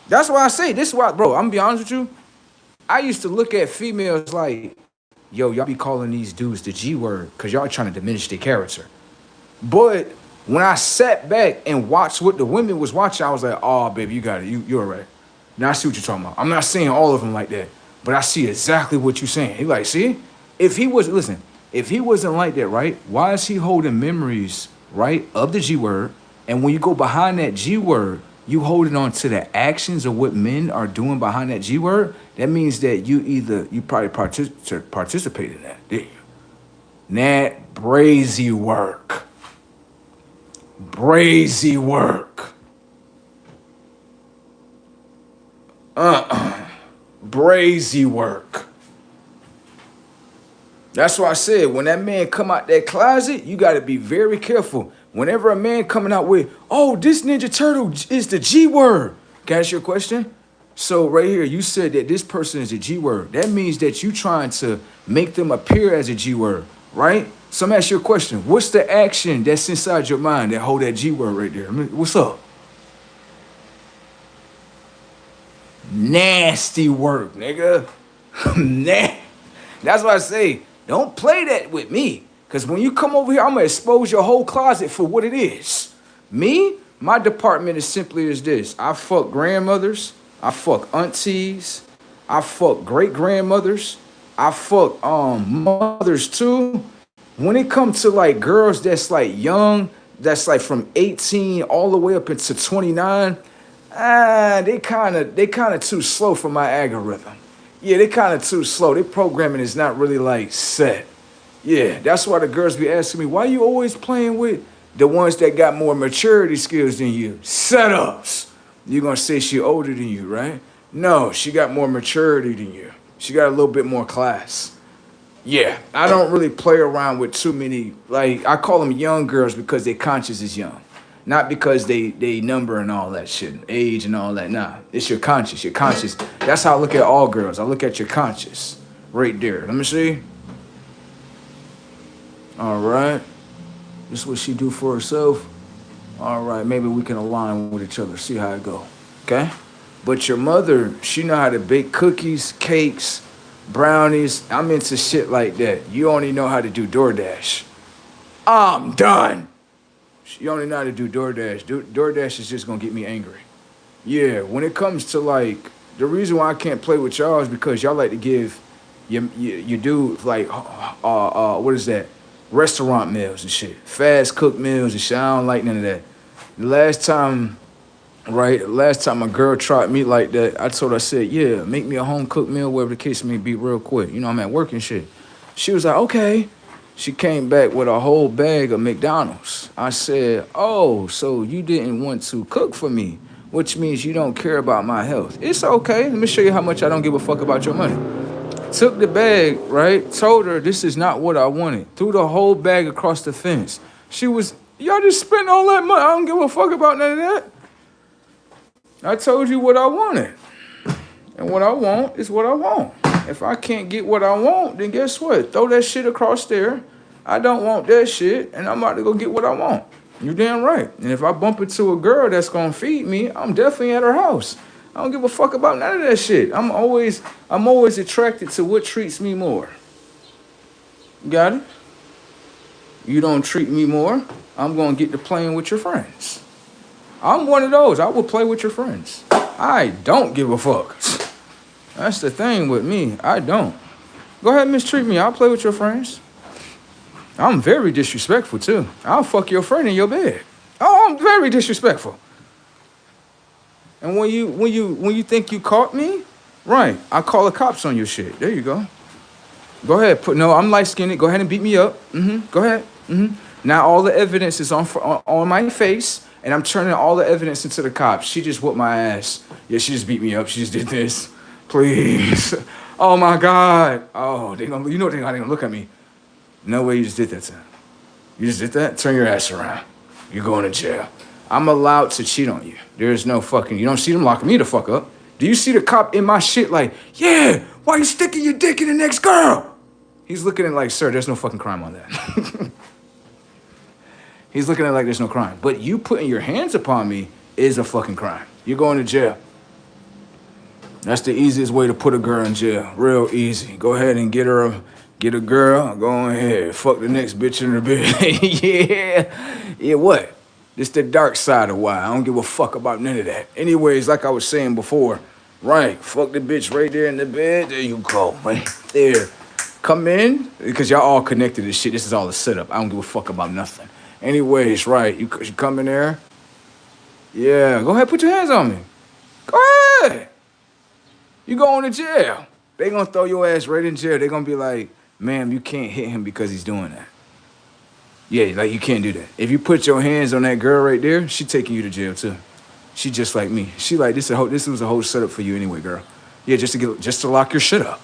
That's why I say this is why, bro, I'm gonna be honest with you. I used to look at females like, yo, y'all be calling these dudes the G word because y'all trying to diminish their character. But when I sat back and watched what the women was watching, I was like, oh, baby, you got it. You're all right. Now I see what you're talking about. I'm not saying all of them like that, but I see exactly what you're saying. He like, see? If he wasn't like that, right, why is he holding memories, right, of the G word? And when you go behind that G word, you holding on to the actions of what men are doing behind that G word. That means that you probably participate in that, didn't you? That brazy work. Brazy work. Brazy work. That's why I said, when that man come out that closet, you got to be very careful. Whenever a man coming out with, oh, this Ninja Turtle is the G word. Can I ask you a question? So right here, you said that this person is a G word. That means that you trying to make them appear as a G word, right? So I'm gonna ask you a question. What's the action that's inside your mind that hold that G word right there? I mean, what's up? Nasty work, nigga. That's why I say, don't play that with me. Because when you come over here, I'm going to expose your whole closet for what it is. Me, my department is simply as this. I fuck grandmothers. I fuck aunties. I fuck great-grandmothers. I fuck mothers too. When it comes to like girls that's like young, that's like from 18 all the way up into 29, they kind of too slow for my algorithm. Yeah, they kind of too slow. Their programming is not really like set. Yeah, that's why the girls be asking me, why you always playing with the ones that got more maturity skills than you? Setups. You're gonna say she older than you, right? No, she got more maturity than you. She got a little bit more class. Yeah, I don't really play around with too many, like, I call them young girls because their conscience is young. Not because they number and all that shit, age and all that. Nah, it's your conscience, your conscience. That's how I look at all girls. I look at your conscience right there. Let me see. All right. This is what she do for herself. All right, maybe we can align with each other, see how it go. Okay? But your mother, she know how to bake cookies, cakes, brownies. I'm into shit like that. You only know how to do DoorDash. I'm done. You only know how to do DoorDash. DoorDash is just gonna get me angry. Yeah, when it comes to like, the reason why I can't play with y'all is because y'all like to give, you do like, what is that? Restaurant meals and shit. Fast cooked meals and shit. I don't like none of that. The last time a girl tried me like that, I told her, I said, yeah, make me a home cooked meal, whatever the case may be, real quick. You know, I'm at work and shit. She was like, okay. She came back with a whole bag of McDonald's. I said, oh, so you didn't want to cook for me, which means you don't care about my health. It's okay. Let me show you how much I don't give a fuck about your money. Took the bag, right? Told her this is not what I wanted. Threw the whole bag across the fence. She was, y'all just spent all that money. I don't give a fuck about none of that. I told you what I wanted. And what I want is what I want. If I can't get what I want, then guess what? Throw that shit across there. I don't want that shit, and I'm about to go get what I want. You damn right. And if I bump into a girl that's gonna feed me, I'm definitely at her house. I don't give a fuck about none of that shit. I'm always attracted to what treats me more. Got it? You don't treat me more, I'm gonna get to playing with your friends. I'm one of those. I will play with your friends. I don't give a fuck. That's the thing with me. I don't. Go ahead and mistreat me. I'll play with your friends. I'm very disrespectful too. I'll fuck your friend in your bed. Oh, I'm very disrespectful. And when you think you caught me, right? I call the cops on your shit. There you go. Go ahead. I'm light-skinned. Go ahead and beat me up. Go ahead. Now all the evidence is on my face, and I'm turning all the evidence into the cops. She just whooped my ass. Yeah, she just beat me up. She just did this. Please. Oh my God. Oh, you know they're not gonna look at me. No way you just did that to him. You just did that? Turn your ass around. You're going to jail. I'm allowed to cheat on you. There's no fucking, you don't see them locking me the fuck up. Do you see the cop in my shit like, yeah, why you sticking your dick in the next girl? He's looking at it like, sir, there's no fucking crime on that. He's looking at it like there's no crime. But you putting your hands upon me is a fucking crime. You're going to jail. That's the easiest way to put a girl in jail. Real easy. Go ahead and get a girl. Go ahead. Fuck the next bitch in the bed. Yeah. Yeah, what? This the dark side of why. I don't give a fuck about none of that. Anyways, like I was saying before, right, fuck the bitch right there in the bed. There you go, right there. Come in, because y'all all connected to shit. This is all a setup. I don't give a fuck about nothing. Anyways, right, you come in there. Yeah, go ahead, put your hands on me. Go ahead. You going to jail. They gonna throw your ass right in jail. They gonna be like, ma'am, you can't hit him because he's doing that. Yeah, like you can't do that. If you put your hands on that girl right there, she taking you to jail too. She just like me. She like, this was a whole setup for you anyway, girl. Yeah, just to lock your shit up.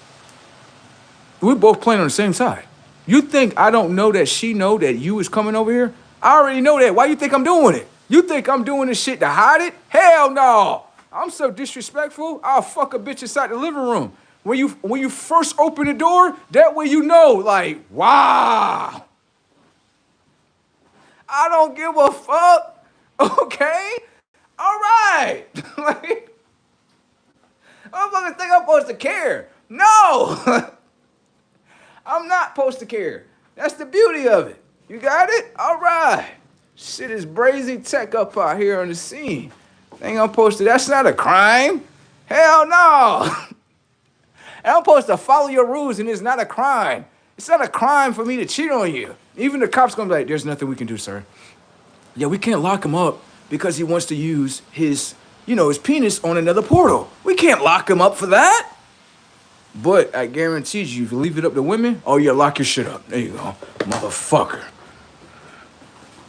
We're both playing on the same side. You think I don't know that she know that you is coming over here? I already know that. Why you think I'm doing it? You think I'm doing this shit to hide it? Hell no. I'm so disrespectful, I'll fuck a bitch inside the living room. When you first open the door, that way you know, like, wow. I don't give a fuck, okay? All right. Like, motherfuckers think I'm supposed to care. No. I'm not supposed to care. That's the beauty of it. You got it? All right. Shit is brazy tech up out here on the scene. Ain't I'm supposed to, that's not a crime. Hell no. And I'm supposed to follow your rules and it's not a crime. It's not a crime for me to cheat on you. Even the cops gonna be like, there's nothing we can do, sir. Yeah, we can't lock him up because he wants to use his penis on another portal. We can't lock him up for that. But I guarantee you, if you leave it up to women, oh yeah, lock your shit up. There you go, motherfucker.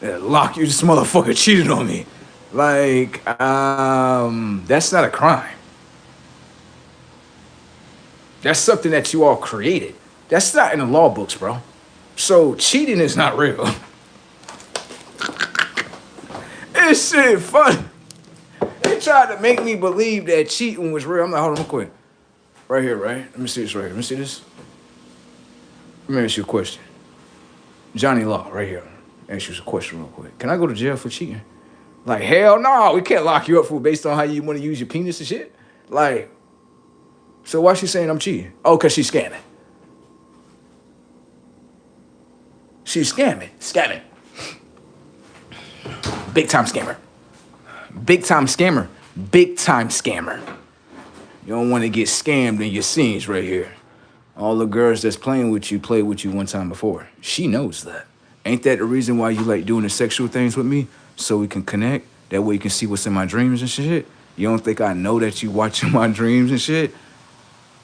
Yeah, lock you. This motherfucker cheated on me. Like, that's not a crime. That's something that you all created. That's not in the law books, bro. So cheating is not real. This shit funny. They tried to make me believe that cheating was real. I'm like, hold on, I'm quit. Right here, right? Let me see this right here. Let me see this. Let me ask you a question. Johnny Law, right here. Ask you a question real quick. Can I go to jail for cheating? Like, hell no, we can't lock you up for based on how you want to use your penis and shit. Like, so why she saying I'm cheating? Oh, because she's scamming. She's scamming. Scamming. Big time scammer. Big time scammer. Big time scammer. You don't want to get scammed in your scenes right here. All the girls that's playing with you played with you one time before. She knows that. Ain't that the reason why you like doing the sexual things with me? So we can connect? That way you can see what's in my dreams and shit? You don't think I know that you watching my dreams and shit?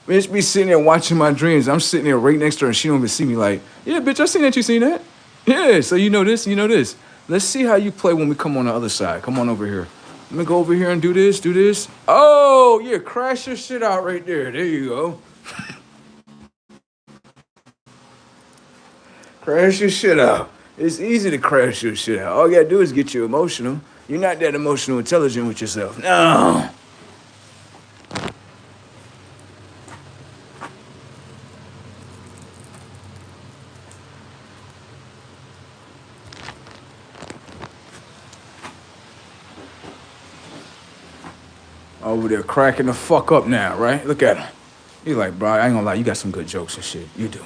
Bitch be sitting there watching my dreams. I'm sitting there right next to her and she don't even see me like, yeah, bitch, I seen that you seen that. Yeah, so you know this, you know this. Let's see how you play when we come on the other side. Come on over here. Let me go over here and do this, do this. Oh, yeah, crash your shit out right there. There you go. Crash your shit out. It's easy to crash your shit out. All you gotta do is get you emotional. You're not that emotional intelligent with yourself. No. Over there cracking the fuck up now, right? Look at him. He like, bro, I ain't gonna lie, you got some good jokes and shit. You do.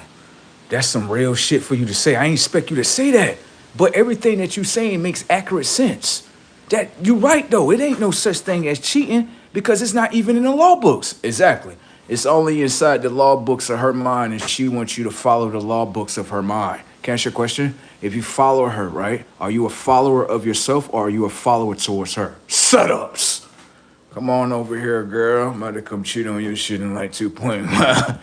That's some real shit for you to say. I ain't expect you to say that. But everything that you saying makes accurate sense. That you right though. It ain't no such thing as cheating because it's not even in the law books. Exactly. It's only inside the law books of her mind, and she wants you to follow the law books of her mind. Can I ask you a question? If you follow her, right, are you a follower of yourself or are you a follower towards her? Setups. Come on over here, girl. I'm about to come cheat on your shit in like 2.1.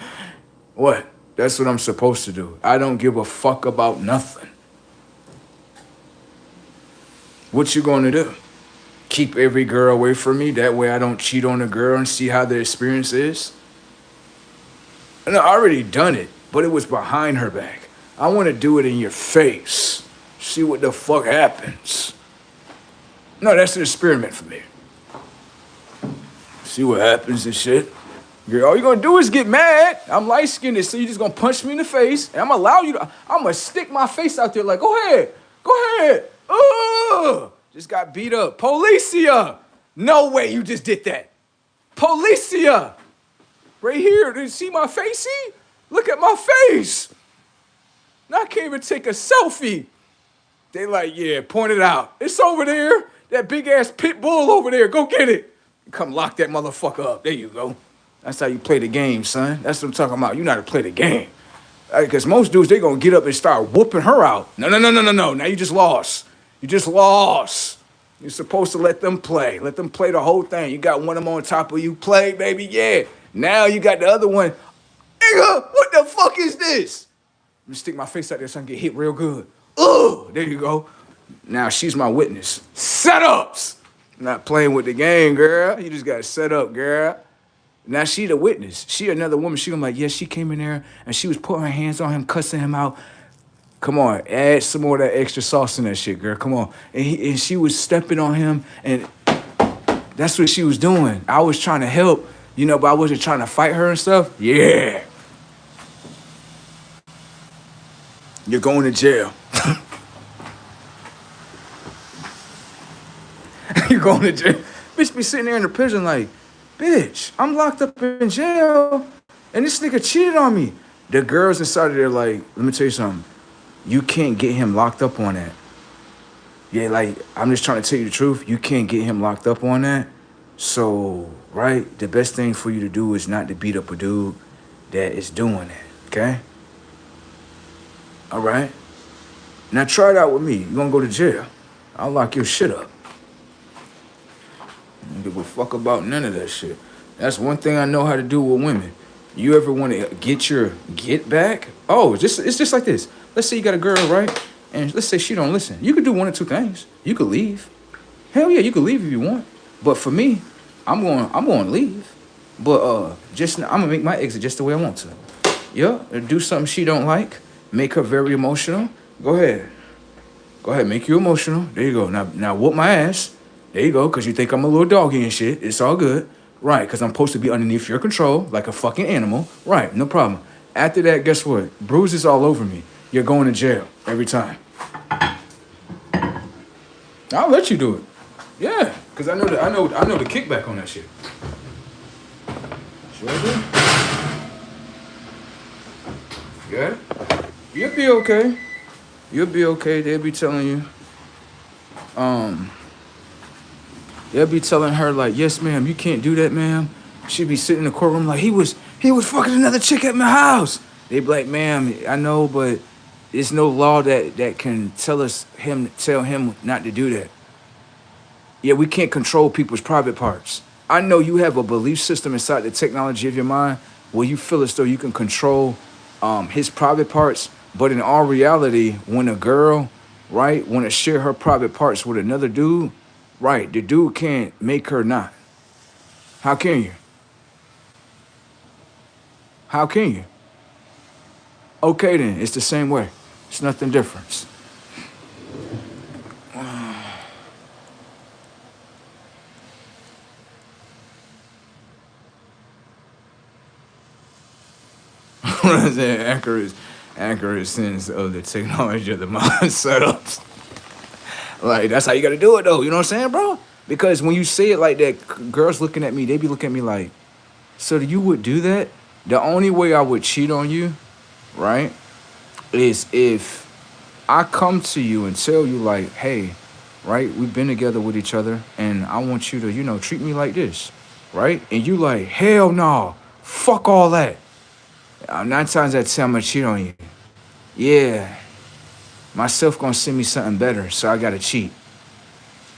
What? That's what I'm supposed to do. I don't give a fuck about nothing. What you gonna do? Keep every girl away from me? That way I don't cheat on a girl and see how the experience is? And I already done it, but it was behind her back. I want to do it in your face. See what the fuck happens. No, that's an experiment for me. See what happens and shit. Girl, all you're gonna do is get mad. I'm light-skinned, so you're just gonna punch me in the face, and I'm gonna allow you to, I'm gonna stick my face out there like, go ahead, go ahead. Ugh, just got beat up. Policia! No way you just did that. Policia! Right here, did you see my face? See? Look at my face. Now I can't even take a selfie. They like, yeah, point it out. It's over there. That big-ass pit bull over there. Go get it. Come lock that motherfucker up. There you go. That's how you play the game, son. That's what I'm talking about. You know how to play the game. Because most dudes, they going to get up and start whooping her out. No. Now you just lost. You just lost. You're supposed to let them play. Let them play the whole thing. You got one of them on top of you. Play, baby, yeah. Now you got the other one. Nigga, what the fuck is this? Let me stick my face out there so I can get hit real good. Ugh, there you go. Now she's my witness. Setups. Not playing with the game, girl. You just got to set up, girl. Now she the witness. She another woman. She gonna like, yeah, she came in there and she was putting her hands on him, cussing him out. Come on, add some more of that extra sauce in that shit, girl. Come on. And she was stepping on him, and that's what she was doing. I was trying to help, but I wasn't trying to fight her and stuff. Yeah. You're going to jail. You're going to jail. Bitch be sitting there in the prison like, bitch, I'm locked up in jail, and this nigga cheated on me. The girls inside of there like, let me tell you something. You can't get him locked up on that. Yeah, like, I'm just trying to tell you the truth. You can't get him locked up on that. So, right, the best thing for you to do is not to beat up a dude that is doing it, okay? All right? Now try it out with me. You're gonna go to jail. I'll lock your shit up. I don't give a fuck about none of that shit. That's one thing I know how to do with women. You ever want to get your get back? Oh, it's just like this. Let's say you got a girl, right? And let's say she don't listen. You could do one or two things. You could leave. Hell yeah, you could leave if you want. But for me, I'm going to leave. But just I'm gonna make my exit just the way I want to. Yeah, do something she don't like, make her very emotional. Go ahead. Go ahead, make you emotional. There you go. Now whoop my ass. There you go, because you think I'm a little doggy and shit. It's all good. Right, because I'm supposed to be underneath your control like a fucking animal. Right, no problem. After that, guess what? Bruises all over me. You're going to jail every time. I'll let you do it. Yeah, because I know the kickback on that shit. Sure do. Yeah? You'll be okay. You'll be okay. They'll be telling you. They'll be telling her like, yes, ma'am, you can't do that, ma'am. She'd be sitting in the courtroom like he was fucking another chick at my house. They be like, ma'am, I know, but there's no law that can tell him not to do that. Yeah, we can't control people's private parts. I know you have a belief system inside the technology of your mind where you feel as though you can control his private parts, but in all reality, when a girl, right, want to share her private parts with another dude, right, the dude can't make her not. How can you? How can you? Okay then, it's the same way. It's nothing different. What I'm saying, accurate sense of the technology of the mind setups. Like that's how you gotta do it though, you know what I'm saying, bro? Because when you say it like that, girls looking at me, they be looking at me like, so you would do that? The only way I would cheat on you, right, is if I come to you and tell you like, hey, right, we've been together with each other and I want you to, treat me like this, right? And you like, hell no, fuck all that. 9 times out of 10, I'm gonna cheat on you. Yeah, myself gonna send me something better, so I gotta cheat.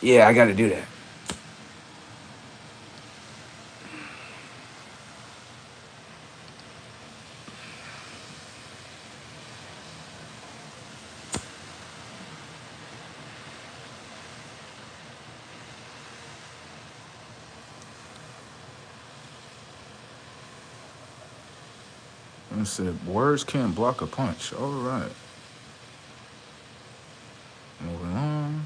Yeah, I gotta do that. I said, words can't block a punch. All right. Moving on.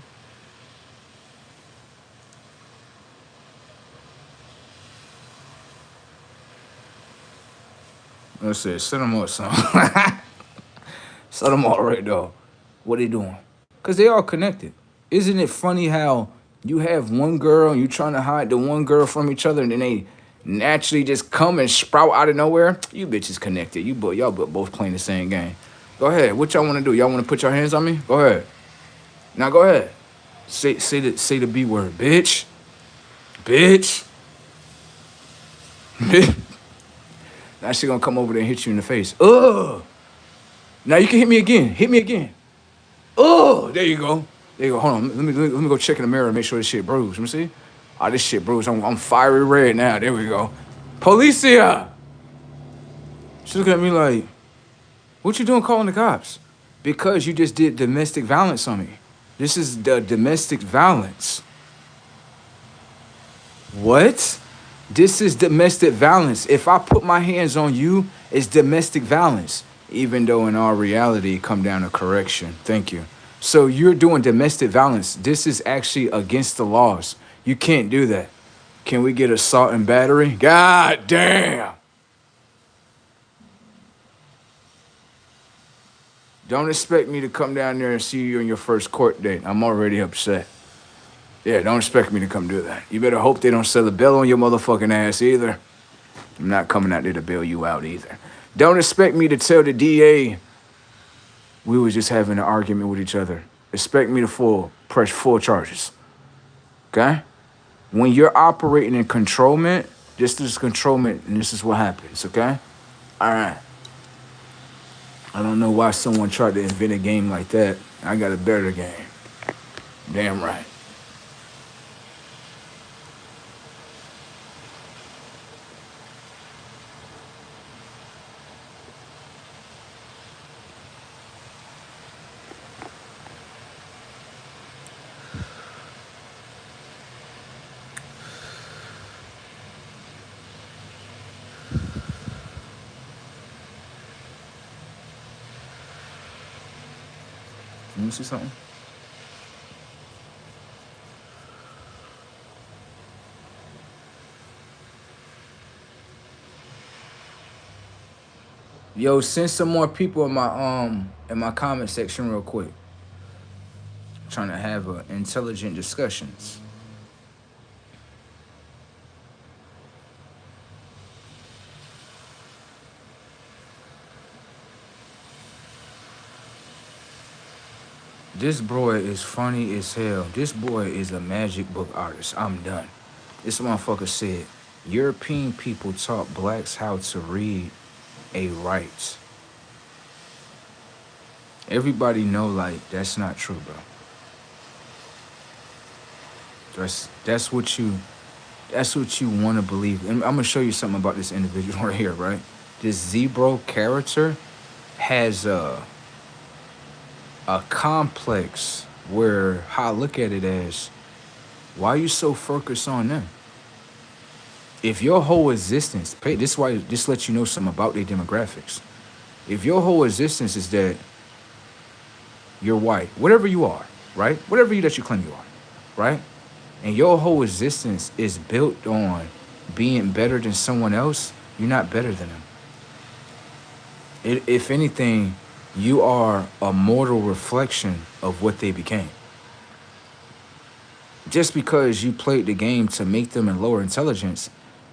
Let's see, set them up, son. Set them all right, though. What they doing? Because they all connected. Isn't it funny how you have one girl and you trying to hide the one girl from each other and then they naturally just come and sprout out of nowhere? You bitches connected. Y'all both playing the same game. Go ahead. What y'all want to do? Y'all want to put your hands on me? Go ahead. Now go ahead. Say the B word, bitch. Bitch. Now she gonna come over there and hit you in the face. Ugh. Now you can hit me again. Hit me again. Oh, there you go. There you go. Hold on. Let me go check in the mirror and make sure this shit bruised. Let me see. Oh, this shit bruised. I'm fiery red now. There we go. Policia. She's looking at me like, what you doing calling the cops? Because you just did domestic violence on me. This is the domestic violence. What? This is domestic violence. If I put my hands on you, it's domestic violence. Even though in our reality, it come down to correction. Thank you. So you're doing domestic violence. This is actually against the laws. You can't do that. Can we get assault and battery? God damn. Don't expect me to come down there and see you on your first court date. I'm already upset. Yeah, don't expect me to come do that. You better hope they don't sell a bill on your motherfucking ass either. I'm not coming out there to bail you out either. Don't expect me to tell the DA we was just having an argument with each other. Expect me to press full charges. Okay? When you're operating in controlment, this is controlment and this is what happens, okay? All right. I don't know why someone tried to invent a game like that. I got a better game. Damn right. me see something. Yo, send some more people in my comment section real quick. I'm trying to have intelligent discussions. This boy is funny as hell. This boy is a magic book artist. I'm done. This motherfucker said, European people taught blacks how to read a write. Everybody know, like, that's not true, bro. That's what you want to believe. And I'm gonna show you something about this individual right here, right? This Zebro character has a complex where how I look at it as, why are you so focused on them? If your whole existence, this is why this lets you know something about their demographics. If your whole existence is that you're white, whatever you are, right? Whatever that you claim you are, right? And your whole existence is built on being better than someone else, you're not better than them. If anything, you are a mortal reflection of what they became. Just because you played the game to make them in lower intelligence,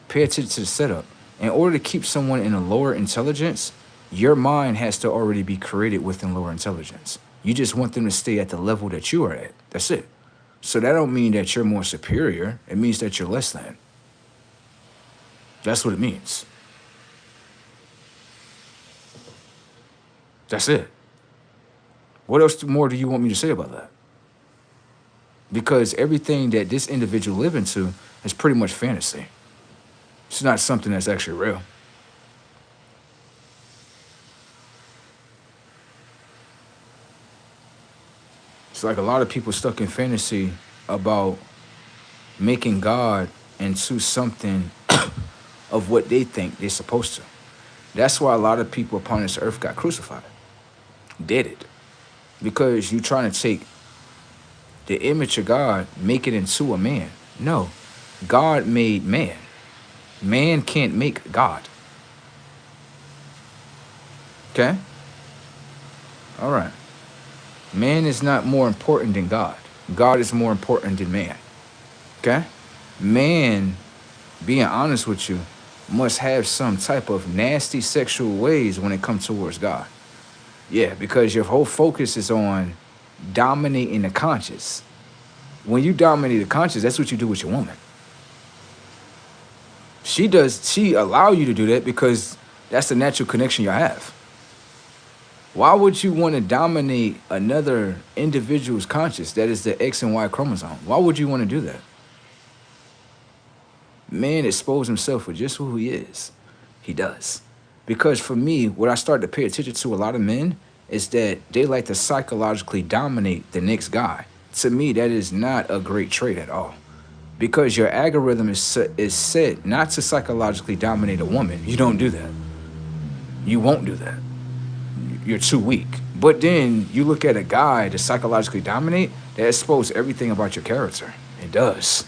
pay attention to the setup. In order to keep someone in a lower intelligence, your mind has to already be created within lower intelligence. You just want them to stay at the level that you are at. That's it. So that don't mean that you're more superior. It means that you're less than. That's what it means. That's it. What else more do you want me to say about that? Because everything that this individual live into is pretty much fantasy. It's not something that's actually real. It's like a lot of people stuck in fantasy about making God into something of what they think they're supposed to. That's why a lot of people upon this earth got crucified. Did it. Because you're trying to take the image of God, make it into a man. No, God made man. Man can't make God. Okay? All right. Man is not more important than God. God is more important than man. Okay? Man, being honest with you, must have some type of nasty sexual ways when it comes towards God. Yeah, because your whole focus is on dominating the conscious. When you dominate the conscious, that's what you do with your woman. She allow you to do that because that's the natural connection you have. Why would you want to dominate another individual's conscious that is the X and Y chromosome? Why would you want to do that? Man exposes himself for just who he is. He does. Because for me, what I started to pay attention to a lot of men is that they like to psychologically dominate the next guy. To me, that is not a great trait at all. Because your algorithm is set not to psychologically dominate a woman. You don't do that. You won't do that. You're too weak. But then you look at a guy to psychologically dominate, that exposes everything about your character. It does.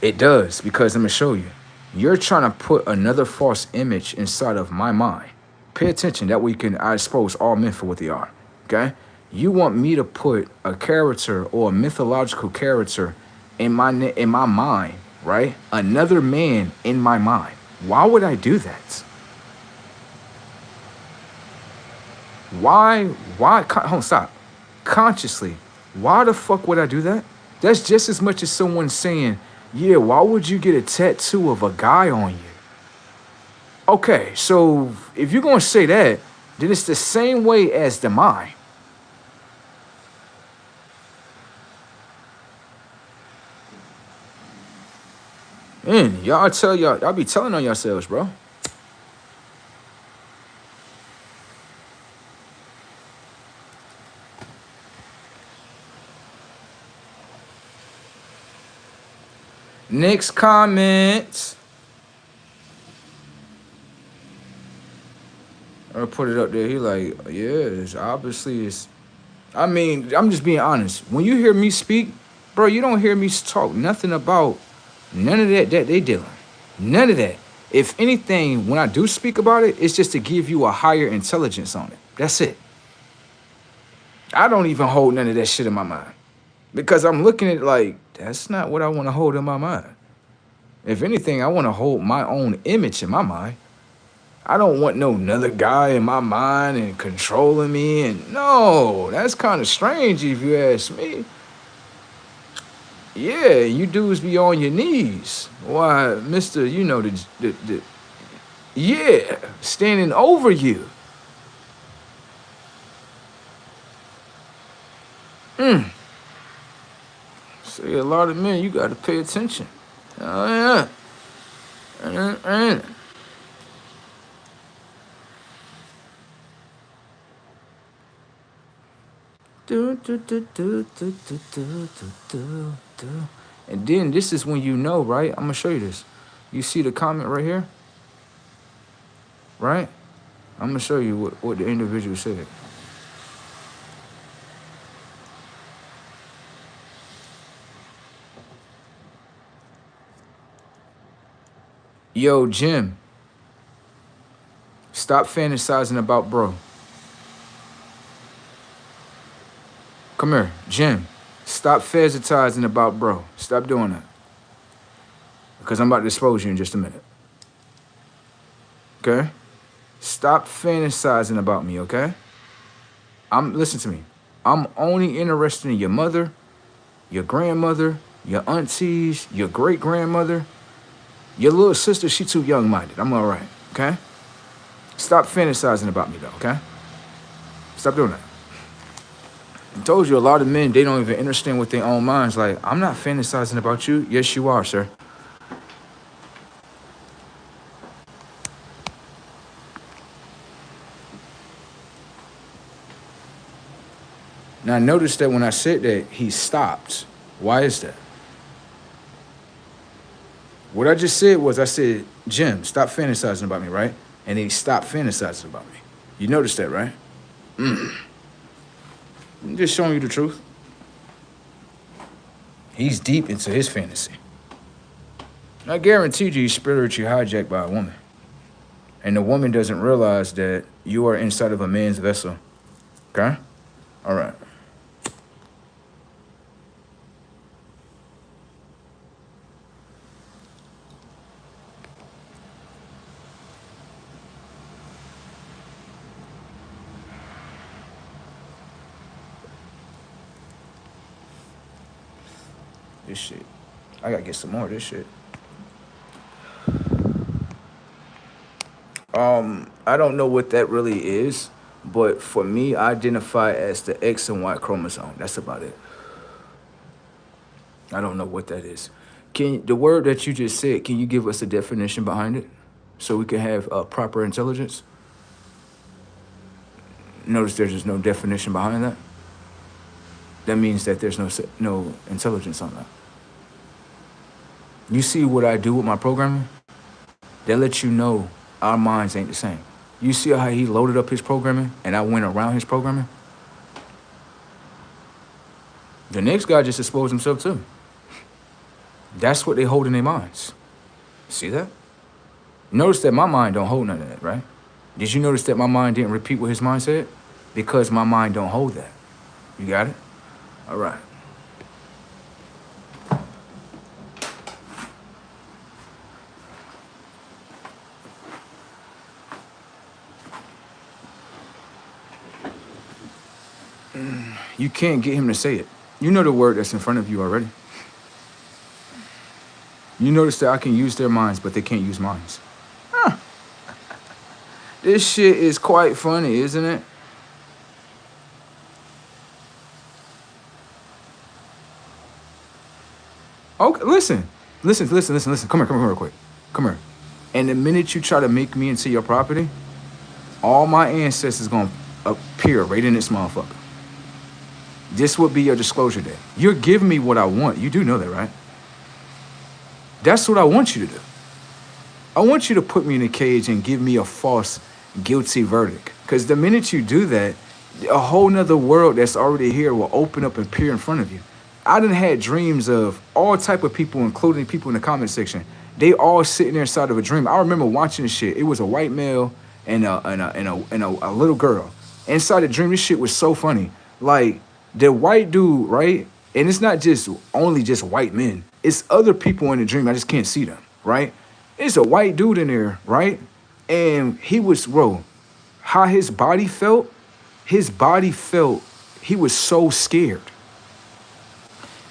It does, because I'm going to show you. You're trying to put another false image inside of my mind. Pay attention, that way I expose all men for what they are, okay? You want me to put a character or a mythological character in my mind, right? Another man in my mind. Why would I do that? Why, hold on, stop. Consciously, why the fuck would I do that? That's just as much as someone saying, yeah, why would you get a tattoo of a guy on you? Okay, so if you're going to say that, then it's the same way as the mind. Man, y'all be telling on yourselves, bro. Next comment. I put it up there. He like, yeah, it's obviously it's. I mean, I'm just being honest. When you hear me speak, bro, you don't hear me talk nothing about none of that they dealing. None of that. If anything, when I do speak about it, it's just to give you a higher intelligence on it. That's it. I don't even hold none of that shit in my mind. Because I'm looking at it like, that's not what I want to hold in my mind. If anything, I want to hold my own image in my mind. I don't want no another guy in my mind and controlling me. And no, that's kind of strange if you ask me. Yeah, you dudes be on your knees. Why, Mr. You know, yeah, standing over you. See, a lot of men, you got to pay attention. Oh, yeah. And then this is when you know, right? I'm gonna show you this. You see the comment right here? Right? I'm gonna show you what the individual said. Yo, Jim, stop fantasizing about bro. Come here, Jim. Stop fantasizing about bro. Stop doing that. Because I'm about to expose you in just a minute. Okay? Stop fantasizing about me, okay? Listen to me. I'm only interested in your mother, your grandmother, your aunties, your great-grandmother. Your little sister, she too young-minded. I'm all right, okay? Stop fantasizing about me, though, okay? Stop doing that. I told you a lot of men, they don't even understand with their own minds. Like, I'm not fantasizing about you. Yes, you are, sir. Now, notice that when I said that, he stopped. Why is that? What I just said was, I said, Jim, stop fantasizing about me, right? And then he stopped fantasizing about me. You noticed that, right? I'm just showing you the truth. He's deep into his fantasy. I guarantee you, he's spiritually hijacked by a woman. And the woman doesn't realize that you are inside of a man's vessel. Okay? All right. This shit. I gotta get some more of this shit. I don't know what that really is, but for me, I identify as the X and Y chromosome. That's about it. I don't know what that is. The word that you just said, can you give us a definition behind it so we can have proper intelligence? Notice there's just no definition behind that. That means that there's no intelligence on that. You see what I do with my programming? That lets you know our minds ain't the same. You see how he loaded up his programming and I went around his programming? The next guy just exposed himself too. That's what they hold in their minds. See that? Notice that my mind don't hold none of that, right? Did you notice that my mind didn't repeat what his mind said? Because my mind don't hold that. You got it? All right. You can't get him to say it. You know the word that's in front of you already. You notice that I can use their minds, but they can't use mine. Huh. This shit is quite funny, isn't it? Okay, listen. Come here real quick. Come here. And the minute you try to make me into your property, all my ancestors gonna appear right in this motherfucker. This would be your disclosure day. You're giving me what I want. You do know that, right? That's what I want you to do. I want you to put me in a cage and give me a false guilty verdict. Because the minute you do that, a whole nother world that's already here will open up and appear in front of you. I done had dreams of all type of people, including people in the comment section. They all sitting there inside of a dream. I remember watching this shit. It was a white male and a little girl. Inside the dream, this shit was so funny. Like the white dude, right? And it's not just only just white men. It's other people in the dream. I just can't see them, right? It's a white dude in there, right? And he was, bro, how his body felt, he was so scared.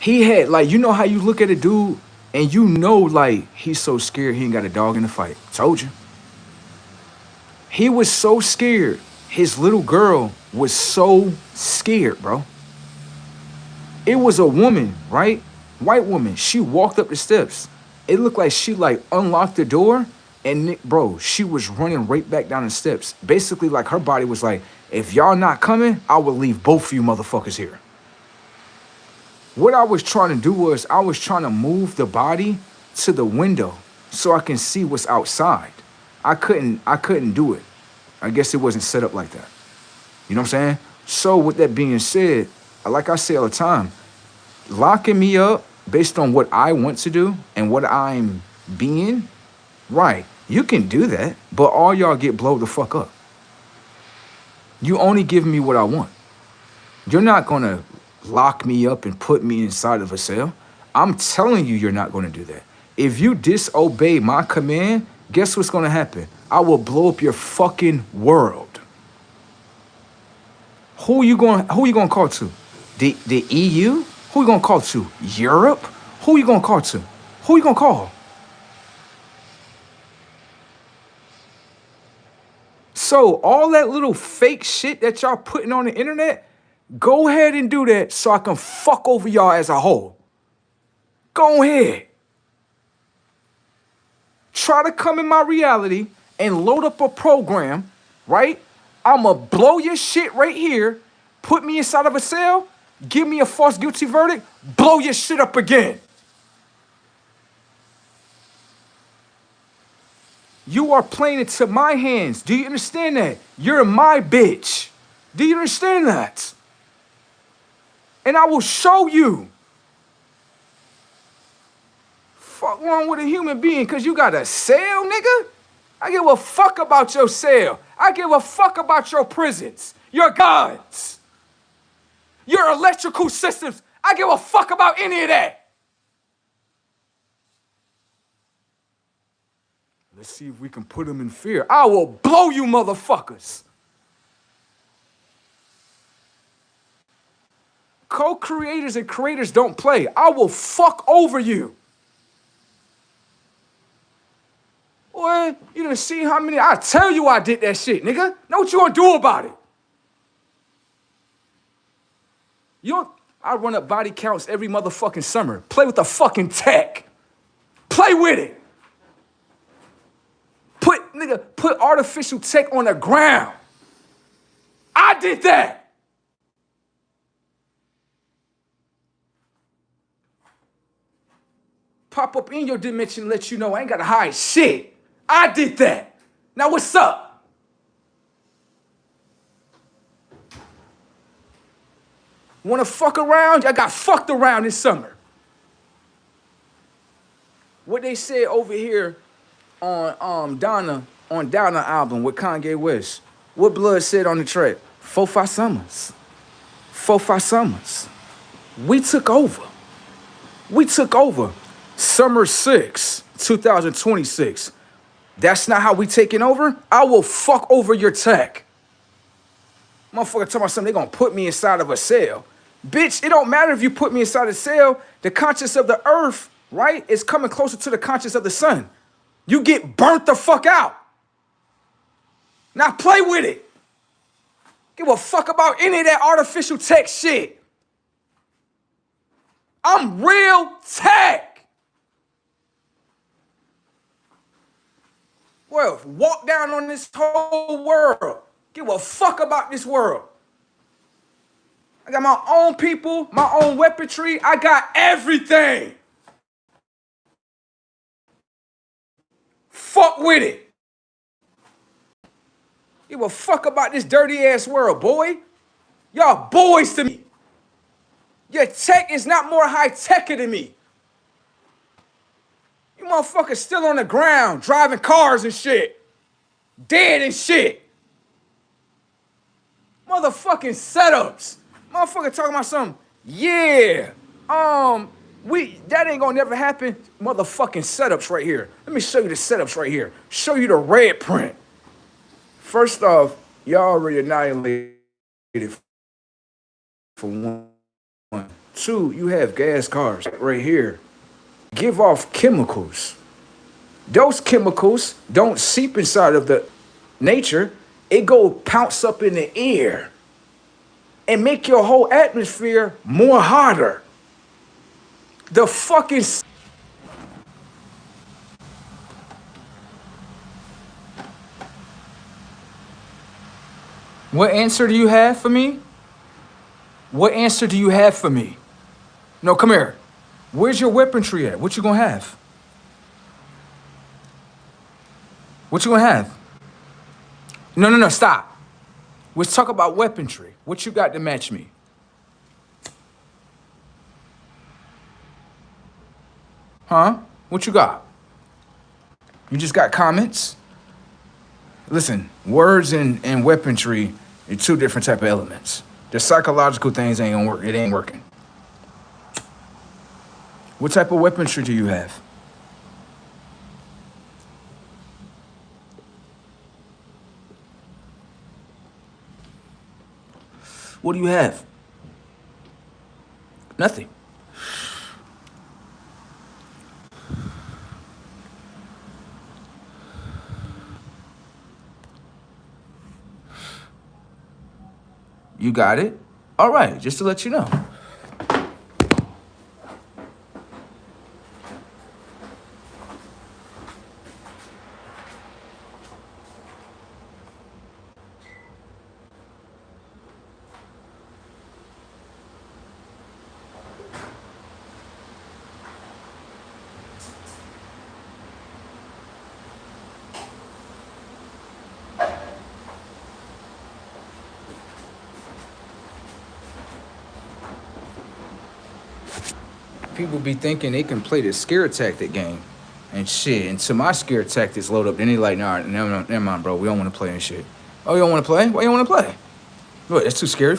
He had, like, you know how you look at a dude and you know, like, he's so scared he ain't got a dog in the fight. Told you. He was so scared. His little girl was so scared, bro. It was a woman, right? White woman. She walked up the steps. It looked like she like unlocked the door and bro, she was running right back down the steps. Basically, like her body was like, if y'all not coming, I will leave both of you motherfuckers here. What I was trying to do was I was trying to move the body to the window so I can see what's outside. I couldn't do it. I guess it wasn't set up like that. You know what I'm saying? So with that being said, like I say all the time, locking me up based on what I want to do and what I'm being, right, you can do that, but all y'all get blown the fuck up. You only give me what I want. You're not gonna lock me up and put me inside of a cell. I'm telling you, you're not gonna do that. If you disobey my command, guess what's gonna happen? I will blow up your fucking world. Who you gonna call to? The EU? Who you gonna call to? Europe? Who you gonna call to? Who you gonna call? So all that little fake shit that y'all putting on the internet, go ahead and do that so I can fuck over y'all as a whole. Go ahead. Try to come in my reality and load up a program, right? I'ma blow your shit right here, put me inside of a cell, give me a false guilty verdict, blow your shit up again. You are playing it to my hands. Do you understand that? You're my bitch. Do you understand that? And I will show you. Fuck wrong with a human being because you got a cell, nigga? I give a fuck about your cell. I give a fuck about your prisons, your guns, your electrical systems. I give a fuck about any of that. Let's see if we can put them in fear. I will blow you motherfuckers. Co-creators and creators don't play. I will fuck over you. Boy, you done see how many, I tell you I did that shit, nigga. Know what you gonna do about it? I run up body counts every motherfucking summer. Play with the fucking tech. Play with it. Put artificial tech on the ground. I did that. Pop up in your dimension and let you know I ain't gotta hide shit. I did that. Now what's up? Wanna fuck around? I got fucked around this summer. What they said over here on Donna album with Kanye West. What Blood said on the track? 4-5 summers. 4-5 summers. We took over. Summer 6, 2026. That's not how we taking over? I will fuck over your tech. Motherfucker talking about something, they gonna put me inside of a cell. Bitch, it don't matter if you put me inside a cell. The conscience of the earth, right, is coming closer to the conscience of the sun. You get burnt the fuck out. Now play with it. Give a fuck about any of that artificial tech shit. I'm real tech. Well, walk down on this whole world. Give a fuck about this world. I got my own people, my own weaponry. I got everything. Fuck with it. Give a fuck about this dirty ass world, boy. Y'all boys to me. Your tech is not more high tech than me. You motherfuckers still on the ground, driving cars and shit. Dead and shit. Motherfucking setups. Motherfucker talking about something. Yeah. That ain't gonna never happen. Motherfucking setups right here. Let me show you the setups right here. Show you the red print. First off, y'all already annihilated for one. Two, you have gas cars right here. Give off chemicals. Those chemicals don't seep inside of the nature. It go pounce up in the air and make your whole atmosphere more hotter. The fucking... What answer do you have for me? What answer do you have for me? No, come here. Where's your weaponry at? What you gonna have? What you gonna have? No, stop. Let's talk about weaponry. What you got to match me? Huh? What you got? You just got comments? Listen, words and weaponry are two different type of elements. The psychological things ain't gonna work. It ain't working. What type of weaponry do you have? What do you have? Nothing. You got it? All right, just to let you know. People be thinking they can play the scare tactic game and shit. Until my scare tactics load up, then they like, nah, never mind, bro. We don't want to play and shit. Oh, you don't want to play? Why you don't want to play? What, that's too scary